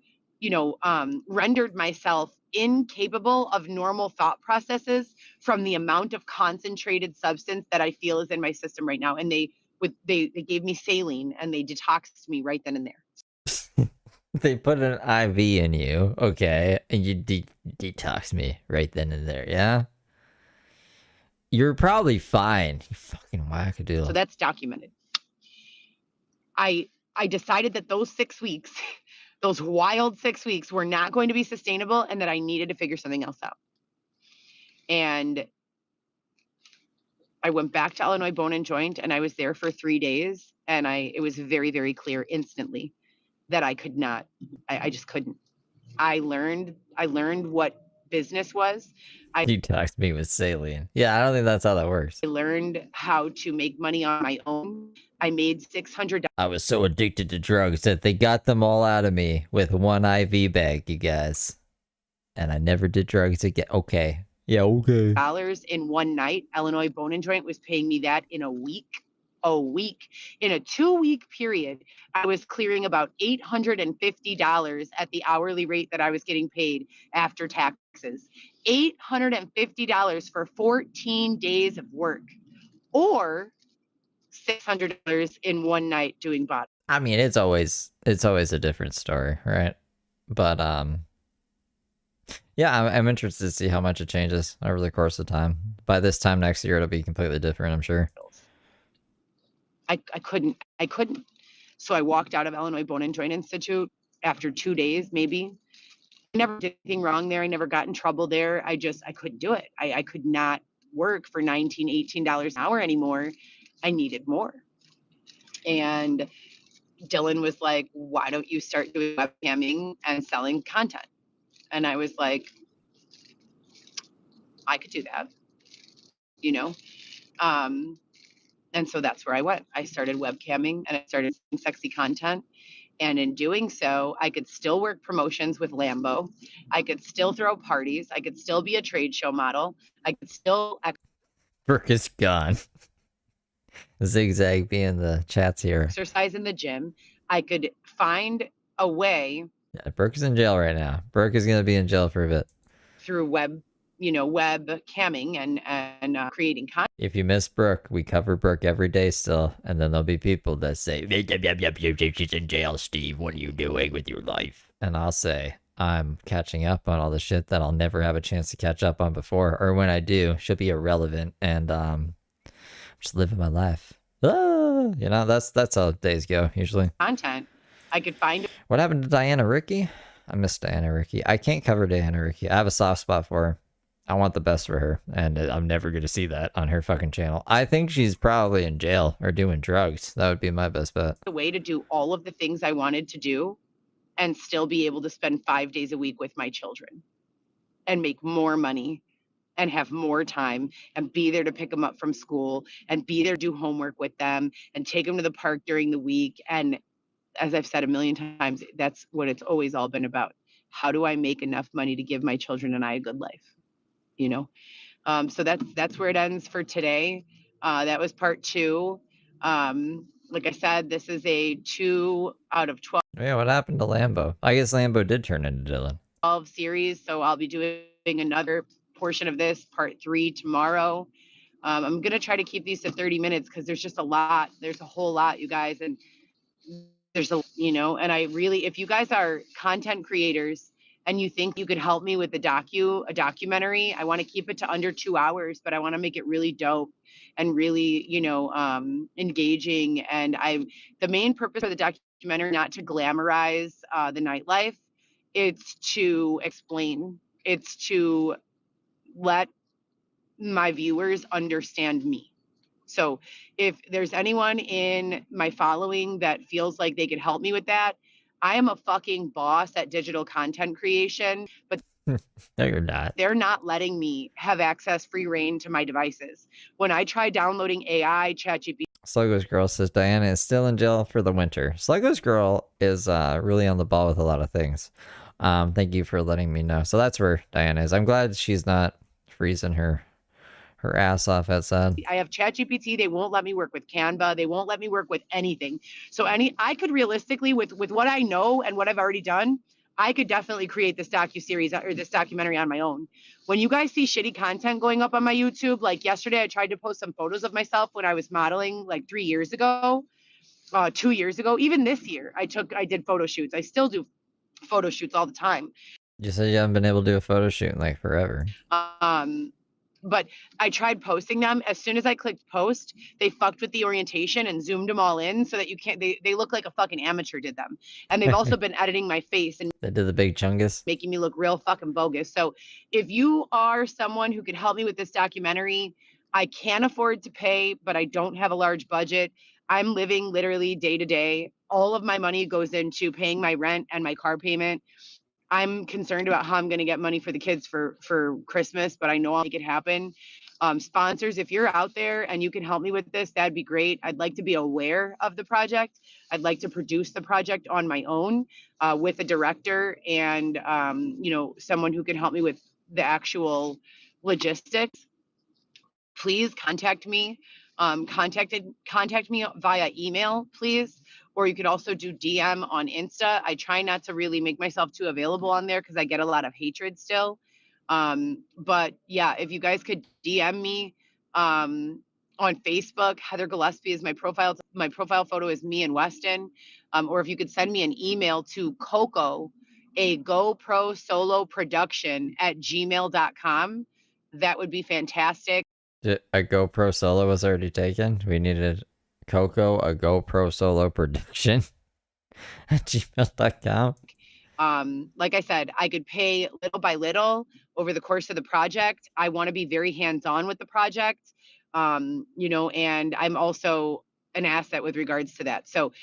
rendered myself incapable of normal thought processes from the amount of concentrated substance that I feel is in my system right now. And they gave me saline and they detoxed me right then and there. They put an IV in you, okay, and you detox me right then and there, yeah? You're probably fine. You fucking wackadoodle. So that's documented. I decided that those 6 weeks, those wild 6 weeks, were not going to be sustainable and that I needed to figure something else out. And I went back to Illinois Bone and Joint, and I was there for 3 days, and it was very, very clear instantly that I could not. I just couldn't. I learned what business was. You talked me with saline. Yeah, I don't think that's how that works. I learned how to make money on my own. I made $600. I was so addicted to drugs that they got them all out of me with one IV bag, you guys. And I never did drugs again. Okay. Yeah, okay. Dollars in one night. Illinois Bone and Joint was paying me that in a week. In a 2-week period, I was clearing about $850 at the hourly rate that I was getting paid after taxes. $850 for 14 days of work, or $600 in one night doing bot. I mean, it's always a different story, right? But yeah, I'm interested to see how much it changes over the course of time. By this time next year, it'll be completely different, I'm sure. I couldn't. So I walked out of Illinois Bone and Joint Institute after 2 days, maybe. I never did anything wrong there. I never got in trouble there. I couldn't do it. I could not work for $19, $18 an hour anymore. I needed more. And Dylan was like, why don't you start doing webcamming and selling content? And I was like, I could do that, And so that's where I went. I started webcamming and I started selling sexy content. And in doing so, I could still work promotions with Lambo. I could still throw parties. I could still be a trade show model. I could still... Brooke is gone. Zigzag being the chats here. Exercise in the gym. I could find a way... Yeah, Brooke is in jail right now. Brooke is going to be in jail for a bit. Through web camming and creating content. If you miss Brooke, we cover Brooke every day still, and then there'll be people that say, she's in jail, Steve, what are you doing with your life? And I'll say, I'm catching up on all the shit that I'll never have a chance to catch up on before, or when I do, she'll be irrelevant, and just living my life. That's how days go, usually. Content. I could find... What happened to Diana Ricky? I miss Diana Ricky. I can't cover Diana Ricky. I have a soft spot for her. I want the best for her, and I'm never going to see that on her fucking channel. I think she's probably in jail or doing drugs. That would be my best bet. The way to do all of the things I wanted to do and still be able to spend 5 days a week with my children and make more money and have more time and be there to pick them up from school and be there to do homework with them and take them to the park during the week. And as I've said a million times, that's what it's always all been about. How do I make enough money to give my children and I a good life? So that's where it ends for today. That was part 2. Like I said, this is a 2 out of 12. Yeah, what happened to Lambo? I guess Lambo did turn into Dylan. 12 series, so I'll be doing another portion of this, part 3, tomorrow. I'm gonna try to keep these to 30 minutes because there's just a lot. There's a whole lot, you guys, and there's a, you know, and I really, if you guys are content creators and you think you could help me with a documentary, I want to keep it to under 2 hours, but I want to make it really dope and really, you know, engaging. And the main purpose of the documentary, not to glamorize the nightlife, it's to explain, it's to let my viewers understand me. So if there's anyone in my following that feels like they could help me with that, I am a fucking boss at digital content creation, but No, you're not. they're not letting me have access free reign to my devices. When I try downloading AI, ChatGPT. Sluggo's Girl says Diana is still in jail for the winter. Sluggo's Girl is really on the ball with a lot of things. Thank you for letting me know. So that's where Diana is. I'm glad she's not freezing her ass off outside. I have ChatGPT. They won't let me work with Canva. They won't let me work with anything. So I could realistically, with what I know and what I've already done, I could definitely create this docuseries or this documentary on my own. When you guys see shitty content going up on my YouTube, like yesterday, I tried to post some photos of myself when I was modeling like 3 years ago, 2 years ago, even this year, I did photo shoots. I still do photo shoots all the time. You said you haven't been able to do a photo shoot in like forever. But I tried posting them. As soon as I clicked post, they fucked with the orientation and zoomed them all in so that you can't, they look like a fucking amateur did them. And they've also been editing my face and they did the big chungus, making me look real fucking bogus. So if you are someone who could help me with this documentary, I can afford to pay, but I don't have a large budget. I'm living literally day to day. All of my money goes into paying my rent and my car payment. I'm concerned about how I'm going to get money for the kids for Christmas, but I know I'll make it happen. Sponsors, if you're out there and you can help me with this, that'd be great. I'd like to be aware of the project. I'd like to produce the project on my own with a director and, you know, someone who can help me with the actual logistics. Please contact me. Contact me via email, please. Or you could also do DM on Insta. I try not to really make myself too available on there because I get a lot of hatred still. But yeah, if you guys could DM me on Facebook, Heather Gillespie is my profile. My profile photo is me and Weston. Or if you could send me an email to Coco, a GoPro solo production at gmail.com. That would be fantastic. A GoPro solo was already taken. We needed Coco, a GoPro solo production at gmail.com. Like I said, I could pay little by little over the course of the project. I want to be very hands-on with the project, you know, and I'm also an asset with regards to that. So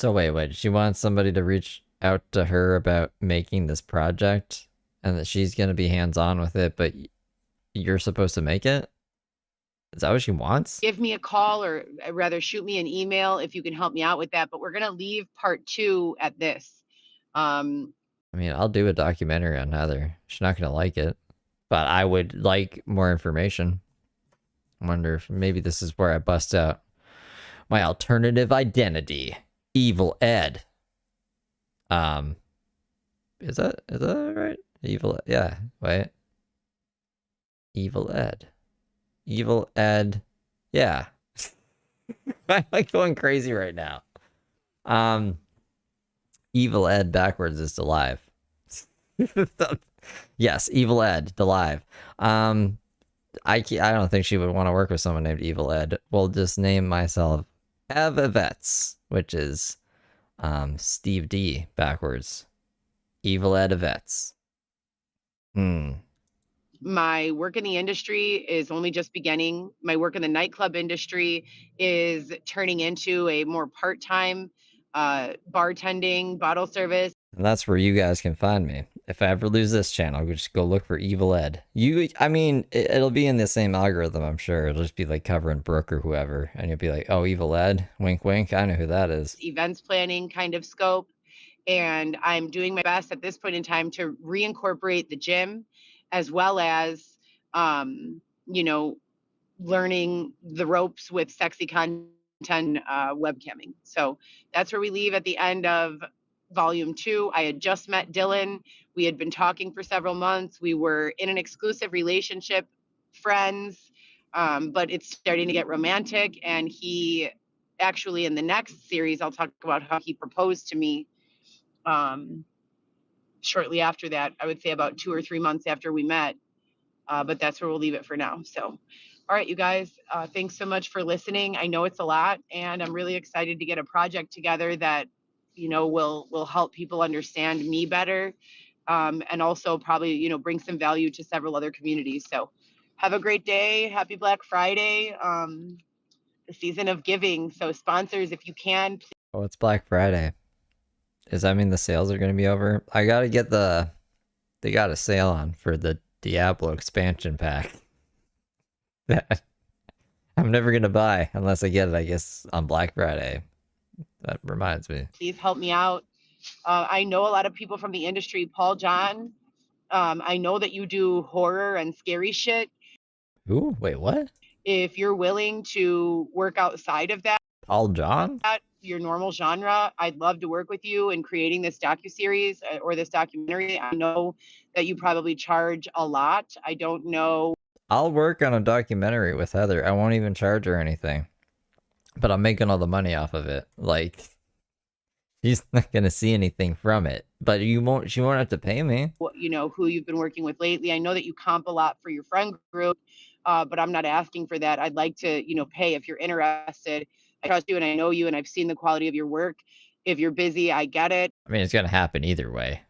wait, she wants somebody to reach out to her about making this project and that she's going to be hands-on with it, but you're supposed to make it? Is that what she wants? Give me a call or rather shoot me an email if you can help me out with that. But we're going to leave part 2 at this. I mean, I'll do a documentary on Heather. She's not going to like it, but I would like more information. I wonder if maybe this is where I bust out my alternative identity, Evil Ed. Is that right? Evil, yeah, wait. Evil Ed. Evil Ed. Yeah. I'm like going crazy right now. Evil Ed backwards is Delive. Yes, Evil Ed, Delive. I don't think she would want to work with someone named Evil Ed. We'll just name myself Ev Evets, which is Steve D backwards. Evil Ed Evets. My work in the industry is only just beginning. My work in the nightclub industry is turning into a more part-time bartending, bottle service. And that's where you guys can find me. If I ever lose this channel, just go look for Evil Ed. I mean, it'll be in the same algorithm, I'm sure. It'll just be like covering Brooke or whoever. And you'll be like, oh, Evil Ed, wink, wink. I know who that is. Events planning kind of scope. And I'm doing my best at this point in time to reincorporate the gym as well as, you know, learning the ropes with sexy content webcamming. So that's where we leave at the end of Volume 2. I had just met Dylan. We had been talking for several months. We were in an exclusive relationship, friends, but it's starting to get romantic. And he actually, in the next series, I'll talk about how he proposed to me shortly after that. I would say about 2 or 3 months after we met. But that's where we'll leave it for now. So, all right, you guys, thanks so much for listening. I know it's a lot, and I'm really excited to get a project together that, will help people understand me better, and also probably, bring some value to several other communities. So, have a great day. Happy Black Friday. The season of giving. So, sponsors, if you can, please. Oh, it's Black Friday. Does that mean the sales are going to be over? I got to get they got a sale on for the Diablo expansion pack that I'm never going to buy unless I get it, I guess, on Black Friday. That reminds me. Please help me out. I know a lot of people from the industry. Paul John, I know that you do horror and scary shit. Ooh, wait, what? If you're willing to work outside of that, Paul John? Your normal genre, I'd love to work with you in creating this docuseries or this documentary. I know that you probably charge a lot. I don't know. I'll work on a documentary with Heather. I won't even charge her anything. But I'm making all the money off of it. Like, she's not gonna see anything from it. But she won't have to pay me. Who you've been working with lately. I know that you comp a lot for your friend group, but I'm not asking for that. I'd like to, pay if you're interested. I trust you and I know you and I've seen the quality of your work. If you're busy, I get it. I mean, it's gonna happen either way.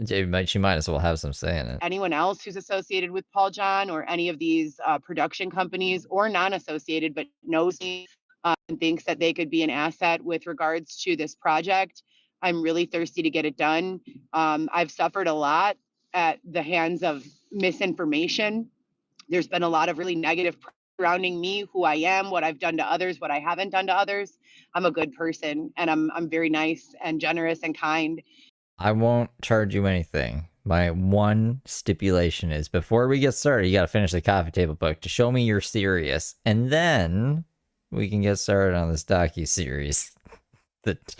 She might as well have some say in it. Anyone else who's associated with Paul John or any of these production companies or non-associated but knows me and thinks that they could be an asset with regards to this project, I'm really thirsty to get it done. I've suffered a lot at the hands of misinformation. There's been a lot of really negative surrounding me, who I am, what I've done to others, what I haven't done to others. I'm a good person and I'm very nice and generous and kind. I won't charge you anything. My one stipulation is before we get started, you gotta finish the coffee table book to show me you're serious, and then we can get started on this docu-series. That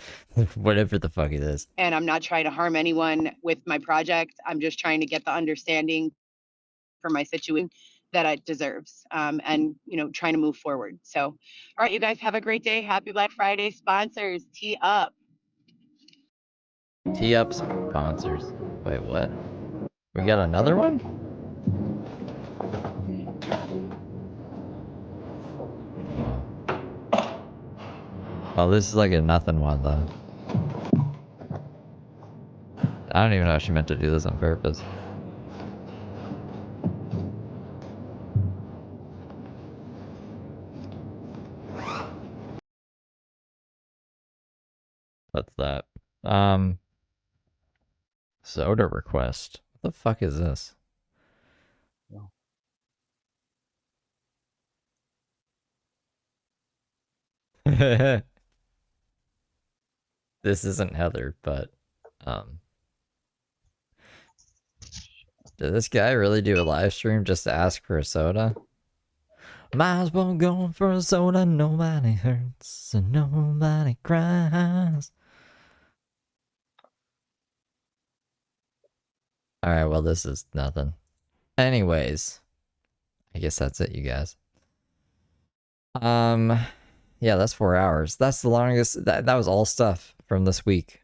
whatever the fuck it is. And I'm not trying to harm anyone with my project. I'm just trying to get the understanding for my situation that it deserves, and trying to move forward. So, all right, you guys have a great day. Happy Black Friday. Sponsors, tee up. Tee up sponsors. Wait, what? We got another one? Oh, this is like a nothing one, though. I don't even know if she meant to do this on purpose. What's that? Soda request. What the fuck is this? This isn't Heather, but did this guy really do a live stream just to ask for a soda? Might as well go for a soda. Nobody hurts and nobody cries. Alright, well, this is nothing. Anyways, I guess that's it, you guys. Yeah, that's 4 hours. That's the longest. That was all stuff from this week.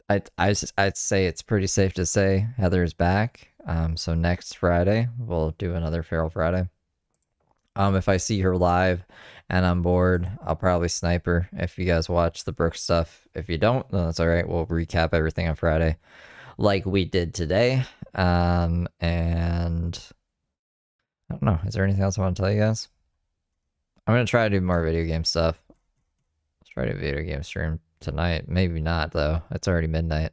I'd say it's pretty safe to say Heather's back. So next Friday we'll do another Feral Friday. If I see her live and I'm bored, I'll probably snipe her. If you guys watch the Brooke stuff, if you don't, then that's all right. We'll recap everything on Friday, like we did today. And I don't know. Is there anything else I want to tell you guys? I'm gonna try to do more video game stuff. Let's try to do a video game stream tonight. Maybe not though. It's already midnight.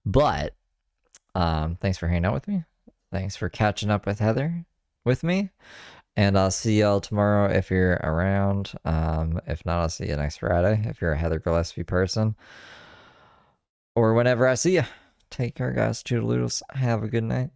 But thanks for hanging out with me. Thanks for catching up with Heather with me. And I'll see y'all tomorrow if you're around. If not, I'll see you next Friday if you're a Heather Gillespie person. Or whenever I see you. Take care, guys. Toodaloodles. Have a good night.